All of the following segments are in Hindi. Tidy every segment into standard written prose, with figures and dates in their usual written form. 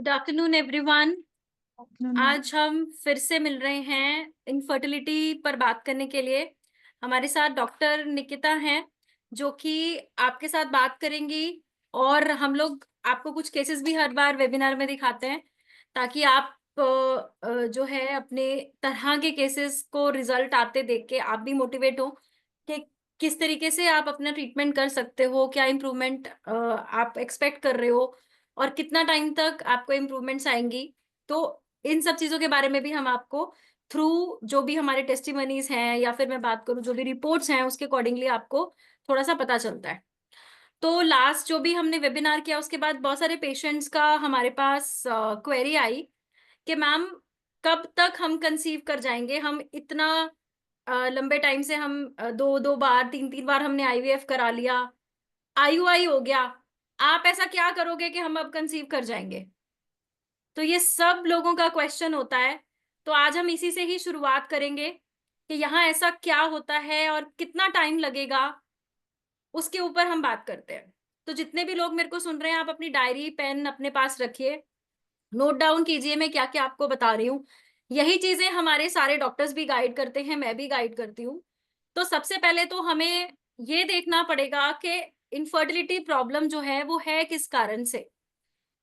Good afternoon everyone. मैम। आज हम फिर से मिल रहे हैं इनफर्टिलिटी पर बात करने के लिए। हमारे साथ डॉक्टर निकिता हैं जो कि आपके साथ बात करेंगी। और हम लोग आपको कुछ केसेस भी हर बार वेबिनार में दिखाते हैं ताकि आप जो है अपने तरह के केसेस को रिजल्ट आते देख के आप भी मोटिवेट हो कि किस तरीके से आप अपना ट्रीटमेंट कर सकते हो, क्या इम्प्रूवमेंट आप एक्सपेक्ट कर रहे हो और कितना टाइम तक आपको इम्प्रूवमेंट्स आएंगी। तो इन सब चीजों के बारे में भी हम आपको थ्रू जो भी हमारे टेस्टिमनीज हैं या फिर मैं बात करूं जो भी रिपोर्ट्स हैं उसके अकॉर्डिंगली आपको थोड़ा सा पता चलता है। तो लास्ट जो भी हमने वेबिनार किया उसके बाद बहुत सारे पेशेंट्स का हमारे पास क्वेरी आई कि मैम कब तक हम कंसीव कर जाएंगे। हम इतना लंबे टाइम से हम दो दो बार तीन तीन बार हमने आईवीएफ करा लिया, आईयूआई हो गया, आप ऐसा क्या करोगे कि हम अब कंसीव कर जाएंगे। तो ये सब लोगों का क्वेश्चन होता है। तो आज हम इसी से ही शुरुआत करेंगे कि यहाँ ऐसा क्या होता है और कितना टाइम लगेगा, उसके ऊपर हम बात करते हैं। तो जितने भी लोग मेरे को सुन रहे हैं आप अपनी डायरी पेन अपने पास रखिए, नोट डाउन कीजिए मैं क्या क्या आपको बता रही हूँ। यही चीजें हमारे सारे डॉक्टर्स भी गाइड करते हैं, मैं भी गाइड करती हूँ। तो सबसे पहले तो हमें ये देखना पड़ेगा कि इनफर्टिलिटी प्रॉब्लम जो है वो है किस कारण से।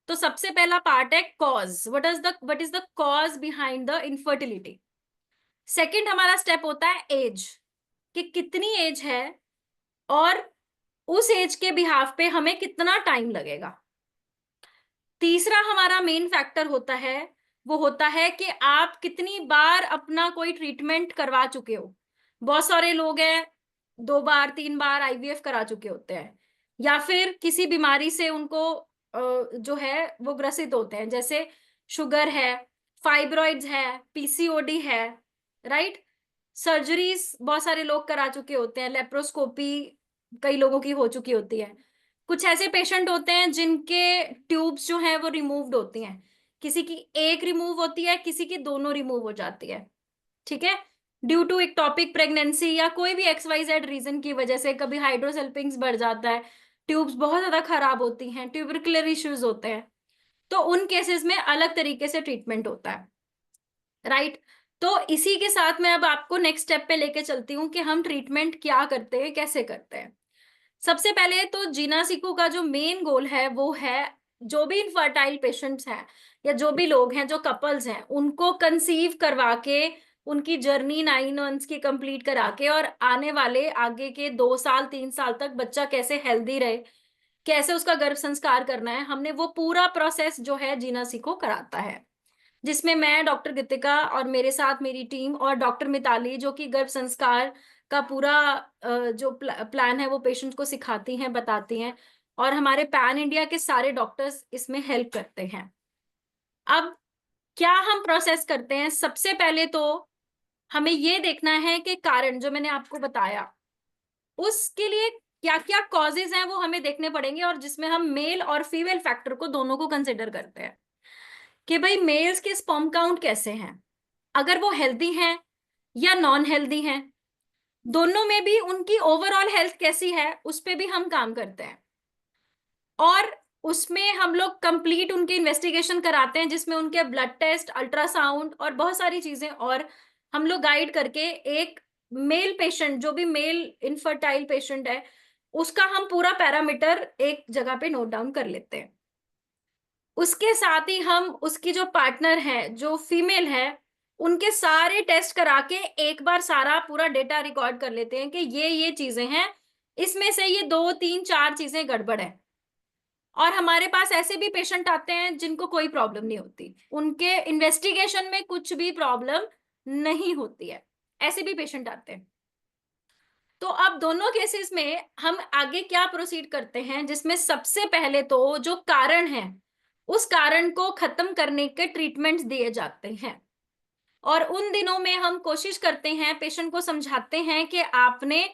तो सबसे पहला पार्ट है cause, what is the cause behind the infertility. Second हमारा स्टेप होता है एज, कि कितनी एज है और उस एज के बिहाफ पे हमें कितना टाइम लगेगा। तीसरा हमारा मेन फैक्टर होता है, वो होता है कि आप कितनी बार अपना कोई ट्रीटमेंट करवा चुके हो। बहुत सारे लोग हैं दो बार तीन बार आईवीएफ करा चुके होते हैं या फिर किसी बीमारी से उनको जो है वो ग्रसित होते हैं, जैसे शुगर है, फाइब्रॉइड्स है, पीसीओडी है, राइट। सर्जरीज बहुत सारे लोग करा चुके होते हैं, लेप्रोस्कोपी कई लोगों की हो चुकी होती है। कुछ ऐसे पेशेंट होते हैं जिनके ट्यूब्स जो हैं वो रिमूव्ड होती हैं, किसी की एक रिमूव होती है, किसी की दोनों रिमूव हो जाती है, ठीक है। ड्यू टू इक्टोपिक प्रेगनेंसी या कोई भी XYZ रीजन की वजह से कभी हाइड्रोसेल्पिंग्स बढ़ जाता है, ट्यूब्स बहुत ज्यादा खराब होती हैं, ट्यूबरकुलर इश्यूज होते हैं। तो उन केसेस में अलग तरीके से ट्रीटमेंट होता है, राइट। तो इसी के साथ मैं अब आपको नेक्स्ट स्टेप पे लेके चलती हूँ कि हम ट्रीटमेंट क्या करते हैं, कैसे करते हैं। सबसे पहले तो जीना सिकू का जो मेन गोल है वो है जो भी इनफर्टाइल पेशेंट्स हैं या जो भी लोग हैं जो कपल्स हैं उनको कंसीव करवा के उनकी जर्नी 9 मंथ्स की कंप्लीट करा के और आने वाले आगे के 2 साल 3 साल तक बच्चा कैसे हेल्दी रहे, कैसे उसका गर्भ संस्कार करना है, हमने वो पूरा प्रोसेस जो है जीना सिको कराता है। जिसमें मैं डॉक्टर गीतिका और मेरे साथ मेरी टीम और डॉक्टर मिताली जो कि गर्भ संस्कार का पूरा जो प्लान है वो पेशेंट को सिखाती हैं, बताती हैं। और हमारे पैन इंडिया के सारे डॉक्टर्स इसमें हेल्प करते हैं। अब क्या हम प्रोसेस करते हैं, सबसे पहले तो हमें ये देखना है कि कारण जो मैंने आपको बताया उसके लिए क्या क्या कॉजेज हैं वो हमें देखने पड़ेंगे, और जिसमें हम मेल और फीमेल फैक्टर को दोनों को कंसिडर करते हैं कि भाई मेल्स के स्पर्म काउंट कैसे हैं, अगर वो हेल्दी हैं या नॉन हेल्दी हैं, दोनों में भी उनकी ओवरऑल हेल्थ कैसी है उस पे भी हम काम करते हैं। और उसमें हम लोग कंप्लीट उनके इन्वेस्टिगेशन कराते हैं जिसमें उनके ब्लड टेस्ट, अल्ट्रासाउंड और बहुत सारी चीजें, और हम लोग गाइड करके एक मेल पेशेंट जो भी मेल इनफर्टाइल पेशेंट है उसका हम पूरा पैरामीटर एक जगह पे नोट डाउन कर लेते हैं। उसके साथ ही हम उसकी जो पार्टनर है जो फीमेल है उनके सारे टेस्ट करा के एक बार सारा पूरा डेटा रिकॉर्ड कर लेते हैं कि ये चीजें हैं, इसमें से ये दो तीन चार चीजें गड़बड़ है। और हमारे पास ऐसे भी पेशेंट आते हैं जिनको कोई प्रॉब्लम नहीं होती, उनके इन्वेस्टिगेशन में कुछ भी प्रॉब्लम नहीं होती है, ऐसे भी पेशेंट आते हैं। तो अब दोनों केसेस में हम आगे क्या प्रोसीड करते हैं, जिसमें सबसे पहले तो जो कारण है उस कारण को खत्म करने के ट्रीटमेंट्स दिए जाते हैं। और उन दिनों में हम कोशिश करते हैं, पेशेंट को समझाते हैं कि आपने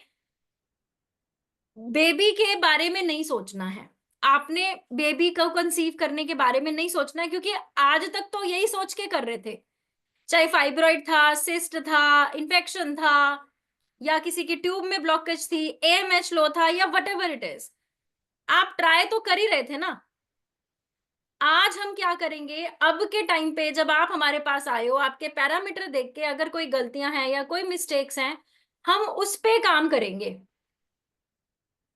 बेबी के बारे में नहीं सोचना है, आपने बेबी को कंसीव करने के बारे में नहीं सोचना है, क्योंकि आज तक तो यही सोच के कर रहे थे, चाहे फाइब्रॉइड था, सिस्ट था, इन्फेक्शन था, या किसी की ट्यूब में ब्लॉकेज थी, AMH लो था, या वट एवर इट इज, आप ट्राई तो कर ही रहे थे ना। आज हम क्या करेंगे, अब के टाइम पे जब आप हमारे पास आए हो, आपके पैरामीटर देख के अगर कोई गलतियां हैं या कोई मिस्टेक्स हैं, हम उस पे काम करेंगे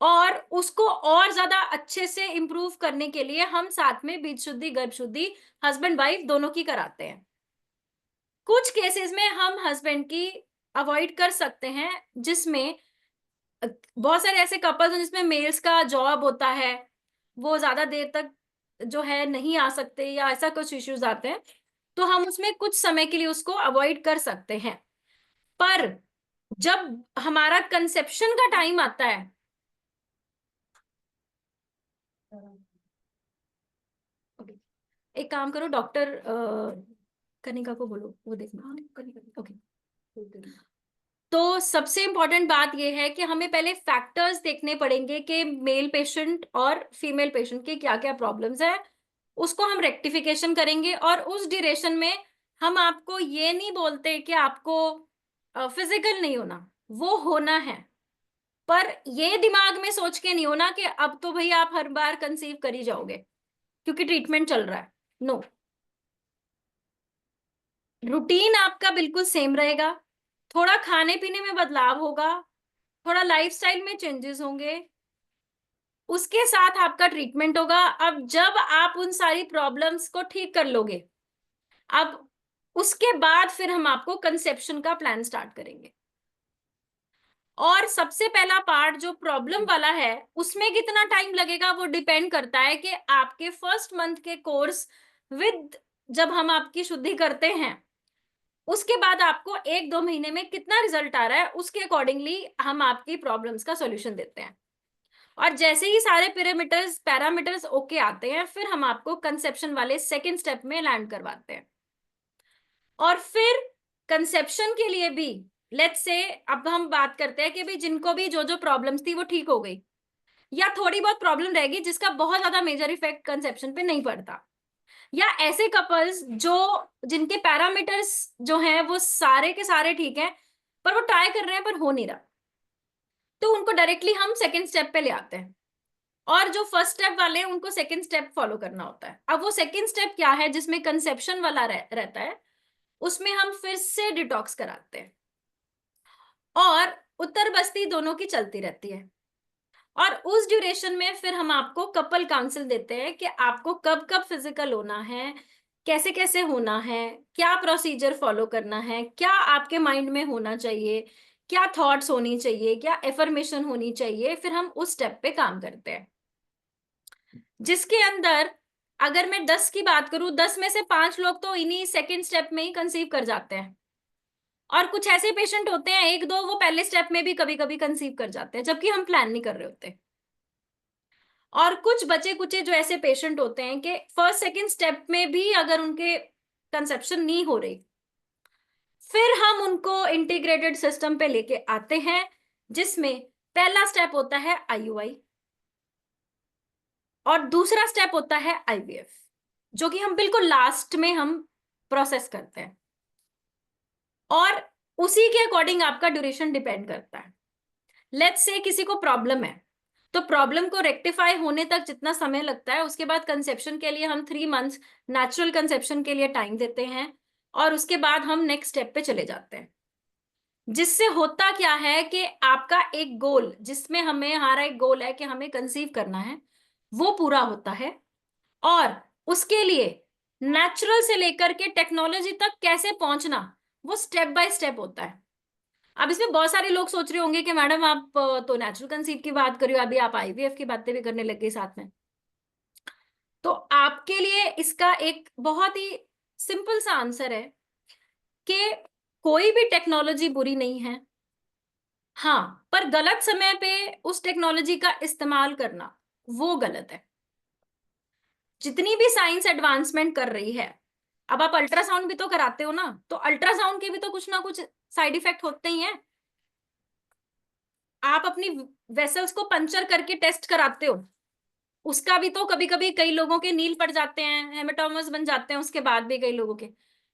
और उसको और ज्यादा अच्छे से इम्प्रूव करने के लिए हम साथ में बीज शुद्धि गर्भ शुद्धि हस्बैंड वाइफ दोनों की कराते हैं। कुछ केसेस में हम हस्बैंड की अवॉइड कर सकते हैं, जिसमें बहुत सारे ऐसे कपल्स हैं जिसमें मेल्स का जॉब होता है, वो ज्यादा देर तक जो है नहीं आ सकते या ऐसा कुछ इश्यूज आते हैं, तो हम उसमें कुछ समय के लिए उसको अवॉइड कर सकते हैं। पर जब हमारा कंसेप्शन का टाइम आता है, एक काम करो, डॉक्टर कनिका को बोलो, वो देखना। ओके। तो सबसे इंपॉर्टेंट बात यह है कि हमें पहले फैक्टर्स देखने पड़ेंगे कि मेल पेशेंट और फीमेल पेशेंट के क्या क्या प्रॉब्लम्स है, उसको हम रेक्टिफिकेशन करेंगे। और उस ड्यूरेशन में हम आपको ये नहीं बोलते कि आपको फिजिकल नहीं होना, वो होना है, पर ये दिमाग में सोच के नहीं होना कि अब तो भाई आप हर बार कंसीव कर ही जाओगे क्योंकि ट्रीटमेंट चल रहा है। नो, रूटीन आपका बिल्कुल सेम रहेगा, थोड़ा खाने पीने में बदलाव होगा, थोड़ा लाइफस्टाइल में चेंजेस होंगे, उसके साथ आपका ट्रीटमेंट होगा। अब जब आप उन सारी प्रॉब्लम्स को ठीक कर लोगे, अब उसके बाद फिर हम आपको कंसेप्शन का प्लान स्टार्ट करेंगे। और सबसे पहला पार्ट जो प्रॉब्लम वाला है, उसमें कितना टाइम लगेगा वो डिपेंड करता है कि आपके फर्स्ट मंथ के कोर्स विद, जब हम आपकी शुद्धि करते हैं उसके बाद आपको 1-2 महीने में कितना रिजल्ट आ रहा है, उसके अकॉर्डिंगली हम आपकी प्रॉब्लम्स का सॉल्यूशन देते हैं। और जैसे ही सारे पैरामीटर्स पैरामीटर्स ओके आते हैं, फिर हम आपको कंसेप्शन वाले सेकेंड स्टेप में लैंड करवाते हैं। और फिर कंसेप्शन के लिए भी लेट्स से अब हम बात करते हैं कि भाई जिनको भी जो जो प्रॉब्लम्स थी वो ठीक हो गई, या थोड़ी बहुत प्रॉब्लम रहेगी जिसका बहुत ज्यादा मेजर इफेक्ट कंसेप्शन पे नहीं पड़ता, या ऐसे कपल्स जो जिनके पैरामीटर्स जो हैं वो सारे के सारे ठीक हैं पर वो ट्राई कर रहे हैं पर हो नहीं रहा, तो उनको डायरेक्टली हम सेकेंड स्टेप पे ले आते हैं। और जो फर्स्ट स्टेप वाले हैं उनको सेकेंड स्टेप फॉलो करना होता है। अब वो सेकेंड स्टेप क्या है जिसमें कंसेप्शन वाला रहता है, उसमें हम फिर से डिटॉक्स कराते हैं और उत्तर बस्ती दोनों की चलती रहती है। और उस ड्यूरेशन में फिर हम आपको कपल काउंसिल देते हैं कि आपको कब कब फिजिकल होना है, कैसे कैसे होना है, क्या प्रोसीजर फॉलो करना है, क्या आपके माइंड में होना चाहिए, क्या थॉट्स होनी चाहिए, क्या एफर्मेशन होनी चाहिए, फिर हम उस स्टेप पे काम करते हैं। जिसके अंदर अगर मैं 10 की बात करूं, 10 में से 5 लोग तो इन्हीं सेकेंड स्टेप में ही कंसीव कर जाते हैं, और कुछ ऐसे पेशेंट होते हैं 1-2 वो पहले स्टेप में भी कभी कभी कंसीव कर जाते हैं जबकि हम प्लान नहीं कर रहे होते। और कुछ बचे कुचे जो ऐसे पेशेंट होते हैं कि फर्स्ट सेकेंड स्टेप में भी अगर उनके कंसेप्शन नहीं हो रही, फिर हम उनको इंटीग्रेटेड सिस्टम पे लेके आते हैं, जिसमें पहला स्टेप होता है आईयूआई और दूसरा स्टेप होता है आईवीएफ, जो कि हम बिल्कुल लास्ट में हम प्रोसेस करते हैं। और उसी के अकॉर्डिंग आपका ड्यूरेशन डिपेंड करता है। लेट्स से किसी को प्रॉब्लम है, तो प्रॉब्लम को रेक्टिफाई होने तक जितना समय लगता है, उसके बाद कंसेप्शन के लिए हम 3 मंथ्स नेचुरल कंसेप्शन के लिए टाइम देते हैं, और उसके बाद हम नेक्स्ट स्टेप पे चले जाते हैं। जिससे होता क्या है कि आपका एक गोल, जिसमें हमें हमारा एक गोल है कि हमें कंसीव करना है, वो पूरा होता है। और उसके लिए नेचुरल से लेकर के टेक्नोलॉजी तक कैसे पहुंचना, वो स्टेप बाय स्टेप होता है। अब इसमें बहुत सारे लोग सोच रहे होंगे कि मैडम आप तो नेचुरल कंसीव की बात कर रही हो, अभी आप आईवीएफ की बातें भी करने लग गई साथ में। तो आपके लिए इसका एक बहुत ही सिंपल सा आंसर है कि कोई भी टेक्नोलॉजी बुरी नहीं है, हाँ, पर गलत समय पे उस टेक्नोलॉजी का इस्तेमाल करना वो गलत है। जितनी भी साइंस एडवांसमेंट कर रही है, अब आप अल्ट्रासाउंड भी तो कराते हो ना, तो अल्ट्रासाउंड के भी तो कुछ ना कुछ साइड इफेक्ट होते ही हैं। आप अपनी वेसल्स को पंचर करके टेस्ट कराते हो, उसका भी तो कभी कभी कई लोगों के नील पड़ जाते हैं, हेमेटोमस बन जाते हैं उसके बाद भी कई लोगों के,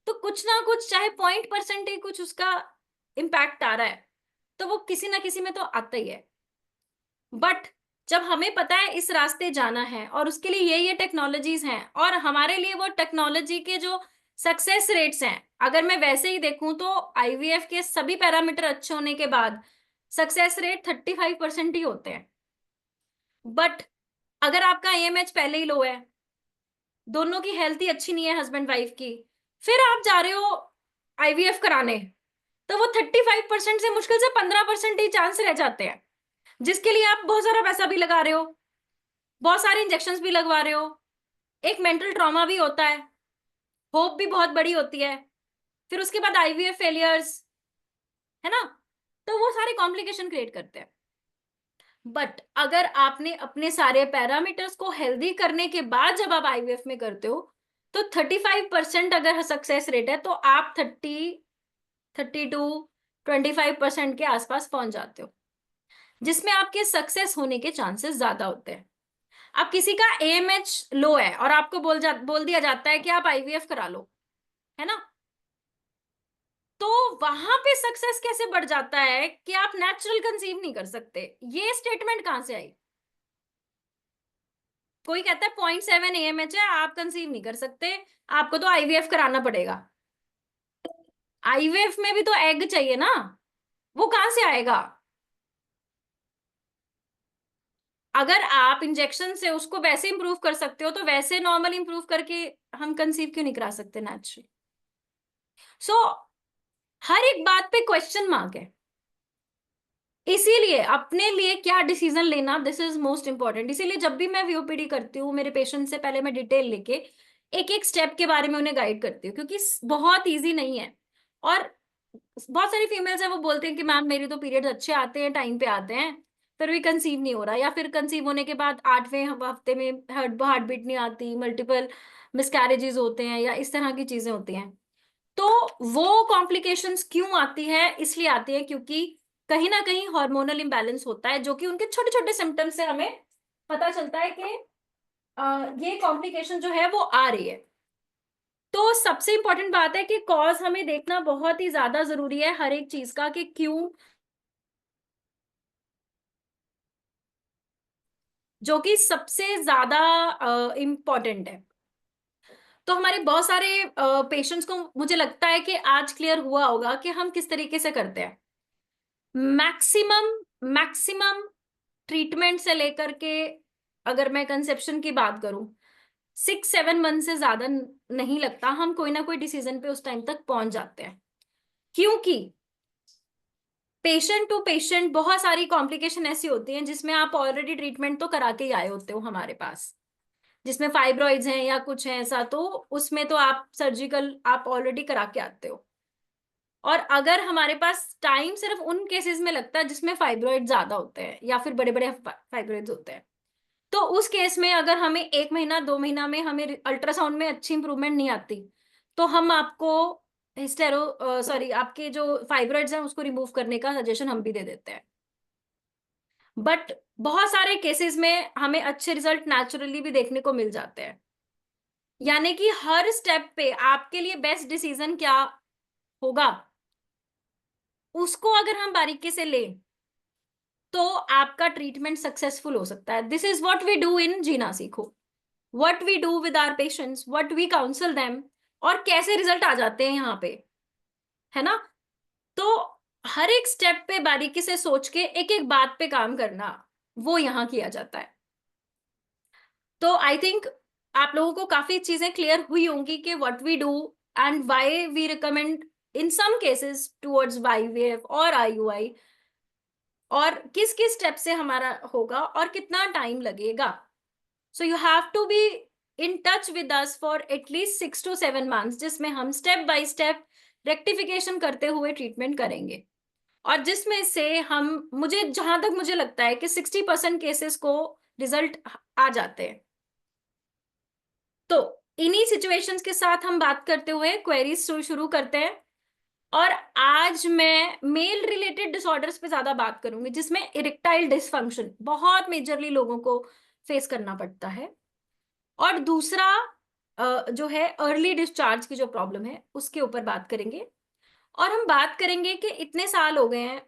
तो कुछ ना कुछ चाहे 0.% ही कुछ उसका इम्पैक्ट आ रहा है, तो वो किसी ना किसी में तो आता ही है। बट जब हमें पता है इस रास्ते जाना है और उसके लिए ये टेक्नोलॉजीज हैं, और हमारे लिए वो टेक्नोलॉजी के जो सक्सेस रेट्स हैं, अगर मैं वैसे ही देखूं तो आईवीएफ के सभी पैरामीटर अच्छे होने के बाद सक्सेस रेट 35% ही होते हैं। बट अगर आपका एएमएच पहले ही लो है, दोनों की हेल्थ ही अच्छी नहीं है हस्बैंड वाइफ की, फिर आप जा रहे हो आईवीएफ कराने, तो वो 35% से मुश्किल से 15% ही चांस रह जाते हैं, जिसके लिए आप बहुत सारा पैसा भी लगा रहे हो, बहुत सारे इंजेक्शंस भी लगवा रहे हो, एक मेंटल ट्रॉमा भी होता है, होप भी बहुत बड़ी होती है, फिर उसके बाद आईवीएफ फेलियर्स, है ना, तो वो सारे कॉम्प्लिकेशन क्रिएट करते हैं। बट अगर आपने अपने सारे पैरामीटर्स को हेल्दी करने के बाद जब आप आईवीएफ में करते हो, तो 35% अगर सक्सेस रेट है, तो आप 32-25% के आसपास पहुंच जाते हो, जिसमें आपके सक्सेस होने के चांसेस ज्यादा होते हैं। अब किसी का एएमएच लो है और आपको बोल दिया जाता है कि आप आईवीएफ करा लो, है ना, तो वहां पे सक्सेस कैसे बढ़ जाता है कि आप नेचुरल कंसीव नहीं कर सकते? ये स्टेटमेंट कहां से आई? कोई कहता है 0.7 AMH है, आप कंसीव नहीं कर सकते, आपको तो आईवीएफ कराना पड़ेगा। आईवीएफ में भी तो एग चाहिए ना, वो कहां से आएगा? अगर आप इंजेक्शन से उसको वैसे इंप्रूव कर सकते हो, तो वैसे नॉर्मल इंप्रूव करके हम कंसीव क्यों नहीं करा सकते नेचुरल? सो हर एक बात पे क्वेश्चन मार्क है। इसीलिए अपने लिए क्या डिसीजन लेना, दिस इज मोस्ट इंपॉर्टेंट। इसीलिए जब भी मैं वीओपीडी करती हूँ, मेरे पेशेंट से पहले मैं डिटेल लेके एक एक स्टेप के बारे में उन्हें गाइड करती हूँ, क्योंकि बहुत इजी नहीं है। और बहुत सारी फीमेल्स हैं, वो बोलते हैं कि मैम मेरी तो पीरियड अच्छे आते हैं, टाइम पे आते हैं, फिर भी कंसीव नहीं हो रहा, या फिर कंसीव होने के बाद 8वें हफ्ते में हार्ट बीट नहीं आती, मल्टीपल मिसकैरेजेस होते हैं, या इस तरह की चीजें होती हैं। तो वो कॉम्प्लिकेशंस क्यों आती है? इसलिए आती है क्योंकि कहीं ना कहीं हार्मोनल इम्बैलेंस होता है, जो कि उनके छोटे छोटे सिम्टम्स से हमें पता चलता है कि ये कॉम्प्लिकेशन जो है वो आ रही है। तो सबसे इंपॉर्टेंट बात है कि कॉज हमें देखना बहुत ही ज्यादा जरूरी है हर एक चीज का, कि क्यों, जो कि सबसे ज्यादा इम्पोर्टेंट है। तो हमारे बहुत सारे पेशेंट्स को मुझे लगता है कि आज क्लियर हुआ होगा कि हम किस तरीके से करते हैं। मैक्सिमम मैक्सिमम ट्रीटमेंट से लेकर के, अगर मैं कंसेप्शन की बात करूं, 6-7 मंथ से ज्यादा नहीं लगता, हम कोई ना कोई डिसीजन पे उस टाइम तक पहुंच जाते हैं। क्योंकि पेशेंट टू पेशेंट बहुत सारी कॉम्प्लिकेशन ऐसी होती हैं जिसमें आप ऑलरेडी ट्रीटमेंट तो करा के ही आए होते हो हमारे पास, जिसमें फाइब्रॉइड्स हैं या कुछ है ऐसा, तो उसमें तो आप सर्जिकल आप ऑलरेडी करा के आते हो। और अगर हमारे पास टाइम सिर्फ उन केसेस में लगता है जिसमें फाइब्रॉइड ज्यादा होते हैं या फिर बड़े बड़े फाइब्रॉइड्स होते हैं, तो उस केस में अगर हमें 1 महीना 2 महीना में हमें अल्ट्रासाउंड में अच्छी इंप्रूवमेंट नहीं आती, तो हम आपको हिस्टेरो सॉरी आपके जो फाइब्रॉइड्स हैं उसको रिमूव करने का सजेशन हम भी दे देते हैं। बट बहुत सारे केसेस में हमें अच्छे रिजल्ट नेचुरली भी देखने को मिल जाते हैं। यानी कि हर स्टेप पे आपके लिए बेस्ट डिसीजन क्या होगा, उसको अगर हम बारीकी से लें, तो आपका ट्रीटमेंट सक्सेसफुल हो सकता है। This is what we do in Jeena Sikho, what we do with our patients, what we counsel them, और कैसे रिजल्ट आ जाते हैं यहाँ पे, है ना। तो हर एक स्टेप पे बारीकी से सोच के एक एक बात पे काम करना, वो यहाँ किया जाता है। तो आई थिंक आप लोगों को काफी चीजें क्लियर हुई होंगी कि what we do and why we recommend in some cases towards IVF और आईयूआई, और किस किस स्टेप से हमारा होगा और कितना टाइम लगेगा। So you have to be in touch with us for at least 6 to 7 months, जिसमें हम स्टेप बाय स्टेप रेक्टिफिकेशन करते हुए ट्रीटमेंट करेंगे, और जिसमें से हम, मुझे जहां तक मुझे लगता है कि 60% केसेस को रिजल्ट आ जाते हैं। तो इन्हीं सिचुएशंस के साथ हम बात करते हुए क्वेरीज शुरू करते हैं। और आज मैं मेल रिलेटेड डिसऑर्डर्स पे ज्यादा बात करूंगी, जिसमें इरेक्टाइल डिसफंक्शन बहुत मेजरली लोगों को फेस करना पड़ता है। और दूसरा जो है अर्ली डिस्चार्ज की जो प्रॉब्लम है उसके ऊपर बात करेंगे। और हम बात करेंगे कि इतने साल हो गए हैं,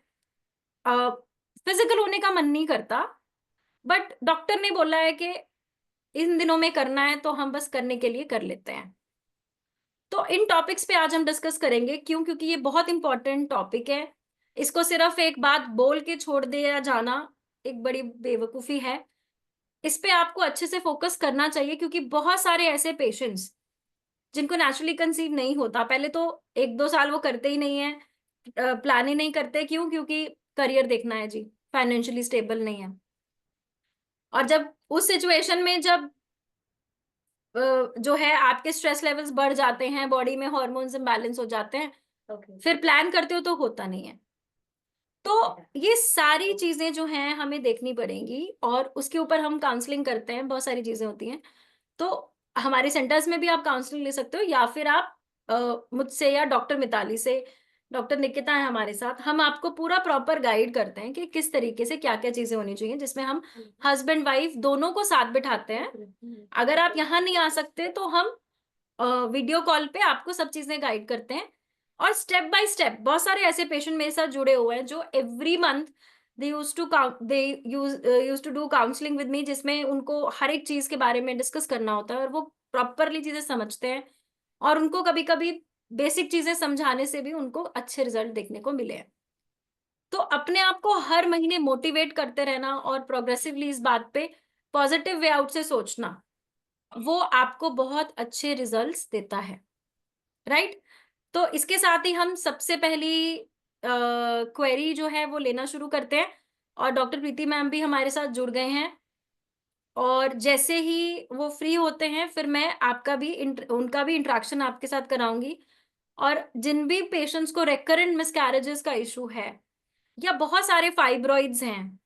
फिजिकल होने का मन नहीं करता, बट डॉक्टर ने बोला है कि इन दिनों में करना है, तो हम बस करने के लिए कर लेते हैं। तो इन टॉपिक्स पे आज हम डिस्कस करेंगे। क्यों? क्योंकि ये बहुत इंपॉर्टेंट टॉपिक है। इसको सिर्फ एक बात बोल के छोड़ दिया जाना एक बड़ी बेवकूफी है। इस पे आपको अच्छे से फोकस करना चाहिए, क्योंकि बहुत सारे ऐसे पेशेंट्स जिनको नेचुरली कंसीव नहीं होता, पहले तो 1-2 साल वो करते ही नहीं है, प्लान ही नहीं करते। क्यों? क्योंकि करियर देखना है जी, फाइनेंशियली स्टेबल नहीं है। और जब उस सिचुएशन में जब जो है आपके स्ट्रेस लेवल्स बढ़ जाते हैं, बॉडी में हार्मोन्स इम्बैलेंस हो जाते हैं, फिर प्लान करते हो तो होता नहीं है। तो ये सारी चीजें जो हैं हमें देखनी पड़ेंगी, और उसके ऊपर हम काउंसलिंग करते हैं, बहुत सारी चीजें होती हैं। तो हमारे सेंटर्स में भी आप काउंसलिंग ले सकते हो, या फिर आप मुझसे या डॉक्टर मिताली से, डॉक्टर निकिता है हमारे साथ, हम आपको पूरा प्रॉपर गाइड करते हैं कि किस तरीके से क्या क्या चीजें होनी चाहिए, जिसमें हम हस्बैंड वाइफ दोनों को साथ बिठाते हैं। अगर आप यहाँ नहीं आ सकते तो हम वीडियो कॉल पे आपको सब चीजें गाइड करते हैं। और स्टेप बाय स्टेप, बहुत सारे ऐसे पेशेंट मेरे साथ जुड़े हुए हैं जो every month they use to do counselling with me, जिसमें उनको हर एक चीज के बारे में डिस्कस करना होता है, और वो प्रॉपरली चीजें समझते हैं। और उनको कभी कभी बेसिक चीजें समझाने से भी उनको अच्छे रिजल्ट देखने को मिले हैं। तो अपने आप को हर महीने मोटिवेट करते रहना, और प्रोग्रेसिवली इस बात पे पॉजिटिव वे आउट से सोचना, वो आपको बहुत अच्छे रिजल्ट्स देता है। राइट? तो इसके साथ ही हम सबसे पहली क्वेरी जो है वो लेना शुरू करते हैं, और डॉक्टर प्रीति मैम भी हमारे साथ जुड़ गए हैं। और जैसे ही वो फ्री होते हैं, फिर मैं आपका भी उनका भी इंटरेक्शन आपके साथ कराऊंगी। और जिन भी पेशेंट्स को रेकरेंट मिसकैरेजेस का इशू है, या बहुत सारे फाइब्रॉइड्स हैं,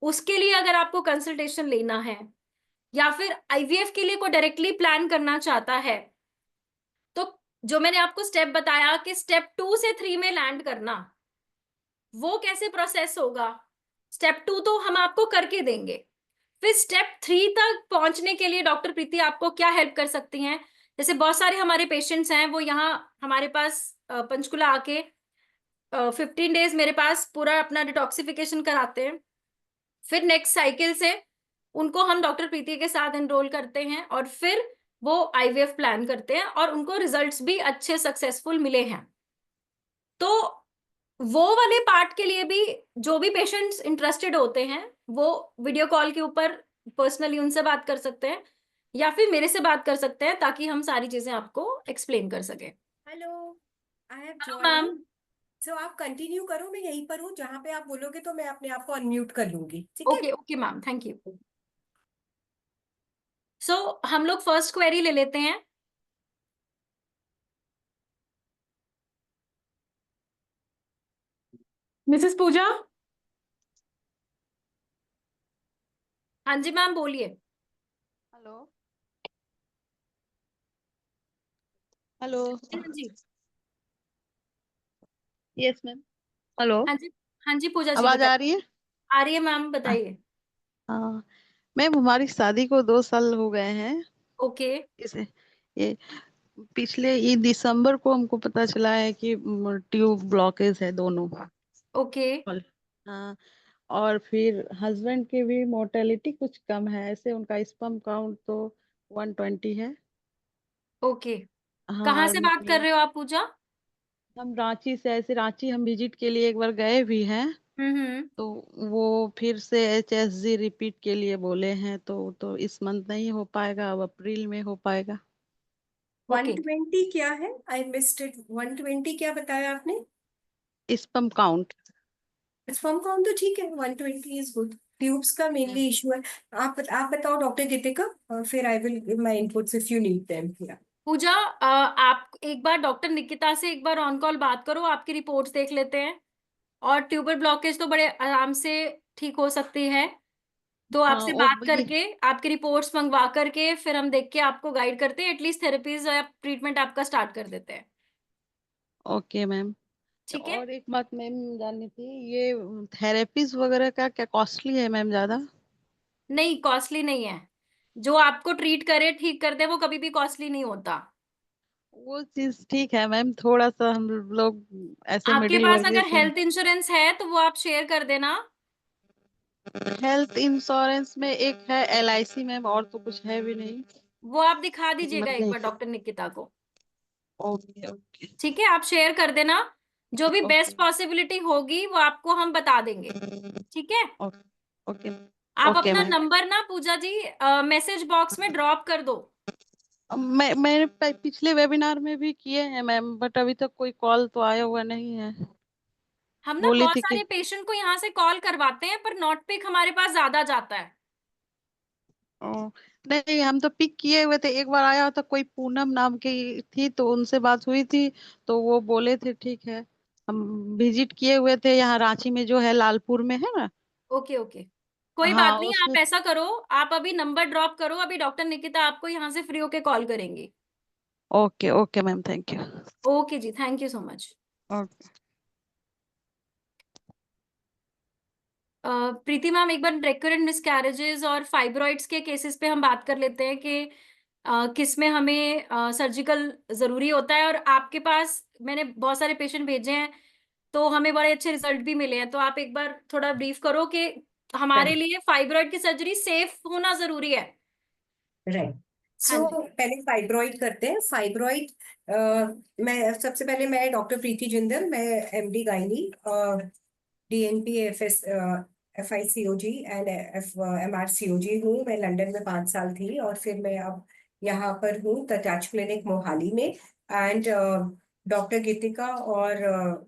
उसके लिए अगर आपको कंसल्टेशन लेना है, या फिर आईवीएफ के लिए कोई डायरेक्टली प्लान करना चाहता है, तो जो मैंने आपको स्टेप बताया कि स्टेप 2 से 3 में लैंड करना, वो कैसे प्रोसेस होगा, स्टेप 2 तो हम आपको करके देंगे। फिर स्टेप 3 तक पहुंचने के लिए डॉक्टर प्रीति आपको क्या हेल्प कर सकती हैं? जैसे बहुत सारे हमारे पेशेंट्स हैं, वो यहाँ हमारे पास पंचकुला आके 15 डेज मेरे पास पूरा अपना डिटॉक्सिफिकेशन कराते हैं। फिर नेक्स्ट साइकिल से उनको हम डॉक्टर प्रीति के साथ एनरोल करते हैं, और फिर वो आईवीएफ प्लान करते हैं, और उनको रिजल्ट्स भी अच्छे सक्सेसफुल मिले हैं। तो वो वाले पार्ट के लिए भी जो भी पेशेंट्स इंटरेस्टेड होते हैं, वो वीडियो कॉल के ऊपर पर्सनली उनसे बात कर सकते हैं, या फिर मेरे से बात कर सकते हैं, ताकि हम सारी चीजें आपको एक्सप्लेन कर सके। Hello, I have hello joined. Ma'am. So आप कंटिन्यू करो, मैं यहीं पर हूँ, जहाँ पे आप बोलोगे तो मैं अपने आप को अनम्यूट कर लूंगी, ठीक है? Okay okay ma'am, thank you. So हम लोग फर्स्ट क्वेरी ले लेते हैं। मिसेस पूजा। हाँ जी मैम, बोलिए। हेलो। हेलो। हाँ जी। Yes ma'am. हेलो। हाँ जी। हाँ जी पूजा जी, आवाज आ बताइए। रही है? आ रही है मैम, बताइए। हाँ। मैम, हमारी शादी को 2 साल हो गए हैं। ओके। इसे ये पिछले ये दिसंबर को हमको पता चला है कि ट्यूब ब्लॉकेज है दोनों। ओके। हाँ। और फिर हस्बैंड की भी मोर्टेलिटी कुछ कम है, ऐसे उनका स्पर्म काउंट तो 120 है। ओके। कहाँ हाँ। से बात कर रहे हो आप पूजा? हम रांची से, ऐसे रांची हम विजिट के लिए एक बार गए भी हैं। हम्म। तो वो फिर से HSG रिपीट के लिए बोले हैं, तो इस मंथ नहीं हो पाएगा, अब अप्रैल में हो पाएगा। ओके। 120 क्या है? I missed it. 120 क्या बताया आपने? Sperm count. स्पर्म काउंट तो ठीक है, 120 इज गुड। ट्यूब्स का मेनली इशू है। आप बताओ डॉक्टर गीतिका, फिर I will give my inputs if you need them. Pooja, आप एक बार डॉक्टर निकिता से एक बार ऑन कॉल बात करो, आपकी रिपोर्ट्स देख लेते हैं। और ट्यूबर ब्लॉकेज तो बड़े आराम से ठीक हो सकती है। तो हाँ आपसे वो बात करके, आपकी रिपोर्ट्स मंगवा करके, फिर हम देख के आपको गाइड करते हैं, एटलीस्ट थेरेपीज या ट्रीटमेंट आपका स्टार्ट कर देते हैं। Okay ma'am. तो ठीक है। और एक बात मैम जाननी थी, ये थेरेपीज वगैरह का क्या कॉस्टली है मैम ज्यादा? नहीं, कॉस्टली नहीं है। जो आपको ट्रीट करे, ठीक कर दे, वो कभी भी कॉस्टली नहीं होता। वो चीज ठीक है मैम, थोड़ा सा हम लोग ऐसे आपके मिडिल पास वर्ग अगर से। हेल्थ इंश्योरेंस है तो वो आप शेयर कर देना। हेल्थ इंश्योरेंस में एक है LIC मैम, और तो कुछ है भी नहीं। वो आप दिखा दीजिएगा हिम्मत एक नहीं बार थी। डॉक्टर निकिता को। Okay okay. ठीक है, आप शेयर कर देना। जो भी ओके बेस्ट पॉसिबिलिटी होगी वो आपको हम बता देंगे। ठीक है, ओके ओके आप ओके अपना मैम। नंबर ना पूजा जी मैसेज बॉक्स में ड्रॉप कर दो। मैंने पिछले वेबिनार में भी किए हैं मैम, बट अभी तक कोई कॉल तो आया हुआ नहीं है। हम ना बोली बहुत थी कि सारे पेशेंट को यहाँ से कॉल करवाते हैं, पर नॉट पिक हमारे पास ज्यादा जाता है। ओ, नहीं हम तो पिक किए हुए थे। एक बार आया था कोई पूनम नाम की थी, तो उनसे बात हुई थी, तो वो बोले थे ठीक है। हम विजिट किए हुए थे यहाँ रांची में, जो है लालपुर में है ना। ओके ओके, कोई बात हाँ नहीं, आप उसमें। ऐसा करो, आप अभी नंबर ड्रॉप करो, अभी डॉक्टर निकिता आपको यहाँ से फ्री होके कॉल करेंगी। Okay okay ma'am, thank you. Okay ji, thank you so much. Okay. Preeti ma'am, एक बार रिकरेंट मिसकैरेजेस और फाइब्रॉइड्स के केसेस पे हम बात कर लेते हैं कि किस में हमें सर्जिकल जरूरी होता है। और आपके पास मैंने बहुत सारे पेशेंट भेजे हैं, तो हमें बड़े अच्छे रिजल्ट भी मिले हैं। तो आप एक बार थोड़ा ब्रीफ करो कि हमारे राइट। लिए फाइब्रॉइड की सर्जरी सेफ होना जरूरी है। राइट। हाँ सो जी। पहले फाइब्रॉइड करते हैं। फाइब्रॉइड, मैं सबसे पहले, मैं डॉक्टर प्रीति जिंदल, मैं MD gynae, DNP FICOG and MRCOG हूँ। मैं लंदन में 5 साल थी और फिर मैं अब यहाँ पर हूँ द टच क्लिनिक मोहाली में। एंड डॉक्टर गीतिका और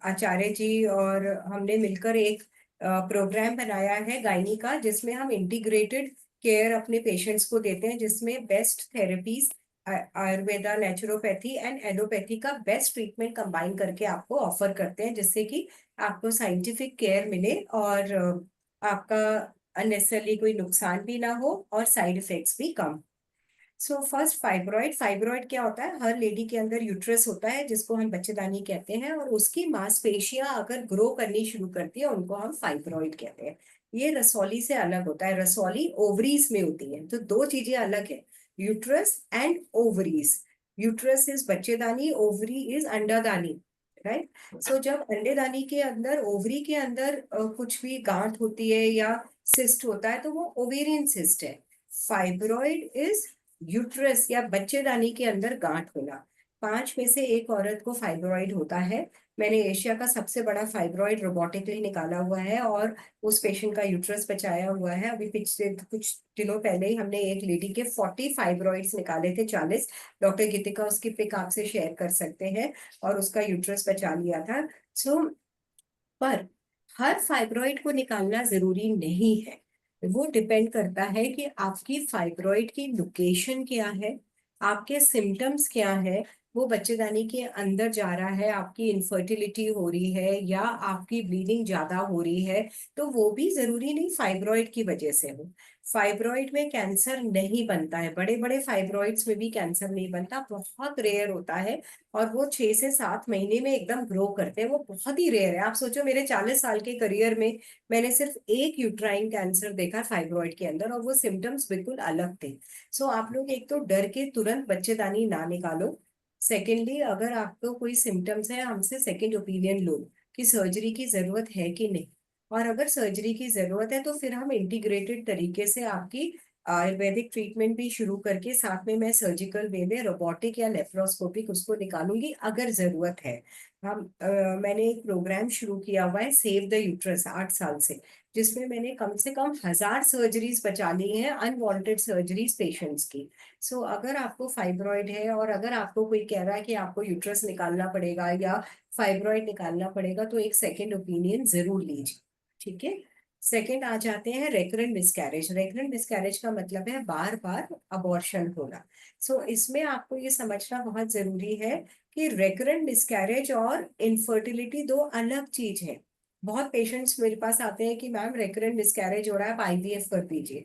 आचार्य जी और हमने मिलकर एक प्रोग्राम बनाया है गायनी का, जिसमें हम इंटीग्रेटेड केयर अपने पेशेंट्स को देते हैं, जिसमें best therapies, Ayurveda, naturopathy and allopathy का बेस्ट ट्रीटमेंट कंबाइन करके आपको ऑफर करते हैं, जिससे कि आपको साइंटिफिक केयर मिले और आपका अननेसेसरली कोई नुकसान भी ना हो और साइड इफेक्ट्स भी कम। So first, fibroid. फाइब्रॉइड क्या होता है? हर लेडी के अंदर यूट्रस होता है, जिसको हम बच्चेदानी कहते हैं, और उसकी मांसपेशियां अगर ग्रो करनी शुरू करती है, उनको हम फाइब्रॉइड कहते हैं। ये रसौली से अलग होता है। रसौली ओवरीज में होती है, तो दो चीजें अलग है, uterus and ovaries. Uterus is बच्चेदानी, ओवरी इज अंडादानी। राइट। सो जब अंडेदानी के अंदर, ओवरी के अंदर कुछ भी गांठ होती है या सिस्ट होता है, तो वो ओवेरियन सिस्ट है। फाइब्रॉइड इज यूट्रस या बच्चेदानी के अंदर गांठ होना। 5 में से 1 औरत को फाइब्रॉइड होता है। मैंने एशिया का सबसे बड़ा फाइब्रॉइड रोबोटिकली निकाला हुआ है और उस पेशेंट का यूट्रस बचाया हुआ है। अभी पिछले कुछ दिनों पहले ही हमने एक लेडी के 40 फाइब्रॉइड्स निकाले थे, 40। डॉक्टर गीतिका उसकी पिक आपसे शेयर कर सकते हैं, और उसका यूट्रस बचा लिया था। सो पर हर फाइब्रॉइड को निकालना जरूरी नहीं है। वो डिपेंड करता है कि आपकी फाइब्रॉइड की लोकेशन क्या है, आपके सिम्टम्स क्या है। वो बच्चेदानी के अंदर जा रहा है, आपकी इनफर्टिलिटी हो रही है, या आपकी ब्लीडिंग ज्यादा हो रही है, तो वो भी जरूरी नहीं फाइब्रॉइड की वजह से हो। फाइब्रॉइड में कैंसर नहीं बनता है, बड़े बड़े फाइब्रॉइड्स में भी कैंसर नहीं बनता, बहुत रेयर होता है। और वो 6 से 7 महीने में एकदम ग्रो करते हैं, वो बहुत ही रेयर है। आप सोचो, मेरे 40 साल के करियर में मैंने सिर्फ एक यूट्राइन कैंसर देखा फाइब्रॉइड के अंदर, और वो सिम्टम्स बिल्कुल अलग थे। सो आप लोग एक तो डर के तुरंत बच्चेदानी ना निकालो। सेकेंडली, अगर आपको कोई सिम्टम्स है, हमसे सेकेंड ओपिनियन लो कि सर्जरी की जरूरत है कि नहीं। और अगर सर्जरी की जरूरत है, तो फिर हम इंटीग्रेटेड तरीके से आपकी आयुर्वेदिक ट्रीटमेंट भी शुरू करके साथ में मैं सर्जिकल वे में रोबोटिक या लेप्रोस्कोपिक उसको निकालूंगी अगर जरूरत है। मैंने एक प्रोग्राम शुरू किया हुआ है, सेव द यूट्रस, 8 साल से, जिसमें मैंने कम से कम 1000 सर्जरीज बचा ली हैं, अनवांटेड सर्जरीज पेशेंट्स की। सो अगर आपको फाइब्रॉइड है और अगर आपको कोई कह रहा है कि आपको यूट्रस निकालना पड़ेगा या फाइब्रॉइड निकालना पड़ेगा, तो एक सेकेंड ओपिनियन जरूर लीजिए। ठीक है। सेकंड आ जाते हैं रेकरेंट मिसकैरेज। रेकरेंट मिसकैरेज का मतलब है बार बार अबॉर्शन होना। सो इसमें आपको ये समझना बहुत जरूरी है कि रेकरेंट मिसकैरेज और इनफर्टिलिटी दो अलग चीज है। बहुत पेशेंट्स मेरे पास आते हैं कि मैम रेकरेंट मिसकैरेज हो रहा है, आप IVF कर दीजिए।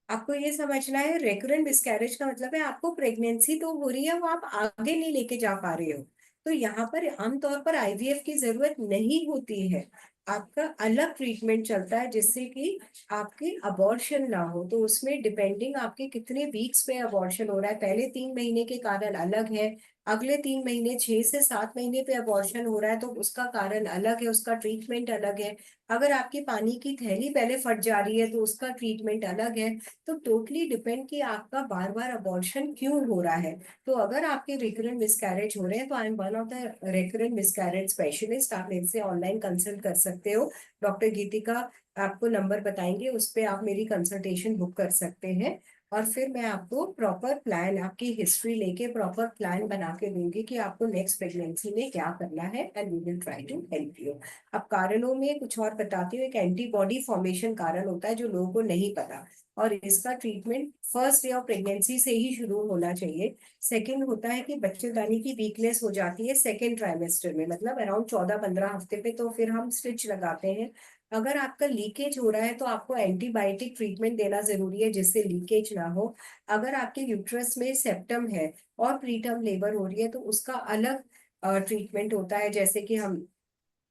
आपको ये समझना है, रेकरेंट मिसकैरेज का मतलब है आपको प्रेगनेंसी तो हो रही है, वो आप आगे नहीं लेके जा पा रहे हो। तो यहाँ पर आमतौर पर IVF की जरूरत नहीं होती है। आपका अलग ट्रीटमेंट चलता है, जिससे कि आपकी अबॉर्शन ना हो। तो उसमें डिपेंडिंग आपके कितने वीक्स में अबॉर्शन हो रहा है, पहले 3 महीने के कारण अलग है, अगले 3 महीने, 6 से 7 महीने पे अबॉर्शन हो रहा है तो उसका कारण अलग है, उसका ट्रीटमेंट अलग है। अगर आपकी पानी की थैली पहले फट जा रही है तो उसका ट्रीटमेंट अलग है। तो टोटली डिपेंड कि आपका बार बार अबॉर्शन क्यों हो रहा है। तो अगर आपके रिकरेंट मिसकैरेज हो रहे हैं तो I am one of the recurrent miscarriage specialist. आप मेरे से ऑनलाइन कंसल्ट कर सकते हो। डॉक्टर गीतिका आपको नंबर बताएंगे, उस पे आप मेरी कंसल्टेशन बुक कर सकते हैं। और फिर मैं आपको प्रॉपर प्लान, आपकी हिस्ट्री लेके प्रॉपर प्लान बना के दूंगी कि आपको नेक्स्ट प्रेगनेंसी में क्या करना है, and we will try to help you. अब कारणों में कुछ और बताती हूँ। एक एंटीबॉडी फॉर्मेशन कारण होता है जो लोगों को नहीं पता, और इसका treatment first day of pregnancy से ही शुरू होना चाहिए। सेकंड होता है कि बच्चेदानी की वीकनेस हो जाती है सेकंड ट्राइमेस्टर में, मतलब अराउंड 14-15 हफ्ते पे, तो फिर हम स्टिच लगाते हैं। अगर आपका लीकेज हो रहा है तो आपको एंटीबायोटिक ट्रीटमेंट देना जरूरी है जिससे लीकेज ना हो। अगर आपके यूट्रस में सेप्टम है और प्रीटर्म लेबर हो रही है तो उसका अलग ट्रीटमेंट होता है, जैसे कि हम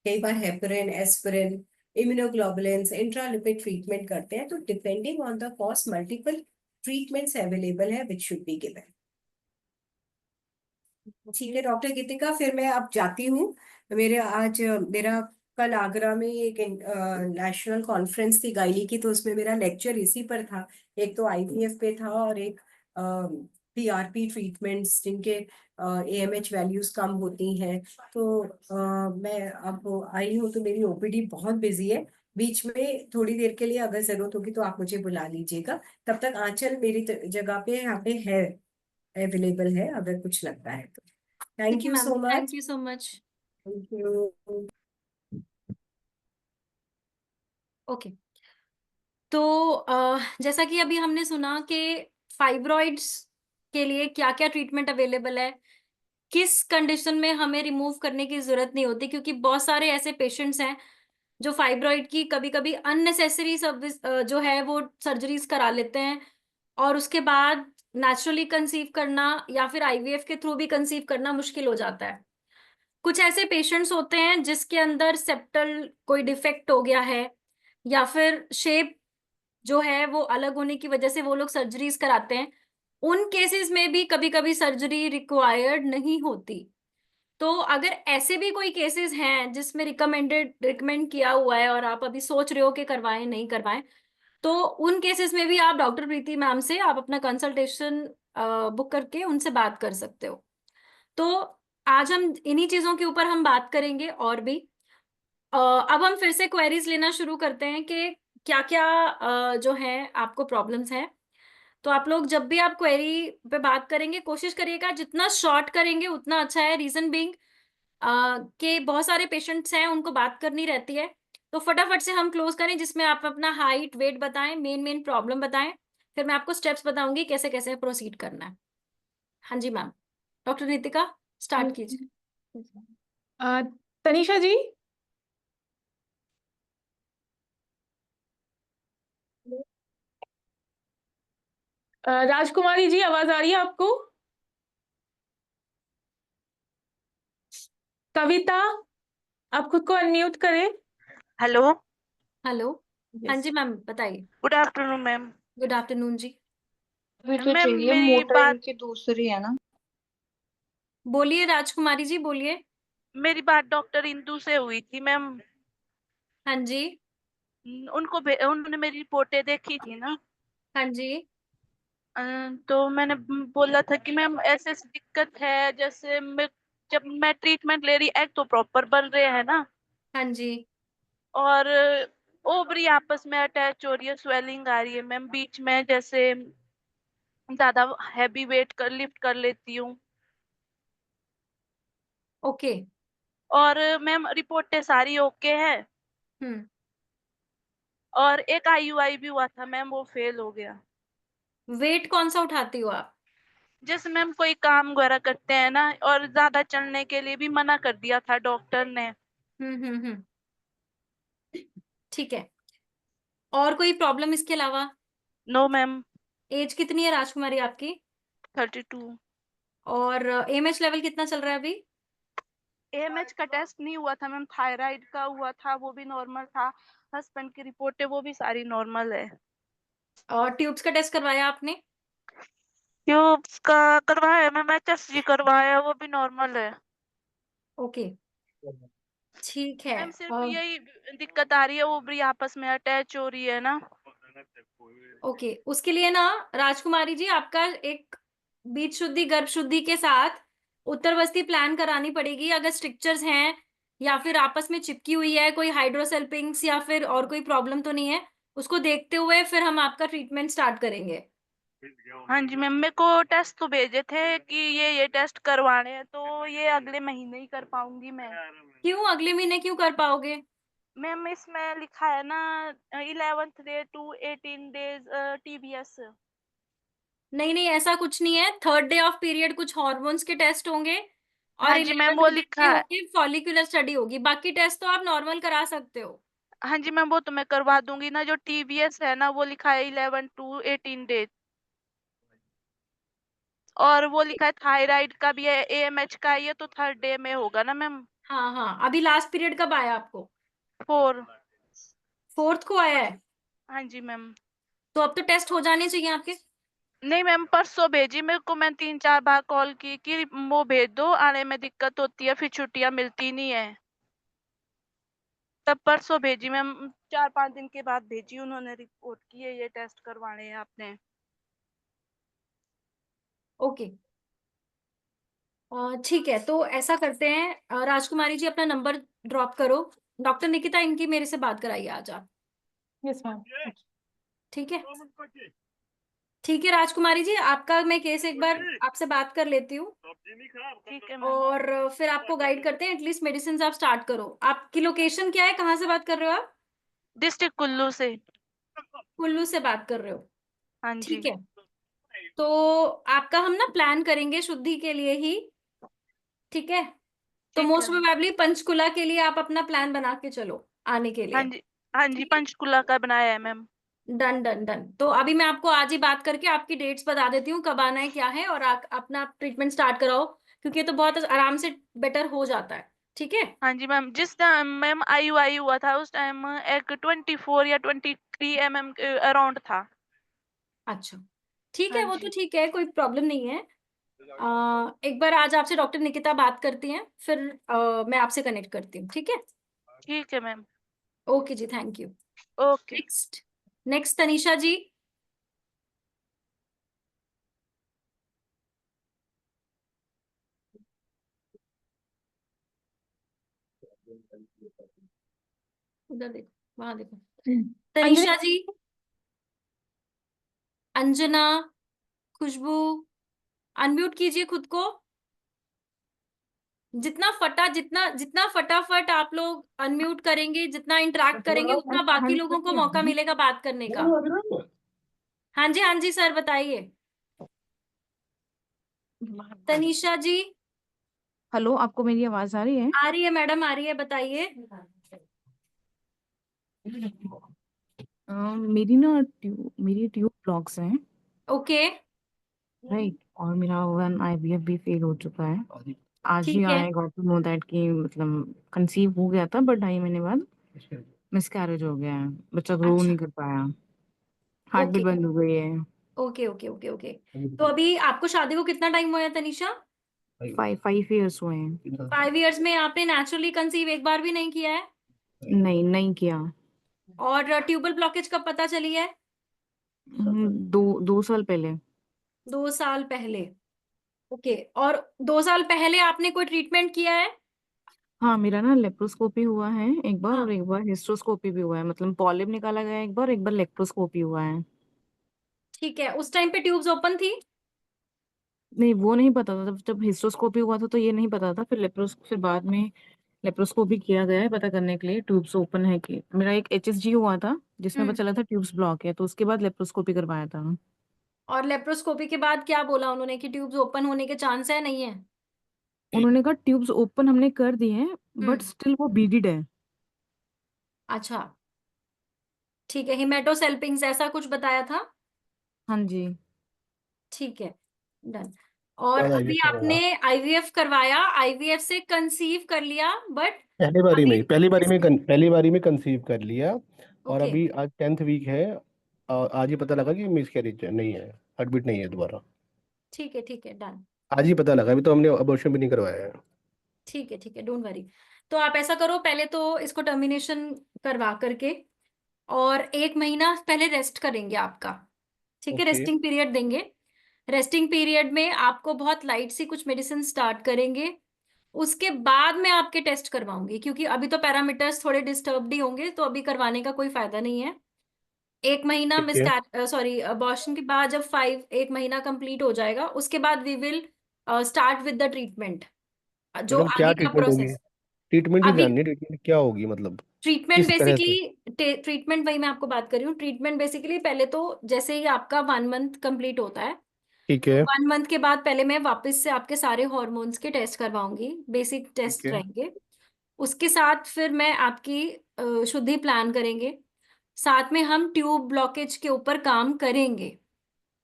कई बार heparin, aspirin, immunoglobulins, intralipid treatment करते हैं। तो depending on the cost multiple treatments available है विच शुड बी गिवन। ठीक है डॉक्टर गीतिका, फिर मैं अब जाती हूँ। मेरा कल आगरा में एक नेशनल कॉन्फ्रेंस थी गायनी की, तो उसमें मेरा लेक्चर इसी पर था। एक तो आईवीएफ पे था और एक पीआरपी ट्रीटमेंट्स जिनके एएमएच वैल्यूज कम होती हैं। तो मैं अब आई हूँ तो मेरी ओपीडी बहुत बिजी है। बीच में थोड़ी देर के लिए अगर जरूरत होगी तो आप मुझे बुला लीजिएगा। तब तक आंचल मेरी जगह पे यहाँ पे है, अवेलेबल है अगर कुछ लगता है तो। ठीक थैंक है you ma'am, so thank much. You so much. Thank you. Okay. तो जैसा कि अभी हमने सुना कि फाइब्रॉइड्स के लिए क्या क्या ट्रीटमेंट अवेलेबल है, किस कंडीशन में हमें रिमूव करने की जरूरत नहीं होती, क्योंकि बहुत सारे ऐसे पेशेंट्स हैं जो फाइब्रॉइड की कभी कभी अननेसेसरी सर्विस जो है वो सर्जरीज करा लेते हैं, और उसके बाद नेचुरली कंसीव करना या फिर आईवीएफ के थ्रू भी कंसीव करना मुश्किल हो जाता है। कुछ ऐसे पेशेंट्स होते हैं जिसके अंदर सेप्टल कोई डिफेक्ट हो गया है, या फिर शेप जो है वो अलग होने की वजह से वो लोग सर्जरीज कराते हैं। उन केसेस में भी कभी कभी सर्जरी रिक्वायर्ड नहीं होती। तो अगर ऐसे भी कोई केसेस हैं जिसमें रिकमेंड किया हुआ है और आप अभी सोच रहे हो कि करवाएं नहीं करवाएं, तो उन केसेस में भी आप डॉक्टर प्रीति मैम से आप अपना कंसल्टेशन बुक करके उनसे बात कर सकते हो। तो आज हम इन्हीं चीजों के ऊपर हम बात करेंगे और भी। अब हम फिर से क्वेरीज लेना शुरू करते हैं कि क्या क्या जो है आपको प्रॉब्लम्स हैं। तो आप लोग जब भी आप क्वेरी पे बात करेंगे कोशिश करिएगा जितना शॉर्ट करेंगे उतना अच्छा है। रीजन बीइंग कि बहुत सारे पेशेंट्स हैं उनको बात करनी रहती है। तो फटाफट से हम क्लोज करें, जिसमें आप अपना हाइट वेट बताएं, मेन मेन प्रॉब्लम बताएं, फिर मैं आपको स्टेप्स बताऊंगी कैसे कैसे प्रोसीड करना है। हाँ जी मैम। डॉक्टर नितिका, स्टार्ट कीजिए। अ, तनीषा जी। राजकुमारी जी, आवाज आ रही है आपको? कविता, आप खुद को अनम्यूट करें। हेलो। हेलो। हाँ यस। जी मैम, बताइए। Good afternoon ma'am. Good afternoon जी। अभी तो मैम चाहिए, मेरी मोटर बात इनकी दूसरी है ना। बोलिए राजकुमारी जी, बोलिए। मेरी बात डॉक्टर इंदू से हुई थी मैम। हाँ जी। उन्होंने मेरी रिपोर्टें देखी थी ना। हाँ जी। तो मैंने बोला था कि मैम ऐसे ऐसी दिक्कत है, जैसे जब मैं ट्रीटमेंट ले रही एग तो प्रॉपर बन रहे हैं ना, हाँ जी। और ओवरी आपस में अटैच हो रही है, स्वेलिंग आ रही है मैम बीच में, जैसे ज्यादा हैवी वेट कर लिफ्ट कर लेती हूँ। ओके। और मैम रिपोर्टें सारी ओके है, हम्म। और एक आईयूआई भी हुआ था मैम, वो फेल हो गया। वेट कौन सा उठाती हो आप? जैसे मैम कोई काम वगैरह करते हैं ना, और ज्यादा चलने के लिए भी मना कर दिया था डॉक्टर ने। हम्म। ठीक है। और कोई प्रॉब्लम इसके अलावा? No ma'am. एज कितनी है राजकुमारी आपकी? 32। और एमएच लेवल कितना चल रहा है अभी? एएमएच का टेस्ट नहीं हुआ था मैम, थायराइड का हुआ था, वो भी नॉर्मल था। हस्बैंड की रिपोर्ट है वो भी सारी नॉर्मल है। और ट्यूब्स का टेस्ट करवाया आपने? ट्यूब्स का करवाया मैम, HSG करवाया, वो भी नॉर्मल है। ओके, ठीक है। मैम सिर्फ यही दिक्कत आ रही है, ओवरी आपस में अटैच हो रही है ना। ओके, उसके लिए ना राजकुमारी जी, आपका एक बीज शुद्धि गर्भ शुद्धि के साथ उत्तरवस्ती प्लान करानी पड़ेगी। अगर स्ट्रिक्चर्स हैं या फिर आपस में चिपकी हुई है कोई हाइड्रोसेल्पिंग्स या फिर और कोई प्रॉब्लम तो नहीं है, उसको देखते हुए फिर हम आपका ट्रीटमेंट स्टार्ट करेंगे। हाँ जी मैम, मेरे को टेस्ट तो भेजे थे कि ये टेस्ट करवाने हैं, तो ये अगले महीने ही कर पाऊंगी मैं। क्यों अगले महीने क्यों कर पाओगे? मैम इसमें लिखा है ना 11th day to 18 days TBS। नहीं नहीं, ऐसा कुछ नहीं है। थर्ड डे ऑफ पीरियड कुछ हॉर्मोन्स के टेस्ट होंगे और हाँ जी मैम, 11th वो डे पे लिखा है। होके फॉलिकुलर स्टडी होगी। बाकी टेस्ट तो आप नॉर्मल करा सकते हो। हाँ जी मैम, वो तो मैं करवा दूंगी ना। जो TBS है ना, वो लिखा है 11 to 18 डेज। और वो लिखा है थायराइड का भी है, AMH का है, ये तो थर्ड डे में होगा ना मैम। हाँ हाँ, अभी लास्ट पीरियड कब आया आपको? 4। फोर्थ को आया है? हाँ जी मैम। तो अब तो टेस्ट हो जाने चाहिए आपके। नहीं मैम, परसों भेजी मेरे को, मैं 3-4 बार कॉल की कि वो भेज दो, आने में दिक्कत होती है, फिर छुट्टियां मिलती नहीं है। तब परसों भेजी मैम, 4-5 दिन के बाद भेजी उन्होंने रिपोर्ट की है, ये टेस्ट करवाने हैं आपने। ओके, ठीक है, तो ऐसा करते हैं, राजकुमारी जी अपना नंबर ड्रॉप करो। डॉक्टर निकिता, इनकी मेरे से बात कराइए आज आप। Yes ma'am. ठीक है, ठीक है राजकुमारी जी, आपका मैं केस एक बार आपसे बात कर लेती हूँ ठीक है मैम। और फिर आपको गाइड करते हैं। एटलीस्ट मेडिसिन आप स्टार्ट करो। आपकी लोकेशन क्या है, कहाँ से बात कर रहे हो आप? डिस्ट्रिक्ट कुल्लू से। कुल्लू से बात कर रहे हो? हाँ जी। ठीक है, तो आपका हम ना प्लान करेंगे शुद्धि के लिए ही। ठीक है, तो ठीक है मोस्ट मैम। प्रोबेबली पंचकुला के लिए आप अपना प्लान बना के चलो आने के हाँ लिए। जी, हाँ जी, ठीक है, पंचकुला का बनाया है मैम। Done done done. तो अभी मैं आपको आज ही बात करके आपकी डेट्स बता देती हूँ कब आना है क्या है, और अपना ट्रीटमेंट स्टार्ट कराओ, क्योंकि ये तो बहुत आराम से बेटर हो जाता है। ठीक है, हाँ जी मैम, जिस टाइम मैम IUI हुआ था उस टाइम एक 24 या 23 mm अराउंड था। अच्छा, ठीक हाँ है, वो तो जी। ठीक है, कोई प्रॉब्लम नहीं है। एक बार आज आपसे डॉक्टर निकिता बात करती हैं, फिर मैं आपसे कनेक्ट करती हूँ। ठीक है, ठीक है ma'am. Okay ji, thank you. Okay. Next, next Tanisha ji. उधर देखो, वहां देखो। अंजलि। तनीषा जी, अंजना, खुशबू, अनम्यूट कीजिए खुद को। जितना जितना फटाफट आप लोग अनम्यूट करेंगे, जितना इंटरेक्ट करेंगे, उतना बाकी लोगों को मौका मिलेगा बात करने का। हाँ जी सर, बताइए। तनीषा जी, हेलो, आपको मेरी आवाज आ रही है? आ रही है मैडम, आ रही है, बताइए। मेरी ट्यूब ब्लॉक्स हैं। ओके, राइट, और मेरा वन IVF भी फेल हो चुका है। आज ही ठीक है। I got to know that कि मतलब कंसीव हो गया था, बट 2.5 महीने बाद मिसकैरेज हो गया है। बच्चा ग्रो अच्छा, नहीं कर पाया, हार्ट बीट ओके बंद हो गई है। Okay okay okay okay. तो अभी आपको शादी को कितना टाइम हुआ है तनीषा? 5 years हुए हैं। 5 इयर्स में आपने नेचुरली कंसीव एक बार भी नहीं किया है? नहीं, नहीं किया। और ट्यूबल ब्लॉकेज कब पता चली है? 2 साल पहले। 2 साल पहले, ओके। और 2 साल पहले आपने कोई ट्रीटमेंट किया है? हाँ, मेरा ना लेप्रोस्कोपी हुआ है एक बार, और हाँ, एक बार हिस्ट्रोस्कोपी भी हुआ है। मतलब पॉलिप निकाला गया एक बार लेप्रोस्कोपी हुआ है। ठीक है, उस टाइम पे ट्यूब्स ओपन थी? नहीं, वो नहीं पता था। जब हिस्ट्रोस्कोपी हुआ था तो ये नहीं पता था। फिर बाद में लेप्रोस्कोपी किया गया है पता करने के लिए ट्यूब्स ओपन है कि। मेरा एक HSG हुआ था जिसमें पता हम्म। चला था ट्यूब्स ब्लॉक है, तो उसके बाद लेप्रोस्कोपी करवाया था। और लेप्रोस्कोपी के बाद क्या बोला उन्होंने कि ट्यूब्स ओपन होने के चांस है, नहीं है? उन्होंने कहा ट्यूब्स ओपन हमने कर दिए हैं, बट हम्म। स्टिल वो बीडिड है। अच्छा, ठीक है, हिमेटोसेल्पिंग्स ऐसा कुछ बताया था? हाँ जी। ठीक है, डन। और अभी आपने आईवीएफ करवाया, आईवीएफ से कंसीव कर लिया, बट अभी पहली बारी में कंसीव कर लिया। और ओके, अभी आज 10th वीक है। आज ही पता लगा कि मिसकैरेज नहीं है, हार्ट बीट नहीं है दोबारा। ठीक है, डन। आज ही पता लगा, अभी तो हमने अबॉर्शन भी नहीं करवाया है। ठीक है, डोंट वरी। तो आप ऐसा करो, पहले तो इसको टर्मिनेशन करवा करके और 1 महीना पहले रेस्ट करेंगे आपका। ठीक है, ओके। रेस्टिंग पीरियड देंगे। रेस्टिंग पीरियड में आपको बहुत लाइट सी कुछ मेडिसिन स्टार्ट करेंगे। उसके बाद मैं आपके टेस्ट करवाऊंगी, क्योंकि अभी तो पैरामीटर्स थोड़े डिस्टर्ब्ड ही होंगे, तो अभी करवाने का कोई फायदा नहीं है। 1 महीना ठीक है। सॉरी अबॉर्शन के बाद जब 1 महीना कंप्लीट हो जाएगा, उसके बाद we will start with the treatment, जो मैडम क्या आगे का ट्रीटमेंट होगी? प्रोसेस। ट्रीटमेंट ही अभी जाननी है, ट्रीटमेंट क्या होगी मतलब, ट्रीटमेंट किस तरह से? बेसिकली, ट्रीटमेंट वही मैं आपको बात कर रही हूँ। ट्रीटमेंट बेसिकली पहले तो जैसे ही आपका 1 मंथ कंप्लीट होता है, ठीक तो है। 1 मंथ के बाद पहले मैं वापस से आपके सारे हॉर्मोन्स के टेस्ट करवाऊंगी, बेसिक ठीक टेस्ट है। रहेंगे। उसके साथ फिर मैं आपकी शुद्धि प्लान करेंगे। साथ में हम ट्यूब ब्लॉकेज के ऊपर काम करेंगे।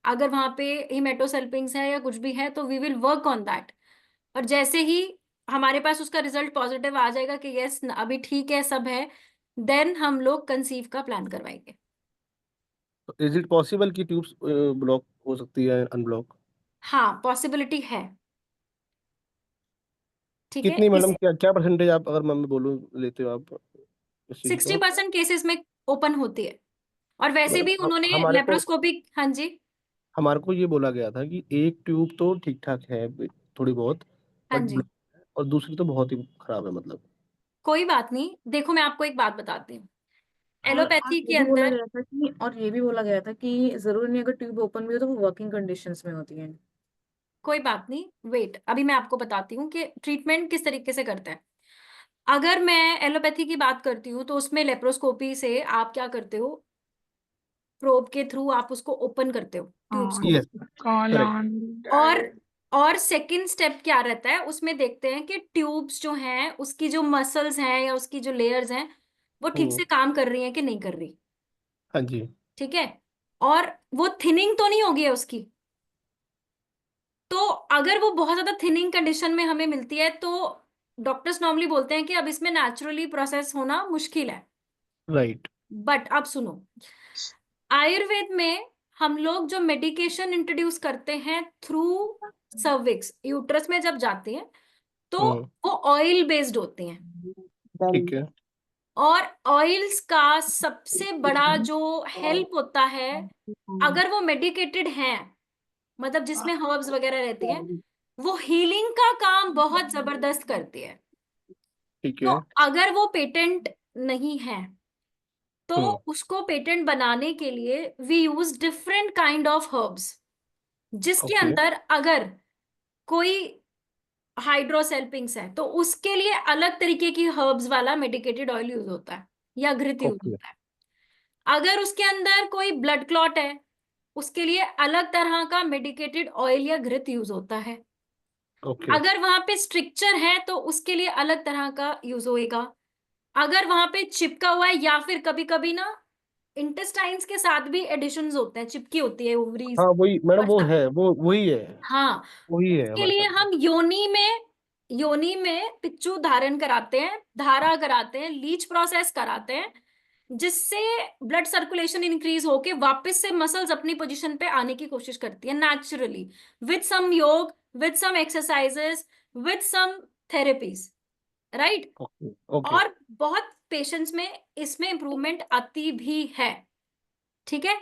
अगर वहां पे हिमेटोसेल्पिंग्स है या कुछ भी है, तो we will work on that. और जैसे ही हमारे पास उसका रिजल्ट पॉजिटिव आ जाएगा कि यस अभी ठीक है, सब है, देन हम लोग कंसीव का प्लान करवाएंगे। तो इज इट पॉसिबल कि ट्यूब्स ब्लॉक हो सकती है, अनब्लॉक? हाँ, पॉसिबिलिटी है। ठीक है, कितनी मैडम, इस क्या क्या परसेंटेज आप, अगर मैं बोलूँ, लेते हो आप इस चीज़ का? 60% केसेस में ओपन होती है। और वैसे मैडम भी उन्होंने हमारे को लेप्रोस्कोपिक, हाँ जी, ये बोला गया था कि एक ट्यूब तो ठीक ठाक है, थोड़ी बहुत, हाँ बट जी, ब्लॉक है, और दूसरी तो बहुत ही खराब है मतलब। कोई बात नहीं। देखो मैं आपको एक बात बताती हूँ, और एलोपैथी ये के भी बोला अंदर, गया था कि और ये भी बोला गया था कि जरूरी नहीं अगर ट्यूब ओपन भी हो तो वो वर्किंग कंडीशंस में होती है। कोई बात नहीं, वेट, अभी मैं आपको बताती हूँ कि ट्रीटमेंट किस तरीके से करते हैं। अगर मैं एलोपैथी की बात करती हूँ, तो उसमें लेप्रोस्कोपी से आप क्या करते हो, प्रोब के थ्रू आप उसको ओपन करते हो ट्यूब्स को। Yes, correct. और और सेकंड स्टेप क्या रहता है, उसमें देखते हैं कि ट्यूब्स जो हैं, उसकी जो मसल्स हैं या उसकी जो लेयर्स हैं, वो ठीक हम्म। से काम कर रही हैं कि नहीं कर रही। हाँ जी। ठीक है, और वो थिनिंग तो नहीं होगी है उसकी। तो अगर वो बहुत ज्यादा थिनिंग कंडीशन में हमें मिलती है, तो डॉक्टर्स नॉर्मली बोलते हैं कि अब इसमें नेचुरली प्रोसेस होना मुश्किल है। राइट। बट अब सुनो, आयुर्वेद में हम लोग जो मेडिकेशन इंट्रोड्यूस करते हैं थ्रू सर्विक्स, यूट्रस में जब जाते हैं, तो हम्म। वो ऑयल बेस्ड होते हैं। ठीक है। और ऑयल्स का सबसे बड़ा जो हेल्प होता है, अगर वो मेडिकेटेड हैं, मतलब जिसमें हर्ब्स वगैरह रहती हैं, वो हीलिंग का काम बहुत जबरदस्त करती है। ठीक तो है। अगर वो पेटेंट नहीं है, तो हम्म। उसको पेटेंट बनाने के लिए we use different kind of herbs, जिसके ओके। अंदर अगर कोई हाइड्रोसेल्पिंग्स है, तो उसके लिए अलग तरीके की हर्ब्स वाला मेडिकेटेड ऑयल यूज होता है या घृत यूज ओके। होता है। अगर उसके अंदर कोई ब्लड क्लॉट है, उसके लिए अलग तरह का मेडिकेटेड ऑयल या घृत यूज होता है। ओके। अगर वहां पे स्ट्रिक्चर है, तो उसके लिए अलग तरह का यूज होएगा। अगर वहां पे चिपका हुआ है, या फिर कभी कभी ना इंटेस्टाइन्स के साथ भी एडिशंस होते हैं, चिपकी होती है ओवरीज हाँ वही मैडम, और वो साथ। है, वो वही है। हाँ, वही है उसके हमारे लिए साथ में। हम योनी में पिच्चू धारण कराते हैं, धारा कराते हैं, लीच प्रोसेस कराते हैं, जिससे ब्लड सर्कुलेशन इंक्रीज होके वापस से मसल्स अपनी पोजीशन पे आने की कोशिश करती है naturally, with some yoga, with some exercises, with some therapies, right. Okay. Okay. और बहुत पेशेंट्स में इसमें इंप्रूवमेंट आती भी है। ठीक है,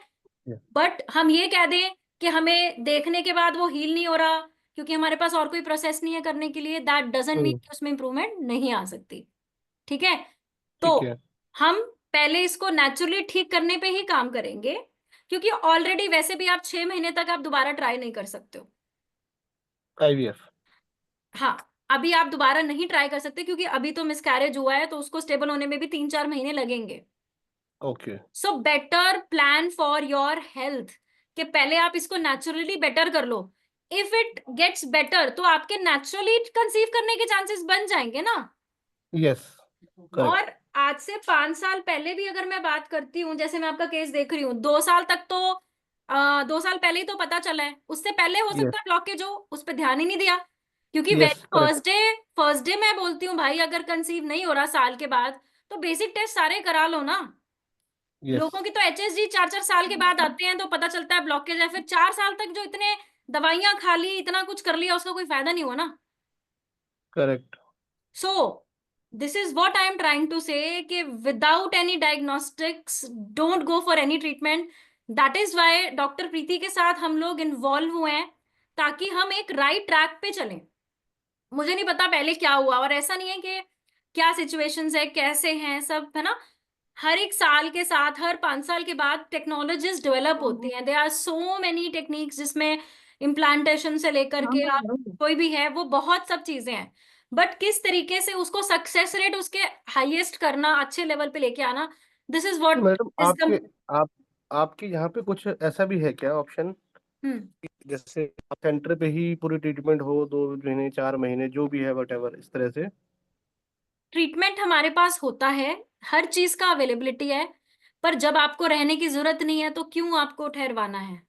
बट हम ये कह दें कि हमें देखने के बाद वो हील नहीं हो रहा, क्योंकि हमारे पास और कोई प्रोसेस नहीं है करने के लिए, दैट डजंट मीन हम्म। कि उसमें इंप्रूवमेंट नहीं आ सकती। ठीक है, तो ठीक है। हम पहले इसको नेचुरली ठीक करने पे ही काम करेंगे, क्योंकि ऑलरेडी वैसे भी आप 6 महीने तक आप दोबारा ट्राई नहीं कर सकते हो। आईवीएफ। हाँ, अभी आप दोबारा नहीं ट्राई कर सकते, क्योंकि अभी तो मिसकैरेज हुआ है, तो उसको स्टेबल होने में भी 3-4 महीने लगेंगे। Okay. So better plan for your health, कि पहले आप इसको नेचुरली बेटर कर लो। इफ इट गेट्स बेटर, तो आपके नेचुरली कंसीव करने के चांसेस बन जाएंगे ना। Yes, correct. और आज से 5 साल पहले भी अगर मैं बात करती हूँ, जैसे मैं आपका केस देख रही हूँ, 2 साल तक तो 2 साल पहले ही तो पता चला है, उससे पहले हो यस। सकता है ब्लॉकेज हो, उस पर ध्यान ही नहीं दिया। क्योंकि yes, very correct. First day मैं बोलती हूँ भाई, अगर कंसीव नहीं हो रहा साल के बाद, तो बेसिक टेस्ट सारे करा लो ना। यस। लोगों की तो HSG 4-4 साल के बाद आते हैं, तो पता चलता है ब्लॉकेज है, फिर 4 साल तक जो इतने दवाइयां खा ली, इतना कुछ कर लिया, उसका कोई फायदा नहीं हुआ ना। Correct. So, this is what I am trying to say कि without any diagnostics, don't go for any treatment. That is why doctor Preeti के साथ हम लोग इन्वॉल्व हुए हैं, ताकि हम एक राइट ट्रैक पे चलें। मुझे नहीं पता पहले क्या हुआ, और ऐसा नहीं है कि क्या सिचुएशंस है, कैसे हैं सब, है ना। हर एक साल के साथ, हर 5 साल के बाद टेक्नोलॉजीज डेवलप होती हैं। There are so many techniques, जिसमें इम्प्लांटेशन से लेकर के आप कोई भी है, वो बहुत सब चीजें हैं। बट किस तरीके से उसको सक्सेस रेट उसके हाईएस्ट करना, अच्छे लेवल पे लेके आना, this is what madam is आपके द। आप आपके यहाँ पे कुछ ऐसा भी है क्या ऑप्शन, जैसे सेंटर पे ही पूरी ट्रीटमेंट हो, 2 महीने 4 महीने जो भी है वटेवर इस तरह से? ट्रीटमेंट हमारे पास होता है, हर चीज का अवेलेबिलिटी है, पर जब आपको रहने की जरूरत नहीं है तो क्यों आपको ठहरवाना है,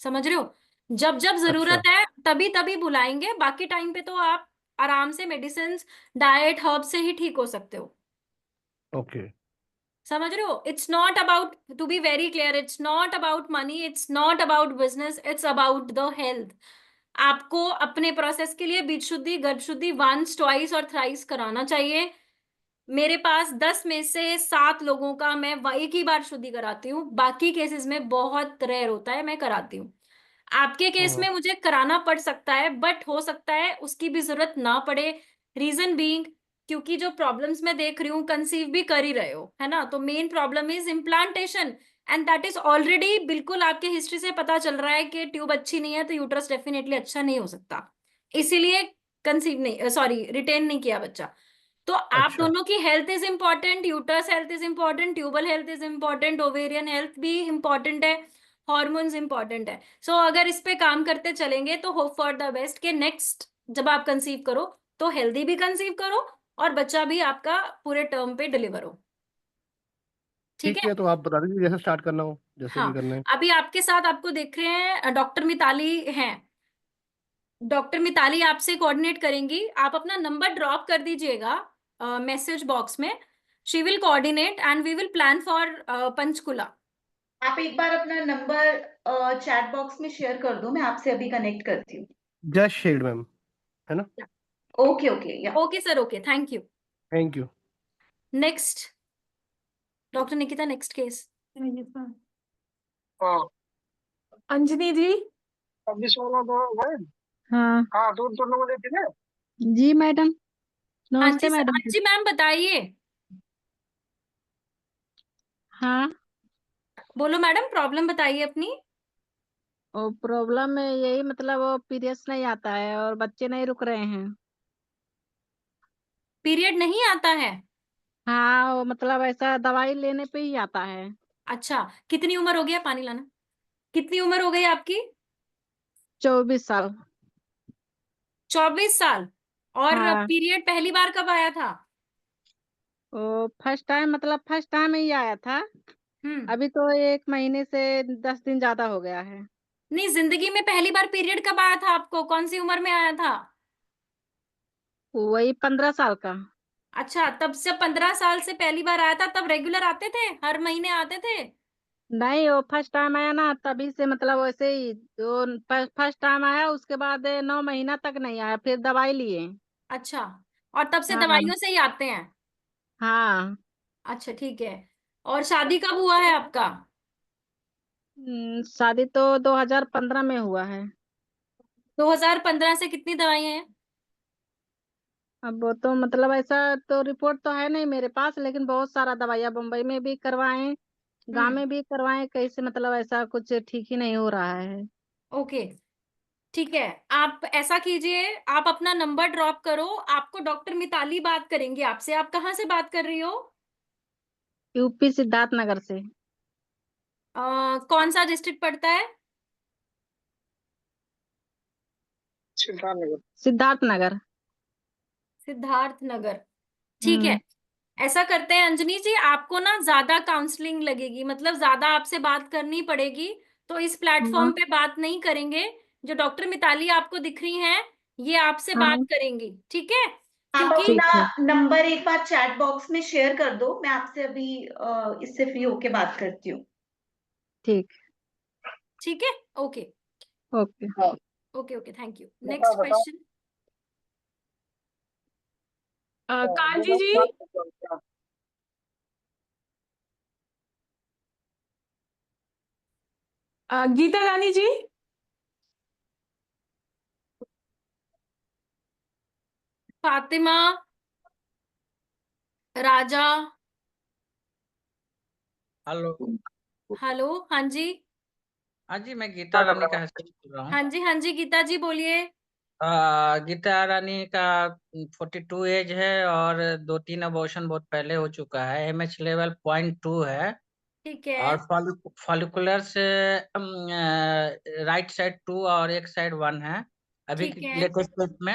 समझ रहे हो। जब जब अच्छा। जरूरत है तभी तभी बुलाएंगे, बाकी टाइम पे तो आप आराम से मेडिसिन, डाइट, हर्ब से ही ठीक हो सकते हो। ओके। समझ रहे हो। It's not about, to be very clear, it's not about money, it's not about business, it's about the health. आपको अपने प्रोसेस के लिए बीज शुद्धि, गर्भ शुद्धि वंस, ट्वाइस और थ्राइस कराना चाहिए। मेरे पास 10 में से 7 लोगों का मैं एक ही बार शुद्धि कराती हूँ, बाकी केसेस में बहुत रेयर होता है मैं कराती हूँ। आपके केस में मुझे कराना पड़ सकता है, बट हो सकता है उसकी भी जरूरत ना पड़े। रीजन बीइंग, क्योंकि जो प्रॉब्लम्स मैं देख रही हूँ, कंसीव भी कर ही रहे हो, है ना, तो main problem is implantation, and that is already बिल्कुल आपके हिस्ट्री से पता चल रहा है कि ट्यूब अच्छी नहीं है, तो यूट्रस डेफिनेटली अच्छा नहीं हो सकता, इसीलिए कंसीव नहीं, सॉरी, रिटेन नहीं किया बच्चा। तो आप अच्छा। दोनों की health is important, uterus health is important, tubal health is important, ovarian health भी इंपॉर्टेंट है, हॉर्मोन्स इंपॉर्टेंट है। सो अगर इस पे काम करते चलेंगे तो होप फॉर द बेस्ट के नेक्स्ट जब आप कंसीव करो तो हेल्दी भी कंसीव करो, और बच्चा भी आपका पूरे टर्म पे डिलीवर हो। ठीक ठीक है। है, तो आप बता दीजिए जैसे स्टार्ट करना हो, जैसे भी हाँ, करना है। अभी आपके साथ आपको देख रहे हैं डॉक्टर मिताली हैं। डॉक्टर मिताली आपसे कोऑर्डिनेट करेंगी, आप अपना नंबर ड्रॉप कर दीजिएगा मैसेज बॉक्स में। She will coordinate and we will plan for Panchkula. आप एक बार अपना नंबर चैट बॉक्स में शेयर कर दो, मैं आपसे अभी कनेक्ट करती हूँ। जस्ट शेड मैम, है ना? ओके ओके या okay sir, okay, thank you. Thank you. Next, doctor Nikita, next case. Yes, ma'am. हाँ, अंजनी जी। 26 वाला तो गए। हाँ हाँ, तो लोग लेते थे। जी मैडम, हाँ नमस्ते जी सर, मैडम हाँ जी। जी मैम, बताइए। हाँ, बोलो मैडम, प्रॉब्लम बताइए अपनी। और प्रॉब्लम है यही, मतलब वो पीरियड्स नहीं आता है और बच्चे नहीं रुक रहे हैं। पीरियड नहीं आता है? हाँ, वो मतलब ऐसा दवाई लेने पे ही आता है। अच्छा, कितनी उम्र हो गया, पानी लाना, कितनी उम्र हो गई आपकी? 24 साल। 24 साल। और हाँ, पीरियड पहली बार कब आया था? वो फर्स्ट टाइम, मतलब फर्स्ट टाइम ही आया था। हम्म। अभी तो 1 महीने से 10 दिन ज्यादा हो गया है। नहीं, जिंदगी में पहली बार पीरियड कब आया था आपको, कौन सी उम्र में आया था? वही 15 साल का। अच्छा, तब से 15 साल से पहली बार आया था, तब रेगुलर आते थे, हर महीने आते थे? नहीं, वो फर्स्ट टाइम आया ना, तभी से मतलब वैसे ही जो फर्स्ट टाइम आया उसके बाद 9 महीना तक नहीं आया, फिर दवाई लिए। अच्छा, और तब से हाँ। दवाइयों से ही आते हैं? हाँ। अच्छा, ठीक है। और शादी कब हुआ है आपका? शादी तो 2015 में हुआ है। 2015 से कितनी दवाइयां हैं? अब वो तो मतलब ऐसा तो रिपोर्ट तो है नहीं मेरे पास, लेकिन बहुत सारा दवाइयाँ बम्बई में भी करवाए, गांव हम्म। में भी करवाए, कहीं से मतलब ऐसा कुछ ठीक ही नहीं हो रहा है। ओके, ठीक है। आप ऐसा कीजिए, आप अपना नंबर ड्रॉप करो, आपको डॉक्टर मिताली बात करेंगे आपसे। आप कहाँ से बात कर रही हो? यूपी सिद्धार्थ नगर से। कौन सा डिस्ट्रिक्ट पड़ता है? सिद्धार्थनगर। सिद्धार्थ नगर। सिद्धार्थ नगर। ठीक है। हम्म। ऐसा करते हैं अंजनी जी, आपको ना ज्यादा काउंसलिंग लगेगी, मतलब ज्यादा आपसे बात करनी पड़ेगी, तो इस हाँ। प्लेटफॉर्म पे बात नहीं करेंगे। जो डॉक्टर मिताली आपको दिख रही हैं, ये आपसे बात हाँ, करेंगी, ठीक है। आप क्योंकि ठीक अपना है। नंबर एक बार चैट बॉक्स में शेयर कर दो, मैं आपसे अभी इससे फ्री होके बात करती हूँ। ठीक। ठीक है, okay. Okay. Okay okay, thank you. बता नेक्स्ट बता क्वेश्चन। कांजी जी, गीता रानी जी, फातिमा, राजा। हेलो। हेलो, हाँ जी। हाँ जी, मैं गीता रानी का हस्बैंड बोल रहा हूँ। हाँ जी, हाँ जी, गीता जी बोलिए। गीता रानी का 42 एज है और 2-3 अबॉर्शन बहुत पहले हो चुका है। एमएच लेवल 0.2 है ठीक और है। फॉलिकुलर से राइट साइड 2 और एक साइड 1 है अभी ठीक है। लेटेस्ट में।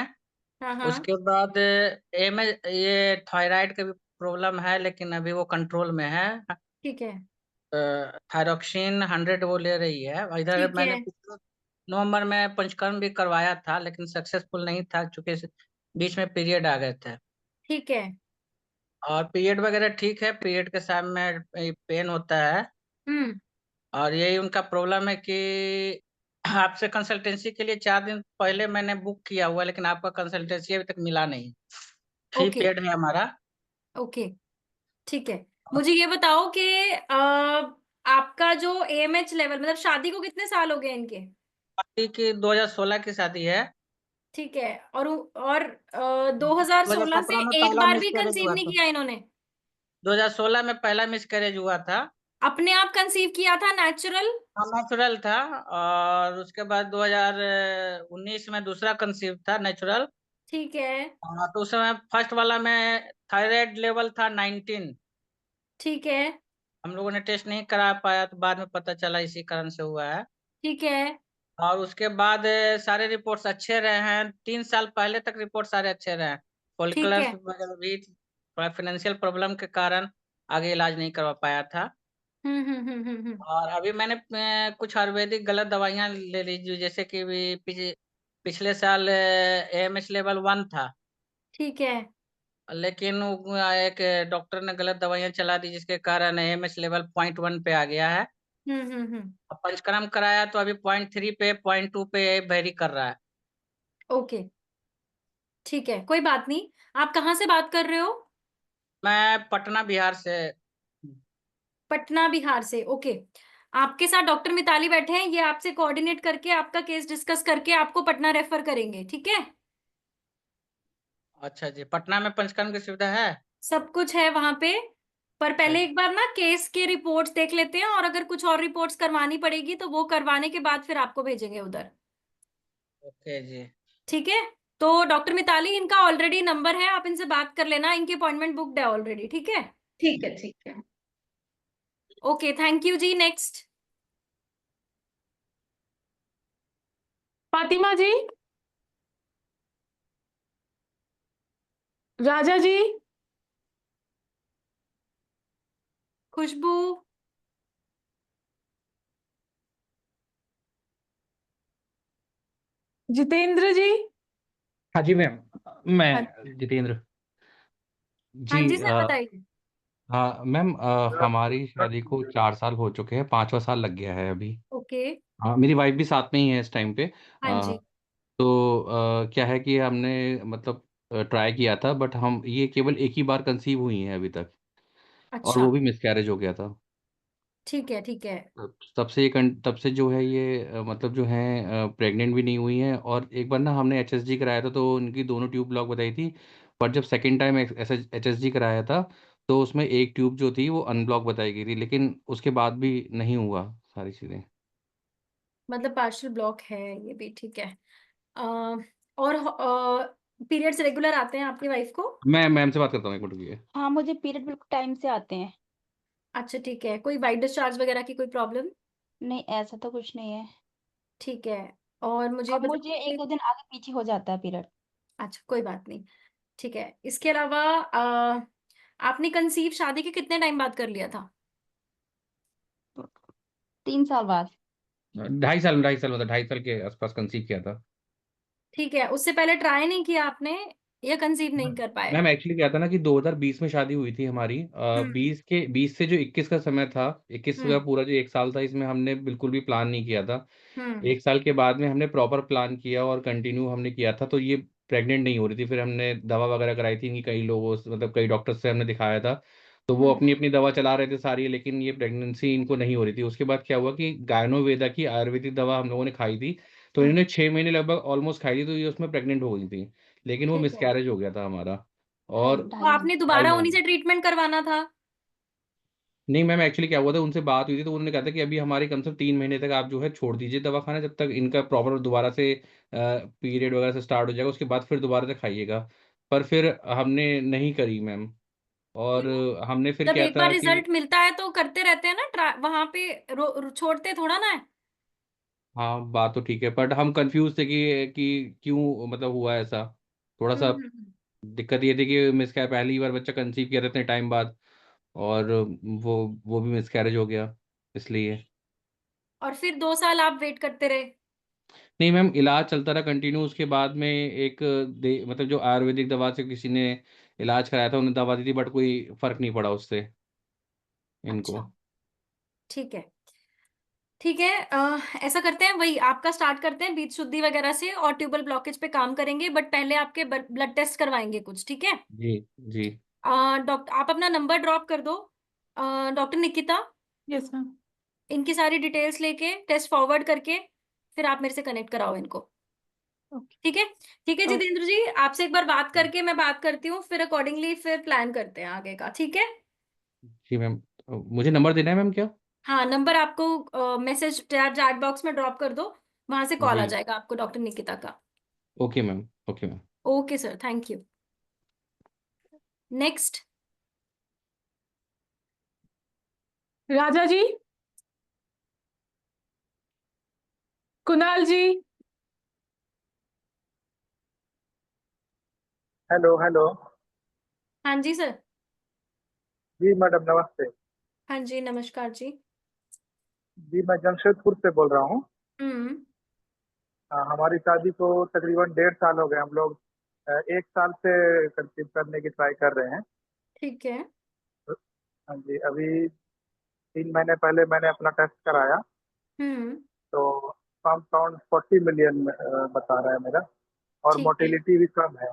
हाँ हाँ। उसके बाद एमएच ये थायराइड का भी प्रॉब्लम है, लेकिन अभी वो कंट्रोल में है। ठीक है। थायरोक्सिन 100 वो ले रही है। इधर ठीक मैंने है। पिछले नवंबर में पंचकर्म भी करवाया था, लेकिन सक्सेसफुल नहीं था क्योंकि बीच में पीरियड आ गए थे। ठीक है। और पीरियड वगैरह ठीक है, पीरियड के समय में पेन होता है। हम्म। और यही उनका प्रॉब्लम है कि आपसे कंसल्टेंसी के लिए 4 दिन पहले मैंने बुक किया हुआ है, लेकिन आपका कंसल्टेंसी अभी तक मिला नहीं। फी ओके पेड है हमारा। ओके, ठीक है। मुझे ये बताओ कि आपका जो एएमएच लेवल, मतलब शादी को कितने साल हो गए इनके? शादी की 2016 की शादी है। ठीक है। और 2016 से 2017 में एक पहला बार भी मिसकैरेज कंसीव हुआ नहीं था। किया इन्होंने? 2016 में पहला मिसकैरेज हुआ था। अपने आप कंसीव किया था, नेचुरल? हाँ, नेचुरल था। और उसके बाद 2019 में दूसरा कंसीव था नेचुरल। ठीक है। तो उस समय फर्स्ट वाला में थायराइड लेवल था 19। ठीक है। हम लोगों ने टेस्ट नहीं करा पाया, तो बाद में पता चला इसी कारण से हुआ है। ठीक है। और उसके बाद सारे रिपोर्ट्स अच्छे रहे हैं। 3 साल पहले तक रिपोर्ट सारे अच्छे रहे हैं। ठीक फॉलिकुलर्स है। वगैरह भी थोड़ा फाइनेंशियल प्रॉब्लम के कारण आगे इलाज नहीं करवा पाया था। हम्म। और अभी मैंने कुछ आयुर्वेदिक गलत दवाइयां ले ली जैसे कि भी पिछले साल एएमएच लेवल 1 था, ठीक है। लेकिन एक डॉक्टर ने गलत दवाइयां चला दी जिसके कारण एएमएच लेवल 0.1 पे आ गया है। हम्म। अब पंचकर्म कराया तो अभी 0.3 पे 0.2 पे वेरी कर रहा है। ओके, ठीक है, कोई बात नहीं। आप कहाँ से बात कर रहे हो? मैं पटना बिहार से। पटना बिहार से, ओके। आपके साथ डॉक्टर मिताली बैठे हैं, ये आपसे कोऑर्डिनेट करके आपका केस डिस्कस करके आपको पटना रेफर करेंगे, ठीक है? अच्छा जी, पटना में पंचकर्म की सुविधा है? सब कुछ है वहां पे। पर अच्छा पहले जी। एक बार ना केस के रिपोर्ट्स देख लेते हैं, और अगर कुछ और रिपोर्ट्स करवानी पड़ेगी तो वो करवाने के बाद फिर आपको भेजेंगे उधर। ओके जी। ठीक है। तो डॉक्टर मिताली, इनका ऑलरेडी नंबर है, आप इनसे बात कर लेना, इनकी अपॉइंटमेंट बुकड है ऑलरेडी, ठीक है? ठीक है, ठीक है। ओके, थैंक यू जी। नेक्स्ट। फातिमा जी, राजा जी, खुशबू। जितेंद्र जी। हाँ जी मैम। हाँ। मैं जितेंद्र हाँ जी। जी सर, बताइए। हाँ मैम, हमारी शादी को 4 साल हो चुके हैं, 5वां साल लग गया है अभी। ओके। हाँ, मेरी वाइफ भी साथ में ही है इस टाइम पे। हाँ अ, जी। तो क्या है कि हमने मतलब ट्राई किया था, बट हम ये केवल एक ही बार कंसीव हुई हैं अभी तक, और अच्छा। वो भी मिसकैरेज हो गया था। ठीक है। ठीक है। तब से जो है ये मतलब जो है प्रेग्नेंट भी नहीं हुई है। और एक बार ना हमने एचएसजी कराया था तो उनकी दोनों ट्यूब ब्लॉक बताई थी। पर जब सेकंड टाइम एचएसजी कराया था तो उसमें एक ट्यूब जो थी वो अनब्लॉक बताई गई थी, लेकिन उसके बाद भी नहीं हुआ सारी चीज़ें। मतलब पार्शियल ब्लॉक है ये भी, ठीक है। अ, और पीरियड्स रेगुलर आते हैं आपकी वाइफ को? मैं मैम से बात करता हूँ, एक मिनट रुकिए। हाँ, मुझे पीरियड बिल्कुल टाइम से आते हैं। अच्छा, ठीक है। कोई वाइट डिस्चार्ज वगैरह की कोई प्रॉब्लम? नहीं, ऐसा तो कुछ नहीं है। ठीक है। और मुझे ये अब मुझे बताइए 1-2 दिन आगे पीछे हो जाता है पीरियड। अच्छा, कोई बात नहीं। ठीक है। इसके अलावा आपने कंसीव शादी के कितने टाइम बाद कर लिया था? 3 साल बाद। 2.5 साल, 2.5 साल मतलब 2.5 साल के आसपास कंसीव किया था। ठीक है। उससे पहले ट्राई नहीं किया आपने? या कंसीव नहीं कर पाए? मैम एक्चुअली क्या था ना कि 2020 में शादी हुई थी हमारी। हम्म 20 से जो 21 का समय था, 21 का हम्म पूरा जो 1 साल था, इसमें हमने बिल्कुल भी प्लान नहीं किया था। हम्म 1 साल के बाद में हमने प्रॉपर प्लान किया और कंटिन्यू हमने किया था, तो ये प्रेग्नेंट नहीं हो रही थी। फिर हमने दवा वगैरह कराई थी कि कई लोगों से, मतलब कई डॉक्टर से हमने दिखाया था, तो वो हम्म अपनी अपनी दवा चला रहे थे सारी, लेकिन ये प्रेगनेंसी इनको नहीं हो रही थी। उसके बाद क्या हुआ कि गायनोवेदा की आयुर्वेदिक दवा हम लोगों ने खाई थी, तो हम्म, इन्होंने 6 महीने लगभग ऑलमोस्ट खाई थी, तो ये उसमें प्रेग्नेंट हो गई थी, लेकिन वो ठीक है। मिसकैरेज हो गया था हमारा। ढाई और तो ढाई आपने ढाई दोबारा उन्हीं महीने से ट्रीटमेंट करवाना था? नहीं मैम, एक्चुअली क्या हुआ था, उनसे बात हुई थी तो उन्होंने कहा था कि अभी हमारे कम से कम 3 महीने तक आप जो है छोड़ दीजिए दवा खाना, जब तक इनका प्रॉपर दोबारा से पीरियड वगैरह से स्टार्ट हो जाएगा, उसके बाद फिर दोबारा से खाइएगा। पर फिर हमने नहीं करी मैम। और क्यों? हमने फिर जब क्या एक बार था कि रिजल्ट मिलता है तो करते रहते हैं ना, वहां पे छोड़ते थोड़ा ना है। हाँ बात तो ठीक है, बट हम कंफ्यूज थे कि क्यों मतलब हुआ ऐसा। थोड़ा सा हम्म। दिक्कत ये थी कि मिसकैर पहली बार बच्चा कंसीव किया था इतने टाइम बाद, और वो भी मिसकैरेज हो गया इसलिए। और फिर 2 साल आप वेट करते रहे? नहीं मैम, इलाज चलता रहा कंटिन्यू। उसके बाद में मतलब जो आयुर्वेदिक दवा से किसी ने इलाज कराया था, उन्हें दवा दी थी, बट कोई फर्क नहीं पड़ा उससे इनको। अच्छा, ठीक है। ठीक है, ऐसा करते हैं, वही आपका स्टार्ट करते हैं बीज शुद्धि वगैरह से, और ट्यूबल ब्लॉकेज पे काम करेंगे, बट पहले आपके ब्लड टेस्ट करवाएंगे कुछ, ठीक है? जी जी। डॉक्टर, आप अपना नंबर ड्रॉप कर दो। Doctor Nikita, yes ma'am. इनकी सारी डिटेल्स लेके टेस्ट फॉरवर्ड करके फिर आप मेरे से कनेक्ट कराओ इनको। ओके। ठीक है? ठीक है ओके। जितेंद्र जी, आपसे एक बार बात करके मैं बात करती हूँ, फिर अकॉर्डिंगली फिर प्लान करते हैं आगे का, ठीक है? जी मैम, मुझे नंबर देना है मैम क्या? हाँ, नंबर आपको मैसेज चैट बॉक्स में ड्रॉप कर दो, वहां से कॉल जी। आ जाएगा आपको डॉक्टर निकिता का। Okay ma'am, okay ma'am. Okay sir, thank you. Next. Raja ji, Kunal ji. Hello hello. हाँ जी सर। जी मैडम नमस्ते। हाँ जी, नमस्कार जी। जी मैं जमशेदपुर से बोल रहा हूँ। हम्म हमारी शादी को तकरीबन 1.5 साल हो गए। हम लोग 1 साल से कंसीव करने की ट्राई कर रहे हैं। ठीक है। हाँ जी, अभी 3 महीने पहले मैंने अपना टेस्ट कराया, हम्म तो स्पर्म काउंट 40 मिलियन बता रहा है मेरा, और ठीक है। मोटिलिटी भी कम है।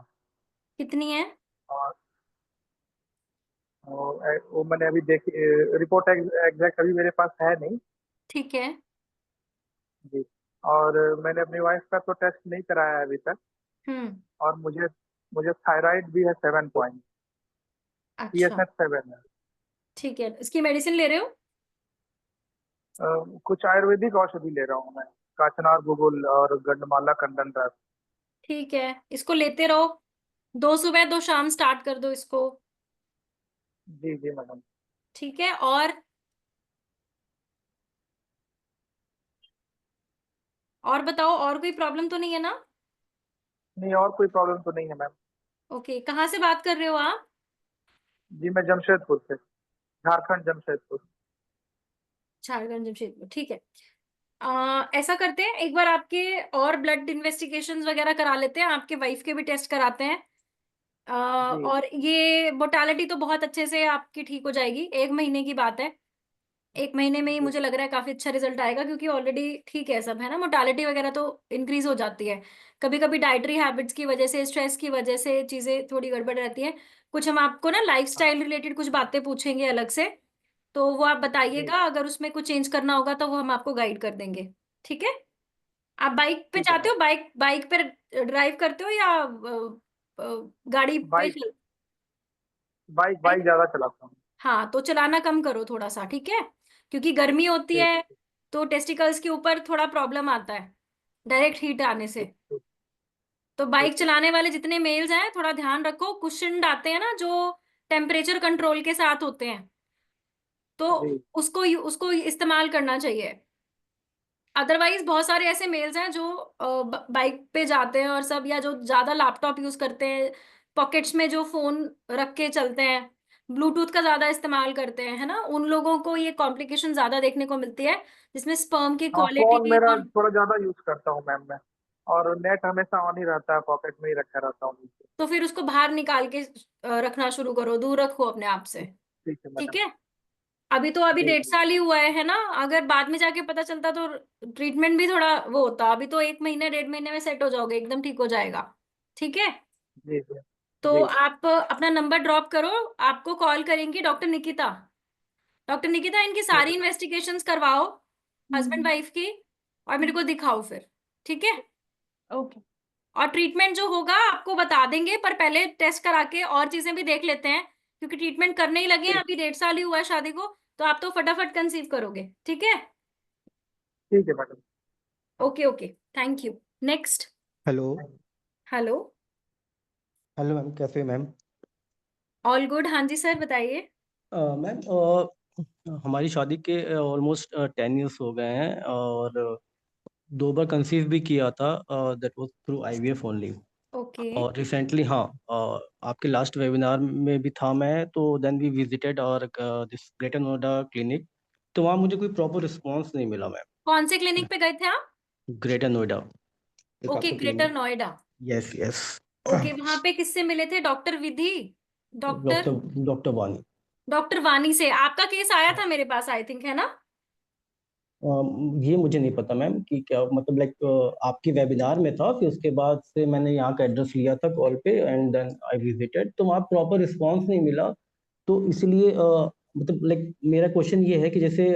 कितनी है? और वो मैंने अभी देखी, रिपोर्ट एग्जैक्ट अभी मेरे पास है नहीं। ठीक है। जी। और मैंने अपनी वाइफ का तो टेस्ट नहीं कराया है अभी तक। हम्म और मुझे मुझे थायराइड भी है 7 पॉइंट, अच्छा, TSH 7 है। ठीक है। इसकी मेडिसिन ले रहे हो? कुछ आयुर्वेदिक औषधि ले रहा हूँ मैं, काचनार गुगुल और गंडमाला कंदन रस। ठीक है, इसको लेते रहो, 2 सुबह 2 शाम स्टार्ट कर दो इसको। जी जी मैडम। ठीक है। और बताओ, और कोई प्रॉब्लम तो नहीं है ना? नहीं, और कोई प्रॉब्लम तो नहीं है मैम। ओके, कहाँ से बात कर रहे हो आप? जी मैं जमशेदपुर से, झारखंड जमशेदपुर। झारखंड जमशेदपुर, ठीक है। ऐसा करते हैं, एक बार आपके और ब्लड इन्वेस्टिगेशंस वगैरह करा लेते हैं, आपके वाइफ के भी टेस्ट कराते हैं। जी और ये मोटालिटी तो बहुत अच्छे से आपकी ठीक हो जाएगी, 1 महीने की बात है। 1 महीने में ही जी। मुझे लग रहा है काफी अच्छा रिजल्ट आएगा, क्योंकि ऑलरेडी ठीक है सब, है ना? मोटालिटी वगैरह तो इंक्रीज हो जाती है, कभी कभी डाइटरी हैबिट्स की वजह से, स्ट्रेस की वजह से चीजें थोड़ी गड़बड़ रहती हैं। कुछ हम आपको ना हाँ लाइफस्टाइल रिलेटेड कुछ बातें पूछेंगे अलग से, तो वो आप जी। बताइएगा, अगर उसमें कुछ चेंज करना होगा तो वो हम आपको गाइड कर देंगे। ठीक है? आप बाइक पे ठीक है जाते मैम। हो, बाइक बाइक पे ड्राइव करते हो, या गाड़ी पे बाइक बाइक बाइक बाइक? ज्यादा चलाता हूँ। हाँ, तो चलाना कम करो थोड़ा सा, ठीक है? क्योंकि गर्मी होती ठीक है, है। तो टेस्टिकल्स के ऊपर थोड़ा प्रॉब्लम आता है डायरेक्ट हीट आने से। ठीक ठीक। तो ठीक बाइक है। चलाने वाले जितने मेल्स हैं, थोड़ा ध्यान रखो, कुशन्ड आते हैं ना जो टेम्परेचर कंट्रोल के साथ होते हैं, तो जी उसको उसको इस्तेमाल करना चाहिए। अदरवाइज बहुत सारे ऐसे मेल्स हैं जो बाइक पे जाते हैं और सब, या जो ज्यादा लैपटॉप यूज करते हैं, पॉकेट्स में जो फोन रख के चलते हैं, ब्लूटूथ का ज्यादा इस्तेमाल करते हैं, है ना, उन लोगों को ये कॉम्प्लिकेशन ज्यादा देखने को मिलती है, जिसमें स्पर्म की हाँ, फोन क्वालिटी मेरा और थोड़ा ज्यादा यूज करता हूँ मैम मैं। और नेट हमेशा ऑन ही रहता है, पॉकेट में ही रखा रहता हूँ नीचे। तो फिर उसको बाहर निकाल के रखना शुरू करो, दूर रखो अपने आप से। ठीक है ठीक मैडम। है, अभी जी 1.5 साल ही हुआ है ना, अगर बाद में जाके पता चलता तो ट्रीटमेंट भी थोड़ा वो होता। अभी तो 1 महीने 1.5 महीने में सेट हो जाओगे, एकदम ठीक हो जाएगा। ठीक है, जी जी तो जी। आप अपना नंबर ड्रॉप करो, आपको कॉल करेंगी डॉक्टर निकिता। डॉक्टर निकिता, इनकी सारी इन्वेस्टिगेशंस करवाओ हस्बैंड वाइफ की, और मेरे को दिखाओ फिर। ठीक है, ओके। और ट्रीटमेंट जो होगा आपको बता देंगे, पर पहले टेस्ट करा के और चीजें भी देख लेते हैं, क्योंकि ट्रीटमेंट करने ही लगे हैं, अभी 1.5 साल ही हुआ है शादी को, तो आप तो फटाफट कंसीव करोगे। ठीक है, ठीक है madam. Okay okay, thank you. Next. Hello. Hello. Hello ma'am, कैसे हैं मैम? ऑल गुड, हाँ जी सर बताइए। मैम, हमारी शादी के ऑलमोस्ट 10 ईयर्स हो गए हैं और 2 बार कंसीव भी किया था, that was through IVF only. Okay. और रिसेंटली हाँ, आपके लास्ट वेबिनार में भी था मैं, तो देन वी विजिटेड और दिस ग्रेटर नोएडा क्लिनिक, तो वहाँ मुझे कोई प्रॉपर रिस्पॉन्स नहीं मिला मैम। कौन से क्लिनिक पे गए थे आप? ग्रेटर नोएडा एक ओके, आपका greater clinic. Noida. Yes yes. Okay, वहां पे किससे मिले थे? डॉक्टर विधि? डॉक्टर डॉक्टर वानी। डॉक्टर वानी से आपका केस आया था मेरे पास, आई थिंक, है ना? ये मुझे नहीं पता मैम कि क्या मतलब, लाइक आपकी वेबिनार में था, फिर उसके बाद से मैंने यहाँ का एड्रेस लिया था कॉल पे एंड देन आई विजिटेड, तो वहाँ प्रॉपर रिस्पांस नहीं मिला। तो इसलिए मतलब लाइक मेरा क्वेश्चन ये है कि जैसे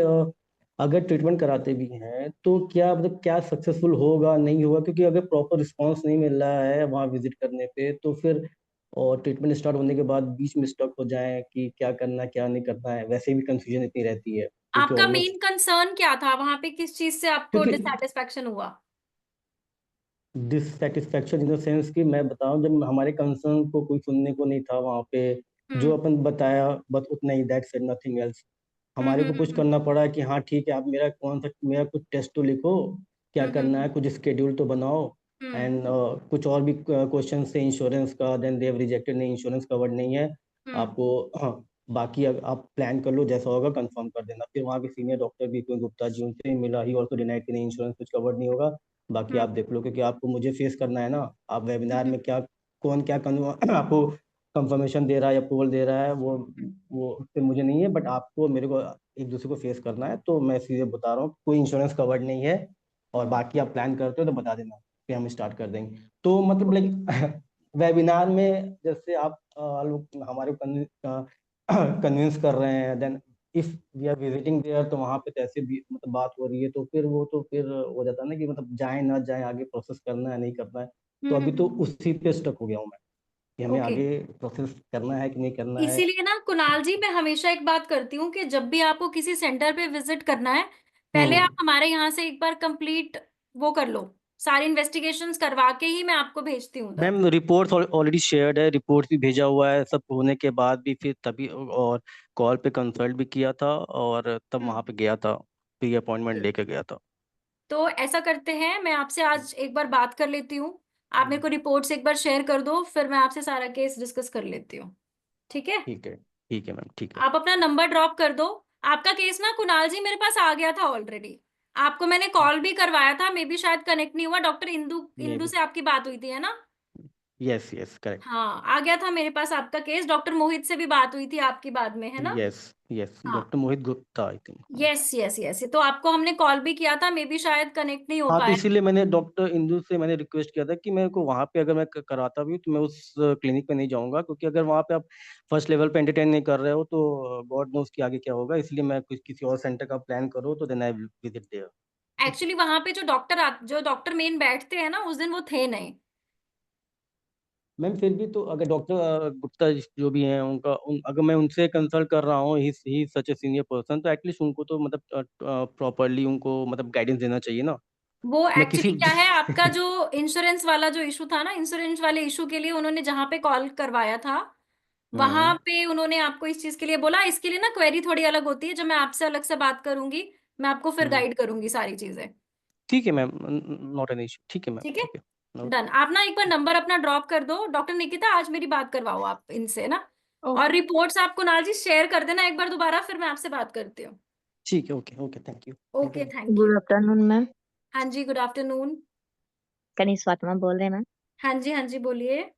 अगर ट्रीटमेंट कराते भी हैं तो क्या मतलब क्या सक्सेसफुल होगा नहीं होगा, क्योंकि अगर प्रॉपर रिस्पांस नहीं मिल रहा है वहाँ विजिट करने पे, तो फिर और ट्रीटमेंट स्टार्ट होने के बाद बीच में स्टक हो जाए कि क्या करना है क्या नहीं करना है, वैसे भी कंफ्यूजन इतनी रहती है क्योंकि आपका ऑलमोस्ट, मेन कंसर्न क्या था वहां पे? किस चीज से आपको क्योंकि डिससेटिस्फेक्शन हुआ? डिससेटिस्फेक्शन इन द सेंस कि मैं बताऊं, जब हमारे कंसर्न को कोई सुनने को नहीं था वहाँ पे, जो हम्म अपन बताया बस उतना ही, दैट्स इट, नथिंग एल्स। हमारे को कुछ हम्म। करना पड़ा कि हाँ ठीक है, आप मेरा कुछ टेस्ट तो लिखो, क्या करना है, हम्म कुछ स्केड्यूल तो बनाओ, हम्म एंड कुछ और भी क्वेश्चन से इंश्योरेंस का, देन दे हैव रिजेक्टेड, नहीं इंश्योरेंस कवर्ड नहीं है हम्म आपको। हाँ, बाकी आप प्लान कर लो, जैसा होगा कंफर्म कर देना। फिर वहाँ के सीनियर डॉक्टर भी कोई गुप्ता जी, उनसे मिला, ही ऑल्सो डिनाइड कि नहीं इंश्योरेंस कुछ कवर्ड नहीं होगा, बाकी हम्म आप देख लो, क्योंकि आपको मुझे फेस करना है ना। आप वेबिनार हम्म में क्या, कौन क्या आपको कंफर्मेशन दे रहा है या अप्रूवल दे रहा है, वो उससे मुझे नहीं है, बट आपको मेरे को एक दूसरे को फेस करना है, तो मैं सीधे बता रहा हूँ कोई इंश्योरेंस कवर्ड नहीं है, और हम्म। बाकी आप प्लान करते हो तो बता देना, फिर हम स्टार्ट कर देंगे। तो मतलब लाइक वेबिनार में जैसे आप लोग हमारे कन्विंस कर रहे हैं, then if we are visiting there, तो वहाँ पे तो ऐसे भी मतलब बात हो रही है, तो फिर वो तो फिर हो जाता है ना कि मतलब जाए ना जाए, आगे प्रोसेस करना है नहीं करना है। तो अभी तो हम्म। उसी पे स्टक हो गया हूँ मैं कि हमें ओके, आगे प्रोसेस करना है कि नहीं करना है। इसीलिए ना कुणाल जी, मैं हमेशा एक बात करती हूँ कि जब भी आपको किसी सेंटर पे विजिट करना है, पहले आप हम्म। हमारे यहाँ से एक बार कंप्लीट वो कर लो, सारी इन्वेस्टिगेशंस करवा के ही मैं आपको भेजती हूँ उधर। मैम रिपोर्ट्स ऑलरेडी शेयर्ड है, रिपोर्ट्स भी भेजा हुआ है, सब होने के बाद भी फिर तभी, और कॉल पे कंसल्ट भी किया था, और तब वहाँ हम्म। पे गया था, प्री अपॉइंटमेंट लेके गया था। तो ऐसा करते हैं, मैं आपसे आज एक बार बात कर लेती हूँ, आप मेरे को रिपोर्ट्स एक बार शेयर कर दो, फिर मैं आपसे सारा केस डिस्कस कर लेती हूँ। ठीक है, ठीक है मैम, ठीक है। आप अपना नंबर ड्रॉप कर दो। आपका केस ना कुणाल जी मेरे पास आ गया था ऑलरेडी, आपको मैंने कॉल भी करवाया था, मे बी शायद कनेक्ट नहीं हुआ। डॉक्टर इंदु मे इंदु बी। से आपकी बात हुई थी, है ना? Yes yes, correct. हाँ, आ गया था मेरे पास आपका केस। डॉक्टर मोहित से भी बात हुई थी आपकी बाद में, है ना? यस यस, हाँ, doctor Mohit Gupta I think. Yes yes yes, तो आपको हमने कॉल भी किया था, मे बी शायद कनेक्ट नहीं हो हाँ, तो पाया। इसीलिए मैंने डॉक्टर इंदु से मैंने रिक्वेस्ट किया था कि मेरे को वहाँ पे अगर मैं कराता भी हूँ तो मैं उस क्लिनिक पे नहीं जाऊँगा, क्योंकि अगर वहाँ पे आप फर्स्ट लेवल पे एंटरटेन नहीं कर रहे हो तो गॉड नोस कि आगे क्या होगा, इसलिए मैं कुछ किसी और सेंटर का प्लान करो तो then I visit there. Actually वहां पे जो डॉक्टर मेन बैठते हैं ना, उस दिन वो थे नहीं। मैम फिर भी तो अगर डॉक्टर गुप्ता जो भी हैं अगर मैं उनसे कंसल्ट कर रहा हूँ, ही सच ए सीनियर पर्सन, तो एटलीस्ट उनको तो मतलब प्रॉपरली उनको मतलब गाइडेंस देना चाहिए ना। वो मैं किसी एक्चुअली क्या है, आपका जो इंश्योरेंस वाला जो इशू था ना, इंश्योरेंस वाले इशू के लिए उन्होंने जहां पे कॉल करवाया था, वहां हम्म। पे उन्होंने आपको इस चीज के लिए बोला। इसके लिए ना क्वेरी थोड़ी अलग होती है, जो मैं आपसे अलग से बात करूंगी, मैं आपको फिर हम्म। गाइड करूंगी सारी चीजें। ठीक है मैम, नॉट एन इशू, ठीक है मैम, ठीक है, ठीक है। डन। आप ना एक बार नंबर अपना ड्रॉप कर दो। डॉक्टर निकिता, आज मेरी बात करवाओ आप इनसे ना, और ओके। रिपोर्ट्स आप कुणाल जी शेयर कर देना एक बार दोबारा, फिर मैं आपसे बात करती हूँ। ठीक है, okay okay, thank you, thank okay, you. Thank you. Good afternoon ma'am. हाँ जी, गुड आफ्टरनून। कनिष्क फातिमा बोल रहे हैं मैम। हाँ जी बोलिए।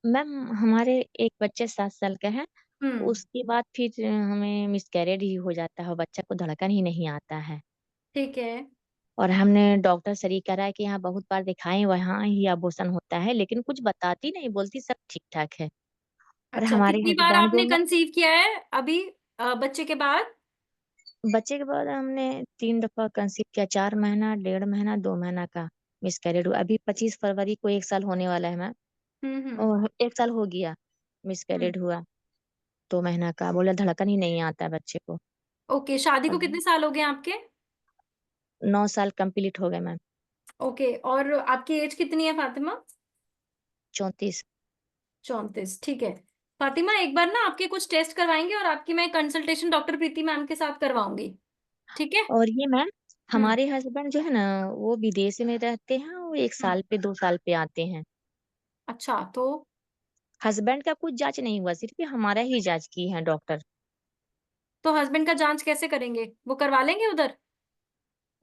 मैम हमारे एक बच्चे 7 साल का है, हम्म उसके बाद फिर हमें मिसकैरेज ही हो जाता है, बच्चा को धड़कन ही नहीं आता है। ठीक है। और हमने डॉक्टर सरी करा कि यहाँ बहुत बार दिखाए, वहाँ ही अबॉर्शन होता है, लेकिन कुछ बताती नहीं, बोलती सब ठीक ठाक है। और अच्छा, हमारे कितनी बार हस्बैंड जो आपने है, कंसीव किया है अभी बच्चे के बाद? बच्चे के बाद हमने 3 दफा कंसीव किया, 4 महीना, 1.5 महीना, 2 महीना का मिसकैरेज हुआ। अभी 25 फरवरी को 1 साल होने वाला है मैम। हम्म। 1 साल हो गया हम्म। मिसकैरेज हुआ, 2 महीना का। बोला धड़कन ही नहीं आता है बच्चे को। ओके, शादी को अब कितने साल हो गए आपके? 9 साल कंप्लीट हो गए मैम। ओके, और आपकी एज कितनी है फातिमा? 34। 34, ठीक है। फातिमा, एक बार ना आपके कुछ टेस्ट करवाएंगे और आपकी मैं कंसल्टेशन डॉक्टर प्रीति मैम के साथ करवाऊंगी, ठीक है? और ये मैम, हम्म। हमारे हस्बैंड जो है ना, वो विदेश में रहते हैं, वो 1 साल पे 2 साल पे आते हैं। अच्छा, तो हस्बैंड का कुछ जांच नहीं हुआ, सिर्फ हमारा ही जांच की है डॉक्टर। हस्बैंड का जांच कैसे करेंगे? वो करवा लेंगे उधर?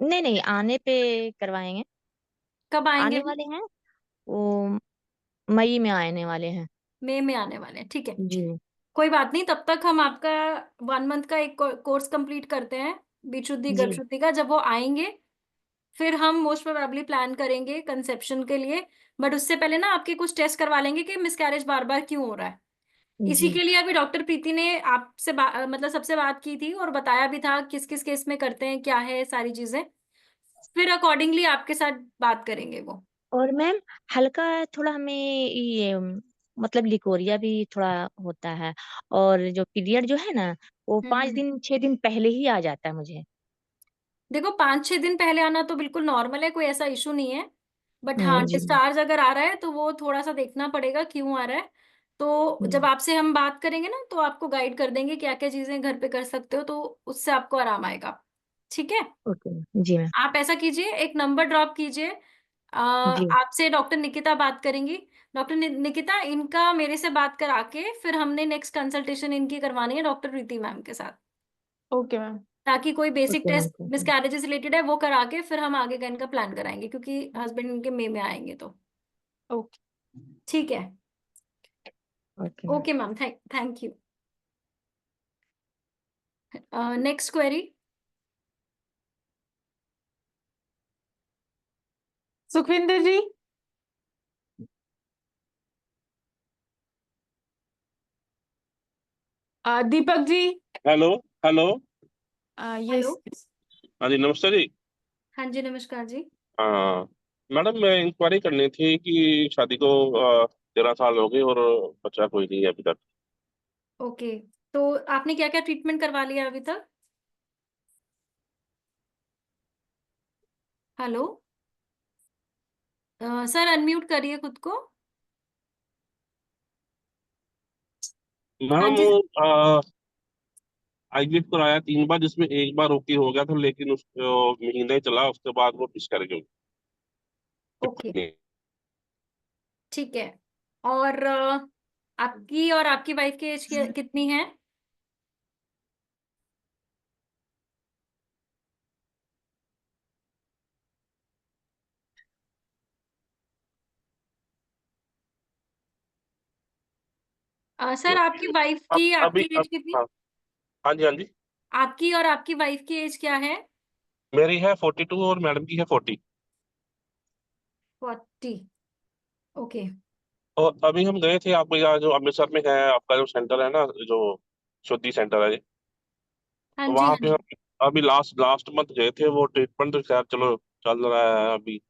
नहीं नहीं, आने पे करवाएंगे। कब आएंगे आने वो? वाले हैं वो, मई में आने वाले हैं। मई में आने वाले हैं, ठीक है। जी कोई बात नहीं, तब तक हम आपका 1 मंथ का एक कोर्स कंप्लीट करते हैं, बीज शुद्धि गर्भ जी शुद्धि का। जब वो आएंगे फिर हम मोस्ट प्रोबेबली प्लान करेंगे कंसेप्शन के लिए। बट उससे पहले ना आपके कुछ टेस्ट करवा लेंगे कि मिसकैरेज बार बार क्यों हो रहा है। इसी जी। के लिए अभी डॉक्टर प्रीति ने आपसे मतलब सबसे बात की थी और बताया भी था किस किस केस में करते हैं, क्या है सारी चीजें। फिर अकॉर्डिंगली आपके साथ बात करेंगे वो। और मैम हल्का थोड़ा हमें ये मतलब लिकोरिया भी थोड़ा होता है। और जो पीरियड जो है ना, वो पाँच हम्म। दिन 6 दिन पहले ही आ जाता है मुझे। देखो, 5-6 दिन पहले आना तो बिल्कुल नॉर्मल है, कोई ऐसा इशू नहीं है। बट हाँ, जी डिस्चार्ज अगर आ रहा है तो वो थोड़ा सा देखना पड़ेगा क्यों आ रहा है। तो जब जी। आपसे हम बात करेंगे ना तो आपको गाइड कर देंगे क्या क्या चीजें घर पे कर सकते हो, तो उससे आपको आराम आएगा। ठीक है। ओके जी मैम। आप ऐसा कीजिए, एक नंबर ड्रॉप कीजिए। जी आपसे डॉक्टर निकिता बात करेंगी। डॉक्टर निकिता, इनका मेरे से बात करा के फिर हमने नेक्स्ट कंसल्टेशन इनकी करवानी है डॉक्टर प्रीति मैम के साथ, ओके मैम। ताकि कोई बेसिक ओके मैम, टेस्ट ठीक है। मिसकैरेजेस रिलेटेड है वो करा के फिर हम आगे का इनका प्लान कराएंगे, क्योंकि हस्बैंड इनके मई में आएंगे तो। ओके। ठीक है। Okay ma'am. Okay ma'am, thank you. Next query. Sukhwinder ji. Deepak ji. Hello. Hello. Hello. Yes. हाँ जी, नमस्ते जी। हाँ जी, नमस्कार जी। हाँ मैडम, मैं इंक्वायरी करनी थी कि शादी को 13 साल हो गए और बच्चा कोई नहीं है अभी तक। ओके, तो आपने क्या क्या ट्रीटमेंट करवा लिया अभी तक? हेलो। सर, अनम्यूट करिए खुद को। हाँ मैडम जी। वो आईवीएफ कराया 3 बार, जिसमें एक बार ओके हो गया था, लेकिन उसको महीने चला, उसके बाद वो मिसकैरेज हो ओके, गई। ठीक है। और आपकी और आपकी वाइफ की एज कितनी है? सर, आपकी वाइफ अब की अभी आपकी एज अब कितनी? हाँ। हाँ जी, हाँ जी। आपकी और आपकी वाइफ की एज क्या है? मेरी है 42 और मैडम की है 40। 40। ओके। और अभी हम गए थे आपके यहाँ, जो अमृतसर में है आपका जो सेंटर है ना, जो शुद्धि सेंटर है, हाँ तो जी, वहां हाँ पे जी। हम अभी लास्ट लास्ट मंथ गए थे। वो ट्रीटमेंट तो खैर चलो चल रहा है अभी।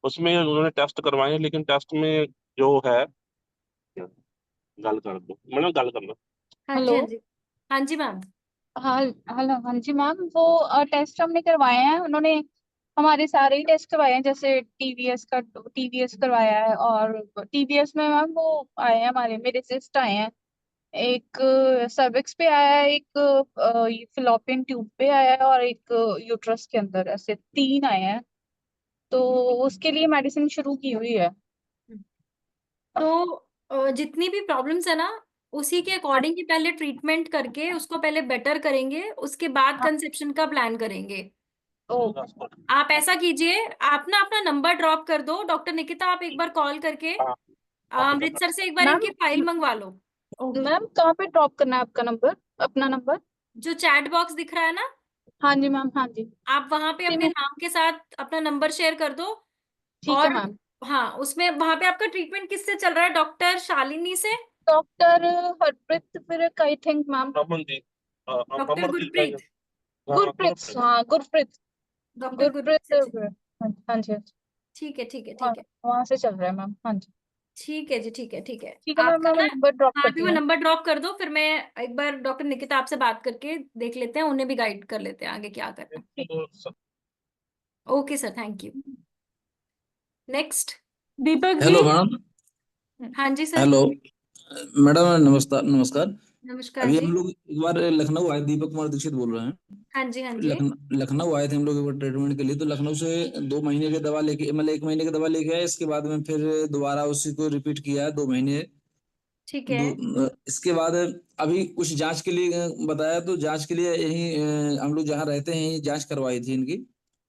उसमें उन्होंने टेस्ट करवाए हैं, लेकिन टेस्ट में जो है, गल कर दो मैडम, गल करना। हाँ जी, हेलो। हाँ जी। हाँ जी मैम। हाँ हेलो, हाँ जी मैम, वो टेस्ट हमने करवाए हैं, उन्होंने हमारे सारे ही टेस्ट करवाए हैं, जैसे टीवीएस करवाया है। और टीवीएस में मैम वो आए हैं, हमारे मेरे सिस्ट आए हैं। एक सर्विक्स पे आया है, एक फिलोपियन ट्यूब पे आया है, और एक यूट्रस के अंदर, ऐसे 3 आए हैं। तो उसके लिए मेडिसिन शुरू की हुई है। तो जितनी भी प्रॉब्लम्स है ना, उसी के हाँ अकॉर्डिंग ही पहले ट्रीटमेंट करके उसको पहले बेटर करेंगे, उसके बाद हाँ कंसेप्शन का प्लान करेंगे। आप ऐसा कीजिए, आप ना अपना नंबर ड्रॉप कर दो। डॉक्टर निकिता, आप एक बार कॉल करके अमृतसर से एक बार मैम इनकी फाइल मंगवा लो। मैम कहाँ पे ड्रॉप करना है आपका नंबर, अपना नंबर? जो चैट बॉक्स दिख रहा है ना, हाँ जी मैम, हाँ जी। आप वहां पे जी अपने मैम, नाम के साथ अपना नंबर शेयर कर दो। ठीक है और मैम। हाँ, उसमें वहां पे आपका ट्रीटमेंट किससे चल रहा है? डॉक्टर शालिनी से? Doctor Harpreet Virk I think ma'am. Amandeep doctor Amardeep है। गुरप्रीत? गुरप्रीत, हाँ गुरप्रीत, डॉक्टर गुरप्रीत गुरप्रीत से? विर्क। हाँ जी, हाँ जी। ठीक है, ठीक है, हाँ, ठीक है। वहां से चल रहा है मैम, हाँ जी। ठीक है जी, ठीक है, ठीक है। ठीक है मैम, आपका मैं वो ना, नंबर ड्रॉप हाँ, अभी करती वो हूँ। नंबर ड्रॉप कर दो, फिर मैं एक बार डॉक्टर निकिता आपसे बात करके देख लेते हैं, उन्हें भी गाइड कर लेते हैं आगे क्या करना है। Okay sir, thank you. Next. Deepak ji. Hello madam. हाँ जी सर। हेलो मैडम, नमस्कार नमस्कार। नमस्कार अभी जी। हम लोग एक बार लखनऊ आए, दीपक कुमार दीक्षित बोल रहे हैं। हाँ जी, हाँ जी। लखनऊ आए थे हम लोग एक बार ट्रीटमेंट के लिए। तो लखनऊ से 2 महीने की दवा लेके, मतलब 1 महीने की दवा लेके आए। इसके बाद में फिर दोबारा उसी को रिपीट किया 2 महीने। ठीक है। इसके बाद अभी कुछ जांच के लिए बताया, तो जांच के लिए यही हम लोग जहाँ रहते हैं यही जांच करवाई थी इनकी।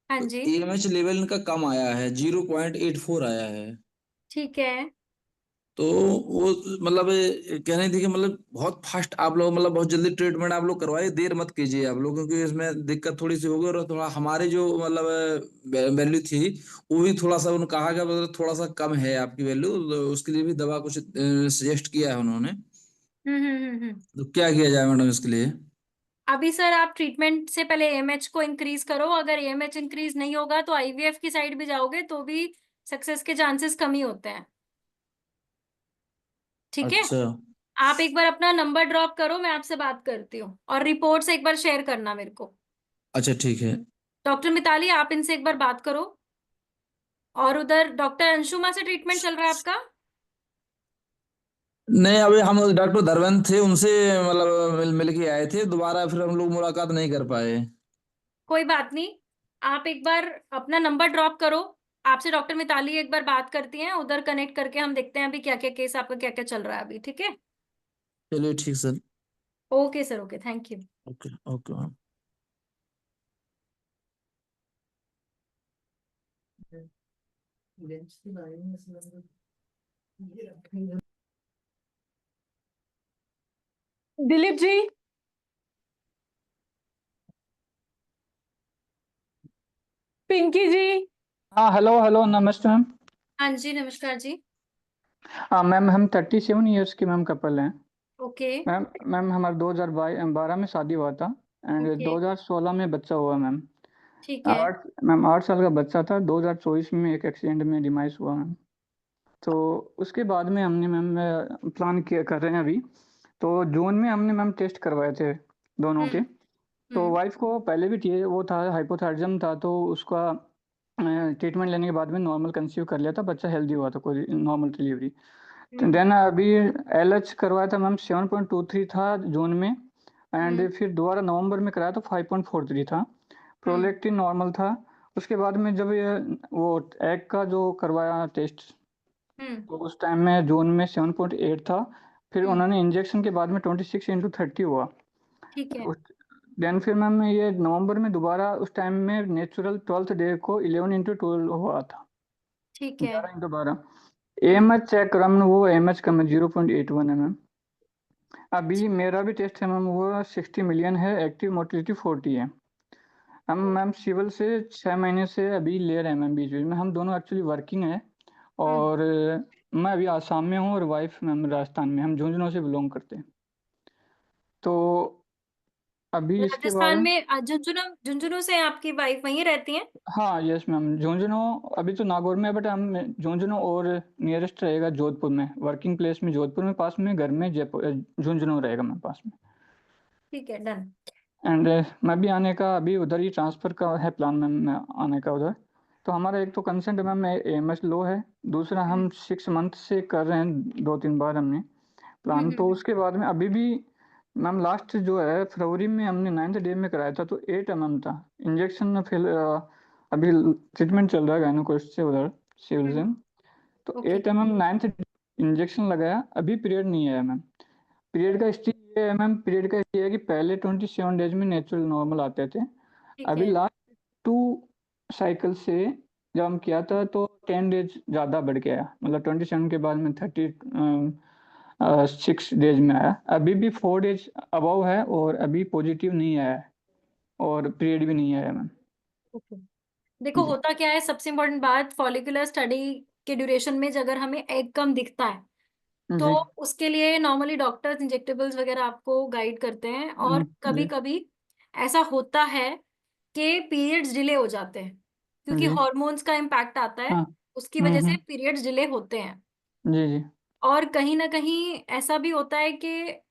हाँ तो जी। AMH लेवल इनका कम आया है, 0.84 आया है। ठीक है। तो वो मतलब कह रही थी कि मतलब बहुत फास्ट आप लोग, मतलब बहुत जल्दी ट्रीटमेंट आप लोग करवाइए, देर मत कीजिए आप लोग, क्योंकि इसमें दिक्कत थोड़ी सी होगी। और थोड़ा हमारे जो मतलब वैल्यू थी वो भी थोड़ा सा उन्होंने कहा कि मतलब थोड़ा सा कम है आपकी वैल्यू। तो उसके लिए भी दवा कुछ सजेस्ट किया है उन्होंने। हम्म। तो क्या किया जाए मैडम इसके लिए? अभी सर, आप ट्रीटमेंट से पहले एएमएच को इंक्रीज करो। अगर एएमएच इंक्रीज नहीं होगा तो आईवीएफ की साइड भी जाओगे तो भी सक्सेस के चांसेस कम ही होते हैं। ठीक है। अच्छा आप एक बार अपना नंबर ड्रॉप करो, मैं आपसे बात करती हूँ, और रिपोर्ट्स एक बार शेयर करना मेरे को। अच्छा ठीक है। डॉक्टर मिताली, आप इनसे एक बार बात करो। और उधर डॉक्टर अंशुमा से ट्रीटमेंट चल रहा है आपका? नहीं, अभी हम डॉक्टर धर्मेंद्र थे उनसे मतलब मिल के आए थे। दोबारा फिर हम लोग मुलाकात नहीं कर पाए। कोई बात नहीं, आप एक बार अपना नंबर ड्रॉप करो। आपसे डॉक्टर मिताली एक बार बात करती हैं, उधर कनेक्ट करके हम देखते हैं अभी क्या क्या केस आपका क्या क्या चल रहा है अभी। ठीक है। चलिए ठीक sir. Okay sir, okay, thank you. Okay okay ma'am. Dilip ji. Pinky ji. हाँ हेलो हेलो, नमस्ते मैम। हाँ जी, नमस्कार जी। हाँ मैम, हम 37 ईयर्स के मैम कपल हैं। ओके। मैम मैम हमारा 2012 में शादी हुआ था एंड ओके। 2016 में बच्चा हुआ मैम। ठीक है। 8 साल का बच्चा था। 2024 में एक एक्सीडेंट में डिमाइस हुआ मैम। तो उसके बाद में हमने मैम प्लान किया कर रहे हैं अभी। तो जून में हमने मैम टेस्ट करवाए थे दोनों के। तो वाइफ को पहले भी वो था, हाइपोथायराइडिज्म था। तो उसका ट्रीटमेंट लेने के बाद में नॉर्मल कंसीव कर लिया था, बच्चा हेल्दी हुआ था, कोई नॉर्मल डिलीवरी। तो देन अभी LH करवाया था मैम, 7.23 था जून में। एंड फिर दोबारा नवंबर में कराया तो 5.43 था। प्रोलैक्टिन नॉर्मल था। उसके बाद में जब ये वो एग का जो करवाया टेस्ट, तो उस टाइम में जून में 7.8 था। फिर उन्होंने इंजेक्शन के बाद में 26/30 हुआ। ठीक है। देन फिर मैम ये नवंबर में दोबारा उस टाइम में नेचुरल 12th डे को 11/12 हुआ था। ठीक है। 11/12। AMH चेक करा मैंने, वो AMH कम है, 0.81 है मैम। अभी मेरा भी टेस्ट है मैम, वो 60 मिलियन है, एक्टिव मोटिलिटी 40 है। हम मैम सिविल से 6 महीने से अभी ले रहे हैं मैम, बीच बीच में। हम दोनों एक्चुअली वर्किंग है। और मैं अभी आसाम में हूँ और वाइफ मैम राजस्थान में। हम झुंझुनू से बिलोंग करते हैं। तो अभी इसके राजस्थान बाद, में झुंझुनू? झुंझुनू से आपकी वाइफ वहीं रहती हैं? हाँ यस मैम, झुंझुनू। अभी तो नागौर में है, बट हम झुंझुनू और नियरेस्ट रहेगा जोधपुर में। वर्किंग प्लेस में जोधपुर में पास में, घर में जयपुर झुंझुनू रहेगा मैम पास में। ठीक है, डन। एंड मैं भी आने का अभी उधर ही ट्रांसफ़र का है प्लान मैम, मैं आने का उधर। तो हमारा एक तो कंसेंट मैम AMH लो है। दूसरा हम 6 मंथ से कर रहे हैं, 2-3 बार हमने प्लान। तो उसके बाद में अभी भी मैम लास्ट जो है फरवरी में हमने 9th डे में कराया था, तो 8 mm था इंजेक्शन। फिर अभी ट्रीटमेंट चल रहा है गायनोकोस्ट से उधर सिविल से। तो 8 mm 9th इंजेक्शन लगाया, अभी पीरियड नहीं आया मैम। पीरियड का स्टेज ये है मैम, पीरियड का ये है कि पहले 27 डेज में नेचुरल नॉर्मल आते थे। ठीक अभी है। लास्ट 2 साइकिल से जब हम किया था तो 10 डेज ज़्यादा बढ़ गया, मतलब 27 के बाद में 36 डेज में आया। अभी भी 4 डेज अबव है और अभी पॉजिटिव नहीं आया है और पीरियड भी नहीं आया मैम। ओके, देखो जी होता क्या है, सबसे इम्पोर्टेंट बात, फॉलिकुलर स्टडी के ड्यूरेशन में अगर हमें एग कम दिखता है तो जी उसके लिए नॉर्मली डॉक्टर्स इंजेक्टेबल्स वगैरह आपको गाइड करते हैं। और कभी जी कभी ऐसा होता है कि पीरियड्स डिले हो जाते हैं क्योंकि जी हॉर्मोन्स का इम्पैक्ट आता है, हाँ उसकी वजह से हम्म। पीरियड्स डिले होते हैं। जी जी और कहीं ना कहीं ऐसा भी होता है कि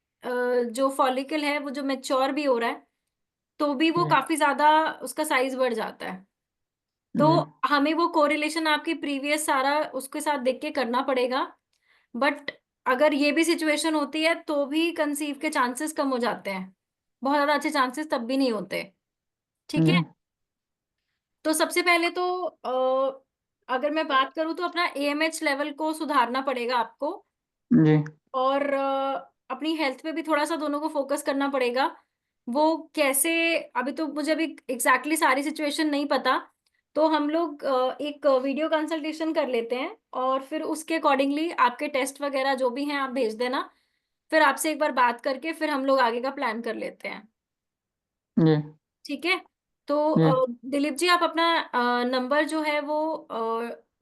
जो फॉलिकल है वो जो मैच्योर भी हो रहा है तो भी वो जी काफी ज्यादा उसका साइज बढ़ जाता है। तो जी हमें वो कोरिलेशन आपकी प्रीवियस सारा उसके साथ देख के करना पड़ेगा। बट अगर ये भी सिचुएशन होती है तो भी कंसीव के चांसेस कम हो जाते हैं, बहुत ज्यादा अच्छे चांसेस तब भी नहीं होते। ठीक है, जी तो सबसे पहले तो अगर मैं बात करूं तो अपना एएमएच लेवल को सुधारना पड़ेगा आपको। जी और अपनी हेल्थ पे भी थोड़ा सा दोनों को फोकस करना पड़ेगा। वो कैसे, अभी तो मुझे अभी एग्जैक्टली सारी सिचुएशन नहीं पता, तो हम लोग एक वीडियो कंसल्टेशन कर लेते हैं और फिर उसके अकॉर्डिंगली आपके टेस्ट वगैरह जो भी हैं आप भेज देना, फिर आपसे एक बार बात करके फिर हम लोग आगे का प्लान कर लेते हैं। जी ठीक है, तो जी दिलीप जी आप अपना नंबर जो है वो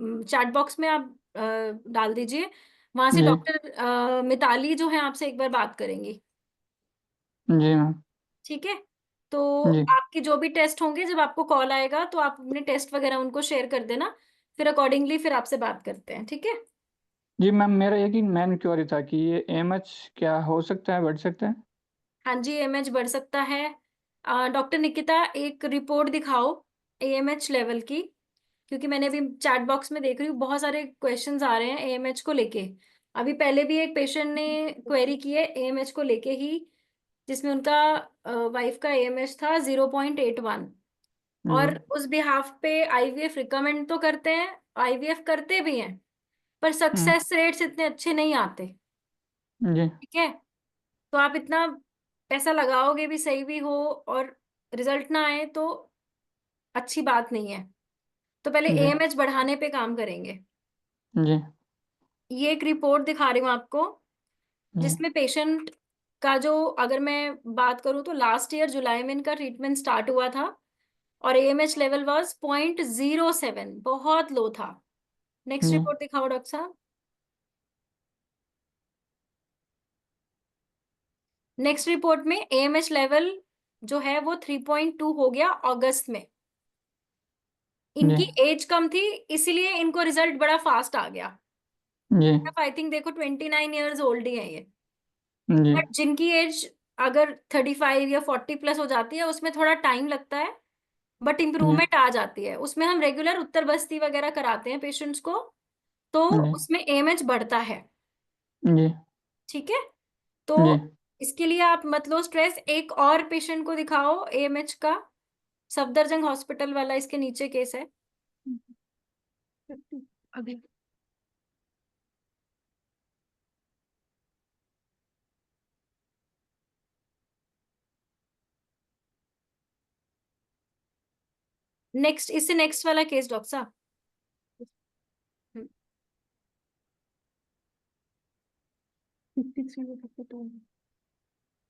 चैट बॉक्स में आप डाल दीजिए, वहां से जी डॉक्टर मिताली जो है आपसे एक बार बात करेंगी। जी मैम ठीक है, तो जी आपके जो भी टेस्ट होंगे जब आपको कॉल आएगा तो आप अपने टेस्ट वगैरह उनको शेयर कर देना, फिर अकॉर्डिंगली फिर आपसे बात करते हैं। ठीक है, जी मैम, मेरा एक ही मैन क्वेरी था कि ये एमएच क्या हो सकता है, बढ़ सकता है? हाँ जी एएमएच बढ़ सकता है। डॉक्टर निकिता एक रिपोर्ट दिखाओ एएमएच लेवल की, क्योंकि मैंने अभी चैट बॉक्स में देख रही हूँ बहुत सारे क्वेश्चंस आ रहे हैं एएमएच को लेके। अभी पहले भी एक पेशेंट ने क्वेरी की है एएमएच को लेके ही, जिसमें उनका वाइफ का एएमएच था 0.81। जी और उस बिहाफ पे आईवीएफ रिकमेंड तो करते हैं, आईवीएफ करते भी हैं, पर हम्म, सक्सेस रेट्स इतने अच्छे नहीं आते। जी ठीक है, तो आप इतना पैसा लगाओगे भी सही भी हो और रिजल्ट ना आए तो अच्छी बात नहीं है। तो पहले जी एएमएच बढ़ाने पे काम करेंगे। जी ये एक रिपोर्ट दिखा रही हूँ आपको, जी जिसमें पेशेंट का जो, अगर मैं बात करूँ तो लास्ट ईयर जुलाई में इनका ट्रीटमेंट स्टार्ट हुआ था और एएमएच लेवल वाज 0.07, बहुत लो था। नेक्स्ट जी रिपोर्ट दिखाओ डॉक्टर साहब। नेक्स्ट रिपोर्ट में एएमएच लेवल जो है वो 3.2 हो गया अगस्त में। जी इनकी एज कम थी इसीलिए इनको रिजल्ट बड़ा फास्ट आ गया। जी आई थिंक देखो 29 ईयर्स ओल्ड ही है ये। जी बट जिनकी एज अगर 35 या 40 प्लस हो जाती है उसमें थोड़ा टाइम लगता है, बट जी इम्प्रूवमेंट आ जाती है। उसमें हम रेगुलर उत्तर बस्ती वगैरह कराते हैं पेशेंट्स को, तो जी उसमें एएमएच बढ़ता है। जी ठीक है, तो जी इसके लिए आप मत लो स्ट्रेस। एक और पेशेंट को दिखाओ एएमएच का, सफदरजंग हॉस्पिटल वाला, इसके नीचे केस है। अभी नेक्स्ट, इससे नेक्स्ट वाला केस डॉक्टर साहब।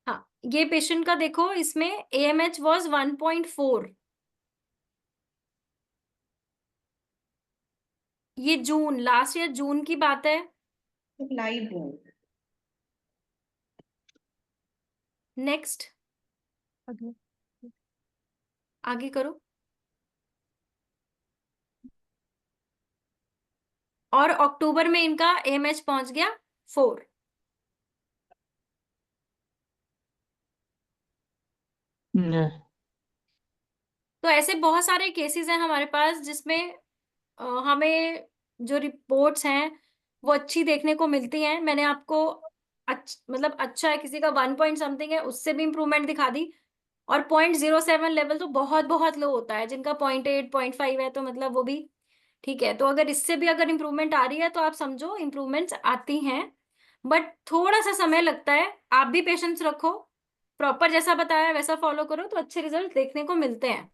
हाँ, ये पेशेंट का देखो, इसमें एएमएच वाज 1.4। ये जून, लास्ट ईयर जून की बात है। लाइव नेक्स्ट, आगे करो। और अक्टूबर में इनका एएमएच पहुंच गया 4। जी तो ऐसे बहुत सारे केसेस हैं हमारे पास जिसमें हमें जो रिपोर्ट्स हैं वो अच्छी देखने को मिलती हैं। मैंने आपको मतलब अच्छा है, किसी का 1 पॉइंट समथिंग है उससे भी इंप्रूवमेंट दिखा दी। और 0.07 लेवल तो बहुत बहुत लो होता है, जिनका 0.8 0.5 है तो मतलब वो भी ठीक है। तो अगर इससे भी अगर इम्प्रूवमेंट आ रही है तो आप समझो इम्प्रूवमेंट्स आती हैं, बट थोड़ा सा समय लगता है। आप भी पेशेंस रखो, प्रॉपर जैसा बताया वैसा फॉलो करो तो अच्छे रिजल्ट देखने को मिलते हैं।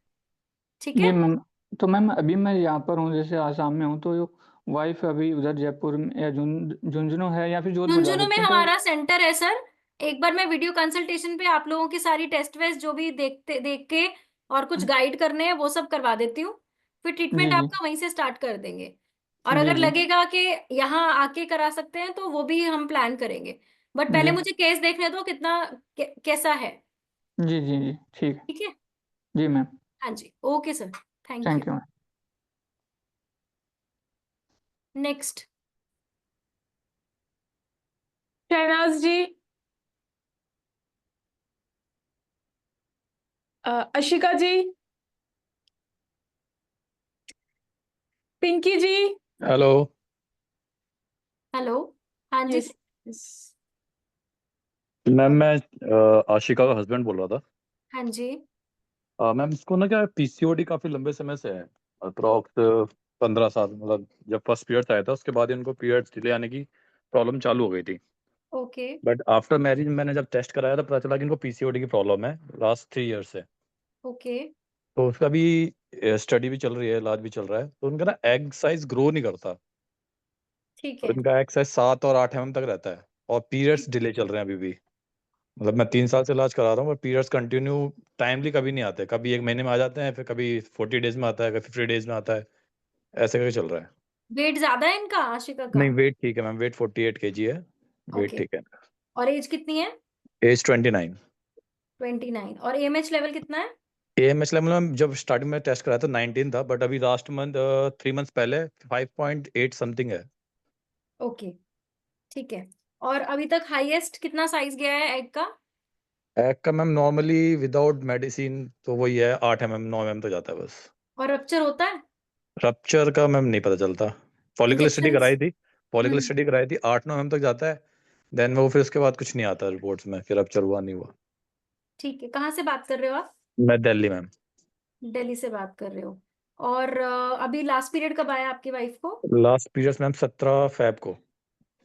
ठीक जी है। मैम। तो मैम अभी मैं यहाँ पर हूँ, जैसे आसाम में हूँ, तो वाइफ अभी उधर जयपुर में या झुंझुनू है या फिर जोधपुर जा झुंझुनू में सकते हैं, तो हमारा सेंटर है सर। एक बार मैं वीडियो कंसल्टेशन पे आप लोगों की सारी टेस्ट वेस्ट जो भी देख के और कुछ गाइड करने हैं वो सब करवा देती हूँ। फिर जी ट्रीटमेंट जी आपका वहीं से स्टार्ट कर देंगे। और जी अगर जी लगेगा कि यहाँ आके करा सकते हैं तो वो भी हम प्लान करेंगे। बट पहले जी मुझे केस देखने दो कितना कैसा है। जी जी जी ठीक है। ठीक है। जी मैम। हाँ जी, okay sir. Thank you. Thank you. Next. Shehnaz ji, Ashika ji, Pinky ji. Hello. Hello. हाँ जी। यस। मैम मैं आशिका का हस्बैंड बोल रहा था। हाँ जी। मैम इसको ना क्या पीसीओडी काफी लंबे समय से है, अप्रॉक्स 15 साल। मतलब जब फर्स्ट पीरियड्स आया था उसके बाद ही उनको पीरियड्स डिले आने की प्रॉब्लम चालू हो गई थी। ओके। बट आफ्टर मैरिज मैंने जब टेस्ट कराया तो पता चला कि इनको पीसीओडी की प्रॉब्लम है लास्ट 3 ईयर से। ओके। तो उसका भी स्टडी भी चल रही है, इलाज भी चल रहा है। तो उनका ना एग साइज ग्रो नहीं करता, ठीक और है। इनका एग साइज 7 और 8 तक रहता है, और पीरियड्स डिले चल रहे हैं अभी भी। मतलब मैं 3 साल से इलाज करा रहा हूँ, पर पीरियड्स कंटिन्यू टाइमली कभी नहीं आते। कभी 1 महीने में आ जाते हैं, फिर कभी 40 डेज में आता है, कभी 50 डेज में आता है, ऐसे करके चल रहा है। वेट ज्यादा है इनका आशिका का? नहीं, वेट ठीक है मैम, वेट 48 kg है, वेट ओके। ठीक है। और एज कितनी है? एज 29। 29। और एमएच लेवल कितना है? एएमएच लेवल में जब स्टार्टिंग में टेस्ट कराया था 19 था, बट अभी लास्ट मंथ 3 मंथ्स पहले 5.8 समथिंग है। ओके। ठीक है। और अभी तक हाईएस्ट कितना साइज गया है एग का? एग का मैम नॉर्मली विदाउट मेडिसिन तो वही है 8 mm 9 mm तो जाता है बस। और रप्चर होता है? रप्चर का मैम नहीं पता चलता। Follicle study injection? कराई थी, फॉलिकल हम्म। स्टडी कराई थी, 8-9 mm तक जाता है। देन वो फिर उसके बाद कुछ नहीं आता रिपोर्ट्स में, फिर रप्चर हुआ नहीं हुआ। ठीक है। कहाँ से बात कर रहे हो आप? मैं दिल्ली मैम। दिल्ली से बात कर रहे हो। और अभी लास्ट पीरियड कब आया आपकी वाइफ को? लास्ट पीरियड्स मैम 17 फेब को।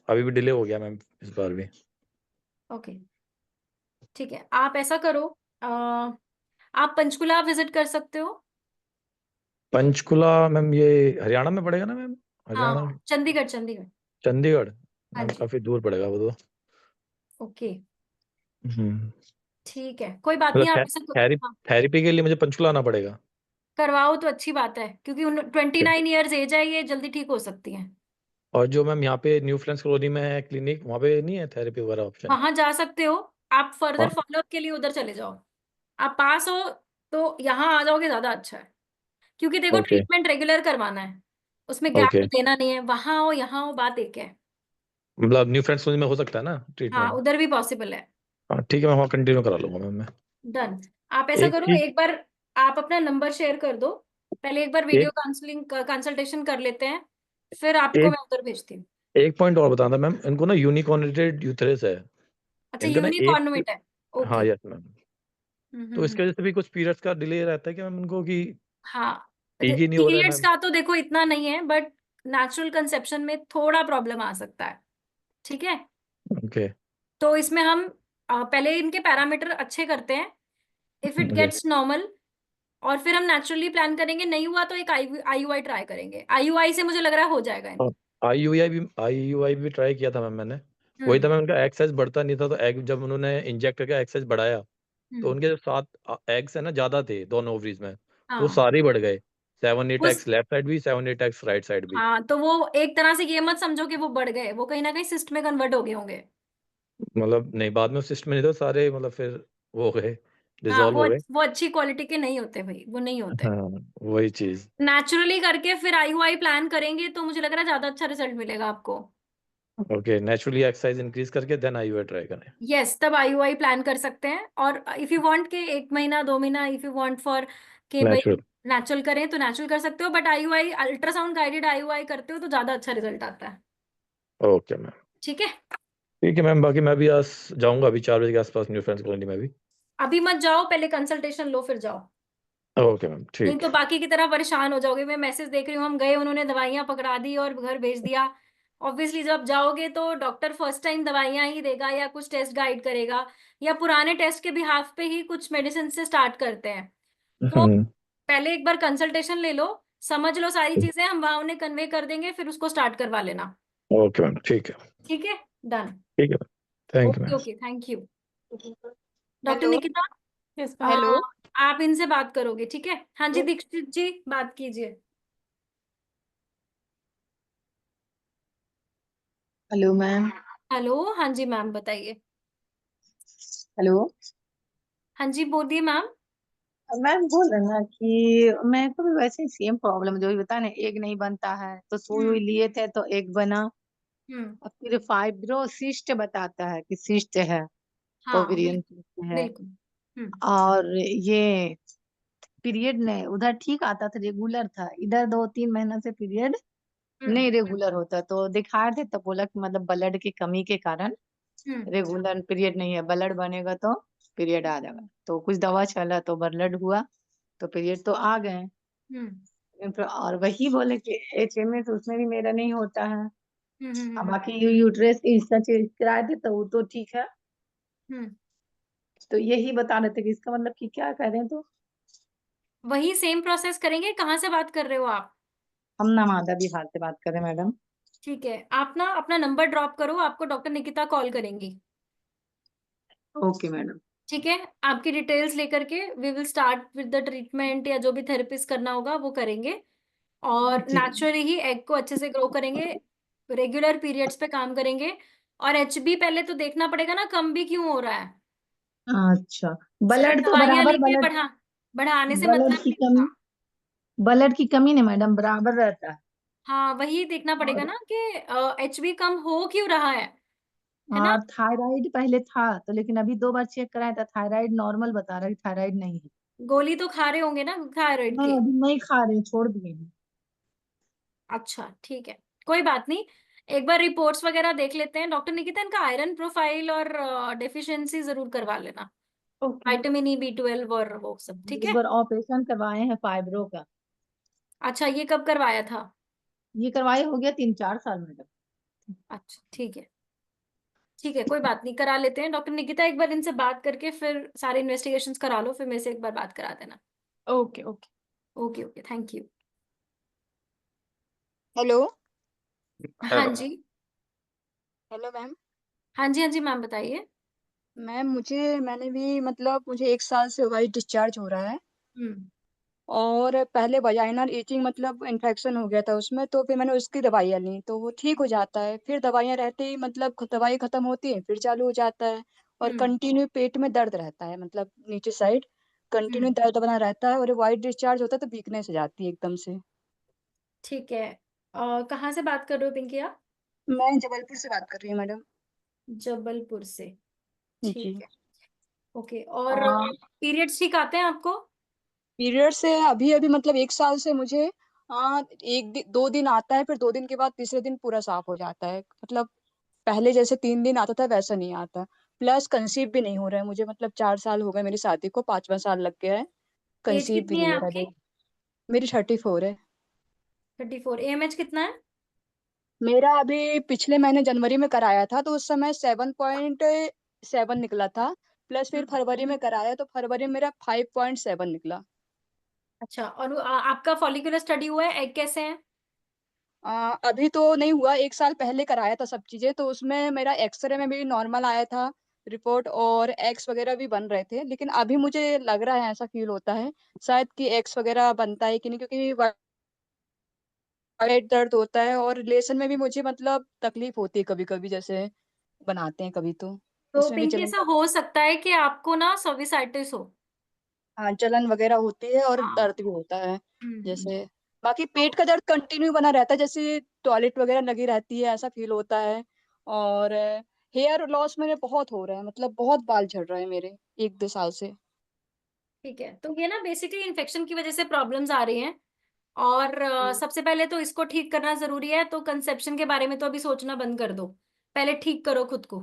अभी भी डिले हो गया मैम इस बार भी। ओके। ठीक है। आप ऐसा करो, आप पंचकुला विजिट कर सकते हो। पंचकुला मैम ये हरियाणा में पड़ेगा ना मैम? हाँ हरियाणा, हाँ, चंडीगढ़ चंडीगढ़। चंडीगढ़। हाँ मैम जी। काफी दूर पड़ेगा वो तो। ओके। हम्म। ठीक है, कोई बात मतलब नहीं, आप ऐसा हाँ, थेरेपी के लिए मुझे पंचकुला आना पड़ेगा? करवाओ तो अच्छी बात है, क्योंकि 29 ईयर्स एज है, ये जल्दी ठीक हो सकती है। और जो मैम यहाँ पे न्यू फ्रेंड्स कॉलोनी में है क्लिनिक, वहाँ पे नहीं है थेरेपी वगैरह ऑप्शन? वहां जा सकते हो। आप फर्दर हाँ। फॉलोअप के लिए उधर चले जाओ। आप पास हो तो यहाँ आ जाओगे, ज्यादा अच्छा है। क्योंकि देखो, ओके। ट्रीटमेंट रेगुलर करवाना है, उसमें गैप ओके, तो देना नहीं है। वहां हो यहाँ हो, बात एक है। मतलब न्यू फ्रेंड्स कॉलोनी में हो सकता है ना हाँ, ट्रीटमेंट? उधर भी पॉसिबल है। हाँ ठीक है, मैं वहाँ कंटिन्यू करा लूंगा मैम मैं। डन। आप ऐसा एक करो, चीज, एक बार आप अपना नंबर शेयर कर दो। पहले एक बार वीडियो एक काउंसलिंग कंसल्टेशन कर लेते हैं, फिर आपको एक मैं उधर भेजती हूँ। एक पॉइंट और बताना था मैम, इनको ना यूनिकॉर्नेटेड यूथेरस है। अच्छा, इनका ना एक, यूनिकॉर्नुमेट है। हाँ ओके। Yes ma'am. तो इसके वजह से भी कुछ पीरियड्स का डिले रहता है क्या मैम इनको, कि हाँ, ठीक ही नहीं हो रहा है पीरियड्स मैम? का तो देखो इतना नहीं है, बट नेचुरल कंसेप्शन में थोड़ा प्रॉब्लम आ सकता है। ठीक है। ओके। तो इसमें हम पहले इनके पैरामीटर अच्छे करते हैं। If it okay. Gets normal, और फिर हम नेचुरली प्लान करेंगे। नहीं हुआ तो एक आईयूआई ट्राई करेंगे। आईयूआई से मुझे लग रहा है हो जाएगा इनका। आईयूआई भी ट्राई किया था मैम मैंने। वही था हम्म। मैम, उनका एग साइज बढ़ता नहीं था, तो एग जब उन्होंने इंजेक्ट करके एग साइज बढ़ाया, तो हम्म। उनके जो 7 एग्स है ना ज्यादा थे दोनों ओवरीज में, तो वो हाँ। सारे ही बढ़ गए। 7-8 उस एक्स लेफ्ट साइड भी, 7-8 एक्स राइट साइड भी। हाँ, तो वो एक तरह से ये मत समझो कि वो बढ़ गए, वो कहीं ना कहीं सिस्ट में कन्वर्ट हो गए होंगे। मतलब नहीं, बाद में सिस्टम में नहीं तो सारे, मतलब फिर वो हो गए, हाँ, डिसॉल्व हो गए। वो अच्छी क्वालिटी के नहीं होते भाई, वो नहीं होते। हाँ, वही चीज। नेचुरली करके फिर आईयूआई प्लान करेंगे तो मुझे लग रहा है ज्यादा अच्छा रिजल्ट मिलेगा आपको। ओके, नेचुरली एक्सरसाइज इंक्रीज करके देन आईयूआई ट्राई करें। यस, तब आईयूआई प्लान कर सकते हैं। और इफ यू वांट के 1 महीना 2 महीना, इफ यू वांट फॉर के भाई नेचुरल। नेचुरल करें तो नेचुरल कर सकते हो, but IUI ultrasound guided IUI करते हो तो ज्यादा अच्छा रिजल्ट आता है। Okay ma'am. ठीक है। ठीक है मैम, बाकी मैं भी आज जाऊंगा अभी 4 बजे के आसपास न्यू फ्रेंड्स कॉलोनी में भी। अभी मत जाओ, पहले कंसल्टेशन लो फिर जाओ। ओके मैम, नहीं ठीक तो है। बाकी की तरह परेशान हो जाओगे। मैं मैसेज देख रही हूँ, हम गए, उन्होंने दवाइयां पकड़ा दी और घर भेज दिया। ऑब्वियसली जब जाओगे तो डॉक्टर फर्स्ट टाइम दवाइयां ही देगा या कुछ टेस्ट गाइड करेगा, या पुराने टेस्ट के बिहाफ पे ही कुछ मेडिसिन से स्टार्ट करते हैं। तो हम्म। पहले एक बार कंसल्टेशन ले लो, समझ लो सारी चीजें, हम वहां उन्हें कन्वे कर देंगे, फिर उसको स्टार्ट करवा लेना। ओके मैम, ठीक है। ठीक है, डन। ठीक है, thank you okay ma'am. Okay, thank you. Doctor hello. Nikita, yes ah, hello. आप इनसे बात करोगे, ठीक है? हाँ जी दीक्षित जी, बात कीजिए। Hello ma'am. हेलो, हाँ जी मैम बताइए। हेलो हाँ जी बोलिए मैम। मैम, बोल रहे ना कि मेरे को भी वैसे ही सेम प्रॉब्लम जो भी बता ना, एग नहीं बनता है, तो सुई हुई लिए थे तो एग बना, हम्म। और फिर फाइब्रोसिस्ट बताता है कि सिस्ट है, हाँ ओवेरियन बिल्कुल सिस्ट है। बिल्कुल। हम्म और ये पीरियड ने उधर ठीक आता था, रेगुलर था, इधर 2-3 महीना से पीरियड हम्म नहीं रेगुलर होता, तो दिखाए थे तो बोला कि मतलब ब्लड की कमी के कारण हम्म रेगुलर पीरियड नहीं है, ब्लड बनेगा तो पीरियड आ जाएगा। तो कुछ दवा चला तो ब्लड हुआ, तो पीरियड तो आ गए। हम्म और वही बोले कि HMA तो उसमें भी मेरा नहीं होता है। अब हम्म। बाकी यूट्रेस इसका चेक कराए थे तो वो तो ठीक है। हम्म। तो यही बता रहे थे कि इसका मतलब कि क्या करें तो। वही सेम प्रोसेस करेंगे। कहाँ से बात कर रहे हो आप? हम नवादा बिहार से बात कर रहे हैं मैडम। ठीक है, आप ना अपना नंबर ड्रॉप करो, आपको डॉक्टर निकिता कॉल करेंगी। Okay madam. ठीक है, आपकी डिटेल्स लेकर के we will start with the treatment, या जो भी थेरेपिस्ट करना होगा वो करेंगे, और ठीक। नेचुरली ही एग को अच्छे से ग्रो करेंगे, रेगुलर पीरियड्स पे काम करेंगे। और HB पहले तो देखना पड़ेगा ना, कम भी क्यों हो रहा है। अच्छा, सिर्फ ब्लड तो दवाइयां बराबर, लेके ब्लड बढ़ाने से ब्लड मतलब की नहीं कमी, होगा। ब्लड की कमी नहीं मैडम, बराबर रहता है। हाँ वही देखना पड़ेगा और ना कि HB कम हो क्यों रहा है ना। और थायराइड पहले था तो, लेकिन अभी 2 बार चेक कराया था, थायराइड नॉर्मल बता रहा है, थायराइड नहीं है। गोली तो खा रहे होंगे ना थायराइड नहीं, की? अभी नहीं खा रहे, छोड़ दिए हैं। अच्छा ठीक है, कोई बात नहीं। एक बार रिपोर्ट्स वगैरह देख लेते हैं। डॉक्टर निकिता, इनका आयरन प्रोफाइल और डेफिशिएंसी जरूर करवा लेना, ओके। विटामिन B12 और वो सब, ठीक एक है? बार ऑपरेशन करवाए हैं फाइब्रो का। अच्छा, ये कब करवाया था? ये करवाए हो गया 3-4 साल मैडम। अच्छा ठीक है, ठीक है, कोई बात नहीं, करा लेते हैं। डॉक्टर निकिता, एक बार इनसे बात करके फिर सारे इन्वेस्टिगेशंस करा लो, फिर मेरे से एक बार बात करा देना। Okay okay. Okay okay, thank you. Hello. हाँ हेलो। जी। Hello ma'am. हाँ जी, हाँ जी मैम बताइए। मैम मैंने भी मतलब मुझे 1 साल से हुआ डिस्चार्ज हो रहा है, हम्म और पहले वजाइनल ईचिंग मतलब इन्फेक्शन हो गया था उसमें, तो फिर मैंने उसकी दवाइयाँ ली तो वो ठीक हो जाता है, फिर दवाइयाँ रहते ही मतलब दवाई खत्म होती है फिर चालू हो जाता है, और हम्म कंटिन्यू पेट में दर्द रहता है, मतलब नीचे साइड कंटिन्यू हम्म। दर्द बना रहता है, और वाइट डिस्चार्ज होता है तो वीकनेस हो जाती है एकदम से। ठीक है, कहाँ से बात कर रहे हो पिंकी आप? मैं जबलपुर से बात कर रही हूँ मैडम। जबलपुर से, ठीक जी। है। ओके, और पीरियड्स ठीक आते हैं आपको? पीरियड से अभी अभी मतलब 1 साल से मुझे 1 2 दिन आता है, फिर 2 दिन के बाद तीसरे दिन पूरा साफ हो जाता है, मतलब पहले जैसे 3 दिन आता था वैसा नहीं आता। प्लस कंसीव भी नहीं हो रहा है मुझे, मतलब 4 साल हो गए मेरी शादी को, 5वां साल लग गया है, एज कंसीव भी कितनी है नहीं हो रहा आपकी? है। मेरी 34 है। 34। AMH कितना है? मेरा अभी पिछले महीने जनवरी में कराया था तो उस समय 7.7 निकला था, प्लस फिर फरवरी में कराया तो फरवरी में मेरा 5.7 निकला। अच्छा, और आपका फॉलिकुलर स्टडी हुआ है, एग कैसे हैं? अभी तो नहीं हुआ, 1 साल पहले कराया था सब चीजें, तो उसमें मेरा एक्सरे में भी नॉर्मल आया था रिपोर्ट, और एक्स वगैरह भी बन रहे थे, लेकिन अभी मुझे लग रहा है, ऐसा फील होता है शायद कि एक्स वगैरह बनता है कि नहीं, क्योंकि वाइट दर्द होता है, और रिलेशन में भी मुझे मतलब तकलीफ होती है कभी कभी, जैसे बनाते हैं कभी तो तो उसमें भी पिंकी, जलन ऐसा हो सकता है कि आपको ना सर्विसाइटिस हो। हाँ, जलन वगैरह होती है और हाँ। दर्द भी होता है हम्म। जैसे। बाकी तो पेट का दर्द कंटिन्यू बना रहता है, जैसे टॉयलेट वगैरह लगी रहती है ऐसा फील होता है, और हेयर लॉस मेरे बहुत हो रहा है, मतलब बहुत बाल झड़ रहे हैं मेरे 1 2 साल से। ठीक है, तो ये ना बेसिकली इन्फेक्शन की वजह से प्रॉब्लम्स आ रही हैं, और सबसे पहले तो इसको ठीक करना जरूरी है। तो कंसेप्शन के बारे में तो अभी सोचना बंद कर दो, पहले ठीक करो खुद को,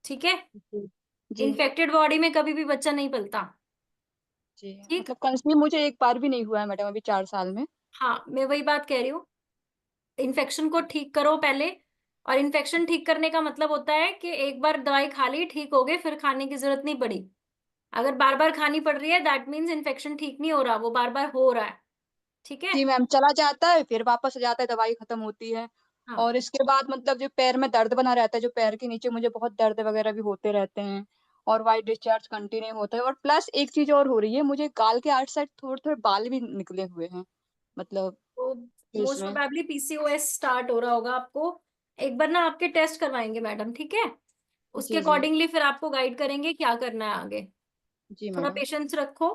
ठीक है? जी। जी। इन्फेक्टेड बॉडी में कभी भी बच्चा नहीं पलता। जी, ठीक। मतलब कंसीव मुझे एक बार भी नहीं हुआ है मैडम अभी 4 साल में। हाँ, मैं वही बात कह रही हूँ, इन्फेक्शन को ठीक करो पहले। और इन्फेक्शन ठीक करने का मतलब होता है कि एक बार दवाई खा ली, ठीक हो गए, फिर खाने की जरूरत नहीं पड़ी। अगर बार बार खानी पड़ रही है दैट मीन्स इन्फेक्शन ठीक नहीं हो रहा, वो बार बार हो रहा है। ठीक है। जी मैम, चला जाता है फिर वापस आ जाता है, दवाई खत्म होती है। हाँ। और इसके बाद मतलब जो पैर में दर्द बना रहता है, जो पैर के नीचे मुझे बहुत दर्द वगैरह भी होते रहते हैं, और वाइट डिस्चार्ज कंटिन्यू होता है। और प्लस एक चीज और हो रही है, मुझे गाल के आउट साइड थोड़े थोड़े बाल भी निकले हुए हैं, मतलब तो मोस्ट इसमें। प्रोबेबली पीसीओएस स्टार्ट हो रहा होगा आपको। एक बार ना आपके टेस्ट करवाएंगे मैडम, ठीक है? उसके जी जी। अकॉर्डिंगली फिर आपको गाइड करेंगे क्या करना है आगे। जी थोड़ा मैडम। पेशेंस रखो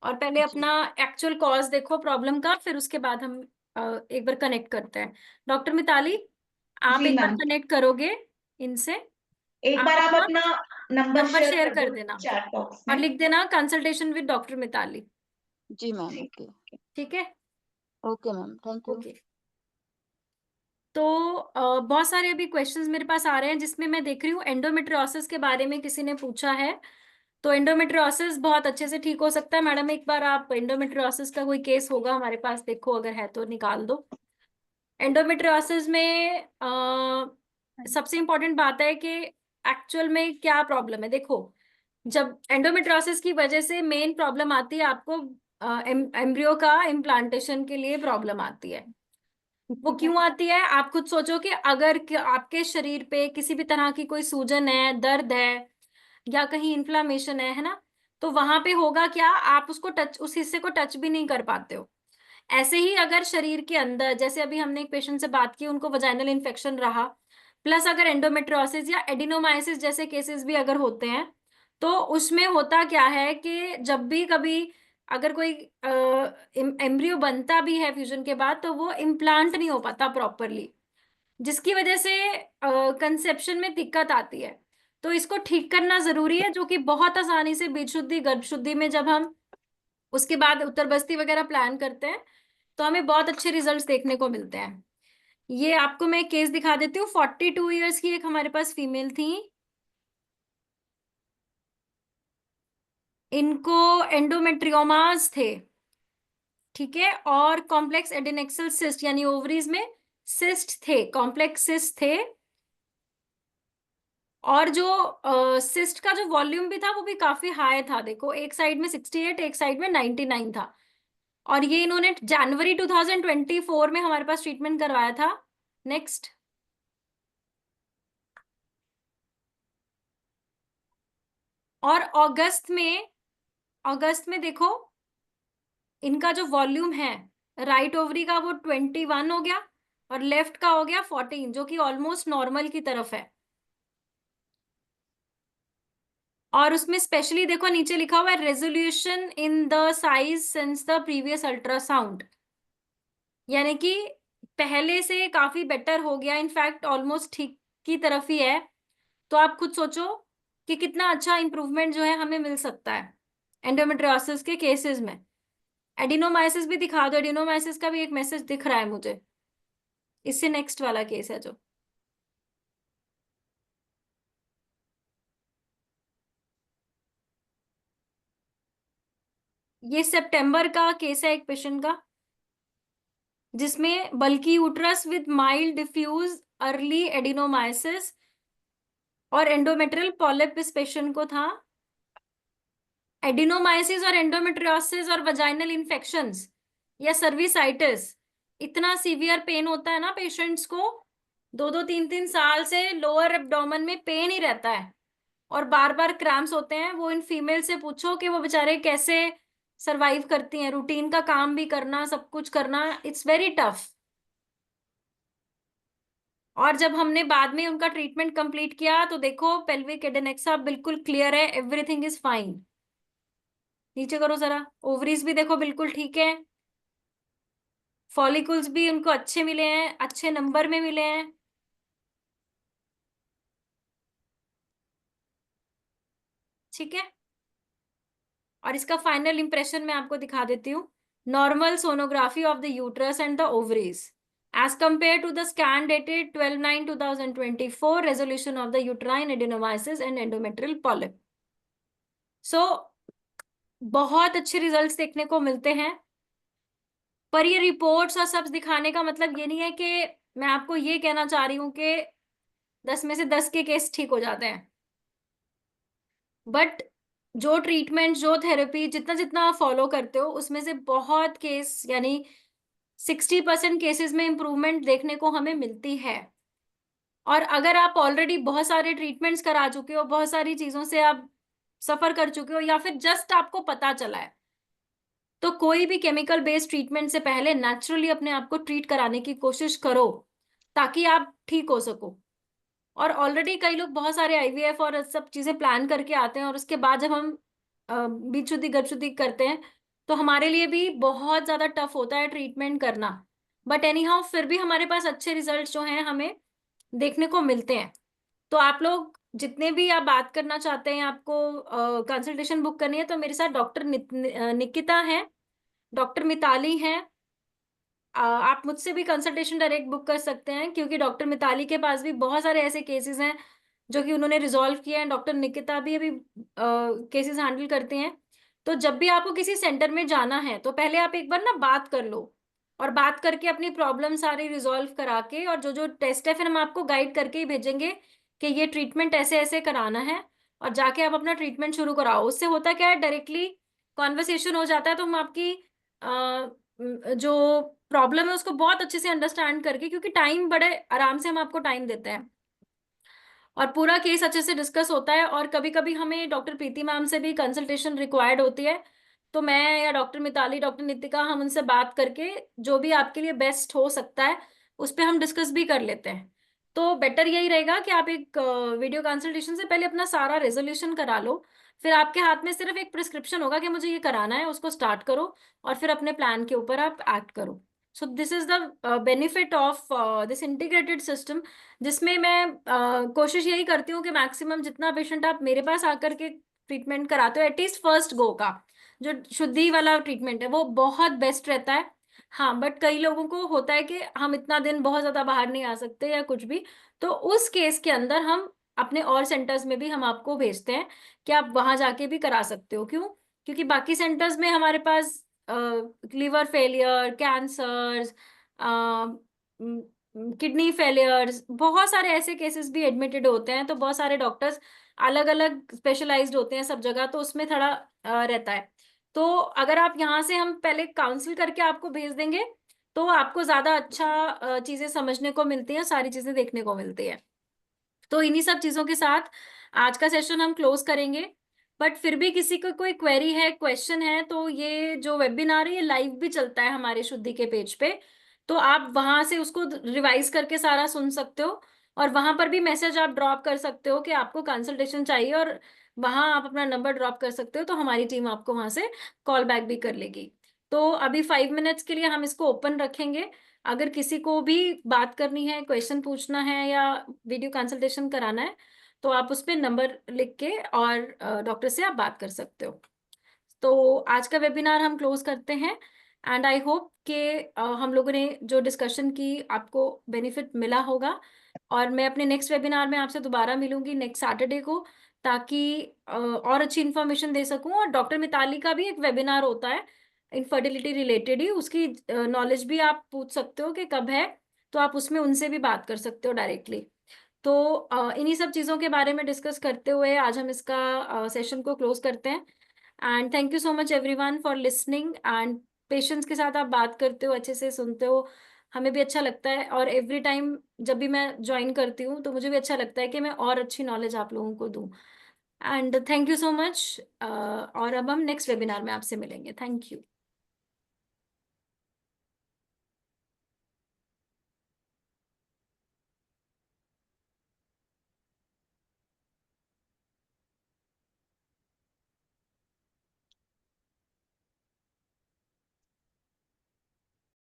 और पहले जी अपना एक्चुअल कॉज देखो प्रॉब्लम का, फिर उसके बाद हम एक बार कनेक्ट करते हैं। डॉक्टर मिताली, आप जी एक बार मैम, कनेक्ट करोगे इनसे? एक आप बार आप अपना अपना नंबर नंबर शेयर शेयर कर कर दो देना चैट बॉक्स और में। लिख देना कंसल्टेशन विद डॉक्टर मिताली। जी मैम। ठीक। ओके। ठीक है। Okay ma'am, thank you. Okay. तो बहुत सारे अभी क्वेश्चंस मेरे पास आ रहे हैं, जिसमें मैं देख रही हूँ एंडोमेट्रियोसिस के बारे में किसी ने पूछा है। तो एंडोमेट्रियोसिस बहुत अच्छे से ठीक हो सकता है मैडम। एक बार आप एंडोमेट्रियोसिस का कोई केस होगा हमारे पास, देखो अगर है तो निकाल दो। एंडोमेट्रियोसिस में सबसे इम्पोर्टेंट बात है कि एक्चुअल में क्या प्रॉब्लम है। देखो, जब एंडोमेट्रियोसिस की वजह से मेन प्रॉब्लम आती है आपको, एम्ब्रियो का इम्प्लांटेशन के लिए प्रॉब्लम आती है। वो क्यों आती है? आप खुद सोचो कि अगर आपके शरीर पे किसी भी तरह की कोई सूजन है, दर्द है, या कहीं इन्फ्लामेशन है ना, तो वहां पे होगा क्या, आप उसको टच, उस हिस्से को टच भी नहीं कर पाते हो। ऐसे ही अगर शरीर के अंदर, जैसे अभी हमने एक पेशेंट से बात की, उनको वजाइनल इन्फेक्शन रहा, प्लस अगर एंडोमेट्रियोसिस या एडिनोमाइसिस जैसे केसेस भी अगर होते हैं, तो उसमें होता क्या है कि जब भी कभी अगर कोई एम्ब्रियो बनता भी है फ्यूजन के बाद, तो वो इम्प्लांट नहीं हो पाता प्रॉपरली, जिसकी वजह से कंसेप्शन में दिक्कत आती है। तो इसको ठीक करना जरूरी है, जो कि बहुत आसानी से बीज शुद्धि, गर्भ शुद्धि में जब हम उसके बाद उत्तर बस्ती वगैरह प्लान करते हैं, तो हमें बहुत अच्छे रिजल्ट्स देखने को मिलते हैं। ये आपको मैं केस दिखा देती हूँ। 42 ईयर्स की एक हमारे पास फीमेल थी, इनको एंडोमेट्रियोमास थे, ठीक है, और कॉम्प्लेक्स एडेनेक्सल सिस्ट, यानी ओवरीज में सिस्ट थे, कॉम्प्लेक्स सिस्ट थे। और जो सिस्ट का जो वॉल्यूम भी था वो भी काफी हाई था। देखो, एक साइड में 68, एक साइड में 99 था। और ये इन्होंने जनवरी 2024 में हमारे पास ट्रीटमेंट करवाया था। नेक्स्ट। और अगस्त में देखो, इनका जो वॉल्यूम है, राइट ओवरी का वो 21 हो गया और लेफ्ट का हो गया 14, जो कि ऑलमोस्ट नॉर्मल की तरफ है। और उसमें स्पेशली देखो नीचे लिखा हुआ है resolution in the size since the previous ultrasound, यानी कि पहले से काफी बेटर हो गया, इनफैक्ट ऑलमोस्ट ठीक की तरफ ही है। तो आप खुद सोचो कि कितना अच्छा इंप्रूवमेंट जो है हमें मिल सकता है एंडोमेट्रियोसिस के केसेस में। एडिनोमाइसिस भी दिखा दो, एडिनोमाइसिस का भी एक मैसेज दिख रहा है मुझे। इससे नेक्स्ट वाला केस है जो, ये सितंबर का केस है एक पेशेंट का, जिसमें बल्कि uterus with mild diffuse early adenomyosis और एंडोमेट्रियल पॉलिप इस पेशेंट को था। एडिनोमाइसिस और एंडोमेट्रियोसिस और वजाइनल इन्फेक्शंस या सर्विसाइटिस, इतना सीवियर पेन होता है ना पेशेंट्स को, 2-3 साल से लोअर एब्डोमेन में पेन ही रहता है और बार बार क्रैम्प्स होते हैं। वो इन फीमेल से पूछो कि वो बेचारे कैसे सरवाइव करती हैं, रूटीन का काम भी करना, सब कुछ करना, इट्स वेरी टफ। और जब हमने बाद में उनका ट्रीटमेंट कंप्लीट किया, तो देखो पेल्विक एडेनेक्सा बिल्कुल क्लियर है, एवरीथिंग इज फाइन। नीचे करो जरा, ओवरीज भी देखो बिल्कुल ठीक है, फॉलिकल्स भी उनको अच्छे मिले हैं, अच्छे नंबर में मिले हैं। ठीक है। और इसका फाइनल इंप्रेशन मैं आपको दिखा देती हूँ। Normal sonography of the uterus and the ovaries as compared to the scan dated 12/9/2024, resolution of the uterine adenomyosis and endometrial polyp. So बहुत अच्छे रिजल्ट्स देखने को मिलते हैं। पर ये रिपोर्ट्स और सब दिखाने का मतलब ये नहीं है कि मैं आपको ये कहना चाह रही हूँ कि 10 में से 10 के केस ठीक हो जाते हैं, बट जो ट्रीटमेंट, जो थेरेपी, जितना जितना आप फॉलो करते हो उसमें से बहुत केस, यानी 60% केसेस में इम्प्रूवमेंट देखने को हमें मिलती है। और अगर आप ऑलरेडी बहुत सारे ट्रीटमेंट्स करा चुके हो, बहुत सारी चीजों से आप सफर कर चुके हो, या फिर जस्ट आपको पता चला है, तो कोई भी केमिकल बेस्ड ट्रीटमेंट से पहले नेचुरली अपने आप को ट्रीट कराने की कोशिश करो ताकि आप ठीक हो सको। और ऑलरेडी कई लोग बहुत सारे आईवीएफ और सब चीजें प्लान करके आते हैं, और उसके बाद जब हम बीज शुद्धि गर्भ शुद्धि करते हैं तो हमारे लिए भी बहुत ज्यादा टफ होता है ट्रीटमेंट करना। बट एनी हाउ फिर भी हमारे पास अच्छे रिजल्ट जो हैं हमें देखने को मिलते हैं। तो आप लोग जितने भी आप बात करना चाहते हैं, आपको कंसल्टेशन बुक करनी है, तो मेरे साथ डॉक्टर निकिता है, डॉक्टर मिताली है। आप मुझसे भी कंसल्टेशन डायरेक्ट बुक कर सकते हैं, क्योंकि डॉक्टर मिताली के पास भी बहुत सारे ऐसे केसेस हैं जो कि उन्होंने रिजॉल्व किए हैं। डॉक्टर निकिता भी अभी केसेस हैंडल करते हैं। तो जब भी आपको किसी सेंटर में जाना है तो पहले आप एक बार ना बात कर लो, और बात करके अपनी प्रॉब्लम सारी रिजॉल्व करा के, और जो जो टेस्ट है फिर हम आपको गाइड करके ही भेजेंगे कि ये ट्रीटमेंट ऐसे ऐसे कराना है, और जाके आप अपना ट्रीटमेंट शुरू कराओ। उससे होता क्या है, डायरेक्टली कॉन्वर्सेशन हो जाता है, तो हम आपकी जो प्रॉब्लम है उसको बहुत अच्छे से अंडरस्टैंड करके, क्योंकि टाइम बड़े आराम से हम आपको टाइम देते हैं और पूरा केस अच्छे से डिस्कस होता है। और कभी कभी हमें डॉक्टर प्रीति मैम से भी कंसल्टेशन रिक्वायर्ड होती है, तो मैं या डॉक्टर मिताली, डॉक्टर नितिका, हम उनसे बात करके जो भी आपके लिए बेस्ट हो सकता है उस पर हम डिस्कस भी कर लेते हैं। तो बेटर यही रहेगा कि आप एक वीडियो कंसल्टेशन से पहले अपना सारा रेजोल्यूशन करा लो, फिर आपके हाथ में सिर्फ एक प्रिस्क्रिप्शन होगा कि मुझे ये कराना है, उसको स्टार्ट करो और फिर अपने प्लान के ऊपर आप एक्ट करो। So this is the benefit of this integrated system, जिसमें मैं कोशिश यही करती हूँ कि मैक्सिमम जितना पेशेंट आप मेरे पास आकर के ट्रीटमेंट कराते हो, एटलीस्ट फर्स्ट गो का जो शुद्धि वाला ट्रीटमेंट है वो बहुत बेस्ट रहता है। हाँ, बट कई लोगों को होता है कि हम इतना दिन बहुत ज्यादा बाहर नहीं आ सकते या कुछ भी, तो उस केस के अंदर हम अपने और सेंटर्स में भी हम आपको भेजते हैं कि आप वहां जाके भी करा सकते हो। क्यों? क्योंकि बाकी सेंटर्स में हमारे पास liver failure, cancers, kidney failures, बहुत सारे ऐसे केसेस भी एडमिटेड होते हैं, तो बहुत सारे डॉक्टर्स अलग अलग स्पेशलाइज्ड होते हैं सब जगह, तो उसमें थोड़ा रहता है। तो अगर आप यहाँ से हम पहले काउंसिल करके आपको भेज देंगे तो आपको ज्यादा अच्छा चीजें समझने को मिलती हैं, सारी चीजें देखने को मिलती है। तो इन्हीं सब चीजों के साथ आज का सेशन हम क्लोज करेंगे। बट फिर भी किसी को कोई क्वेरी है, क्वेश्चन है, तो ये जो वेबिनार है ये लाइव भी चलता है हमारे शुद्धि के पेज पे, तो आप वहां से उसको रिवाइज करके सारा सुन सकते हो, और वहां पर भी मैसेज आप ड्रॉप कर सकते हो कि आपको कंसल्टेशन चाहिए, और वहां आप अपना नंबर ड्रॉप कर सकते हो, तो हमारी टीम आपको वहां से कॉल बैक भी कर लेगी। तो अभी 5 मिनट्स के लिए हम इसको ओपन रखेंगे। अगर किसी को भी बात करनी है, क्वेश्चन पूछना है या वीडियो कंसल्टेशन कराना है, तो आप उस पर नंबर लिख के और डॉक्टर से आप बात कर सकते हो। तो आज का वेबिनार हम क्लोज करते हैं, एंड आई होप कि हम लोगों ने जो डिस्कशन की आपको बेनिफिट मिला होगा। और मैं अपने नेक्स्ट वेबिनार में आपसे दोबारा मिलूंगी नेक्स्ट सैटरडे को, ताकि और अच्छी इन्फॉर्मेशन दे सकूं। और डॉक्टर मिताली का भी एक वेबिनार होता है इनफर्टिलिटी रिलेटेड ही, उसकी नॉलेज भी आप पूछ सकते हो कि कब है, तो आप उसमें उनसे भी बात कर सकते हो डायरेक्टली। तो इन्हीं सब चीज़ों के बारे में डिस्कस करते हुए आज हम इसका सेशन को क्लोज करते हैं। And thank you so much everyone for listening, and patience के साथ आप बात करते हो, अच्छे से सुनते हो, हमें भी अच्छा लगता है। और एवरी टाइम जब भी मैं ज्वाइन करती हूँ तो मुझे भी अच्छा लगता है कि मैं और अच्छी नॉलेज आप लोगों को दूँ। And thank you so much, और अब हम नेक्स्ट वेबिनार में आपसे मिलेंगे। Thank you.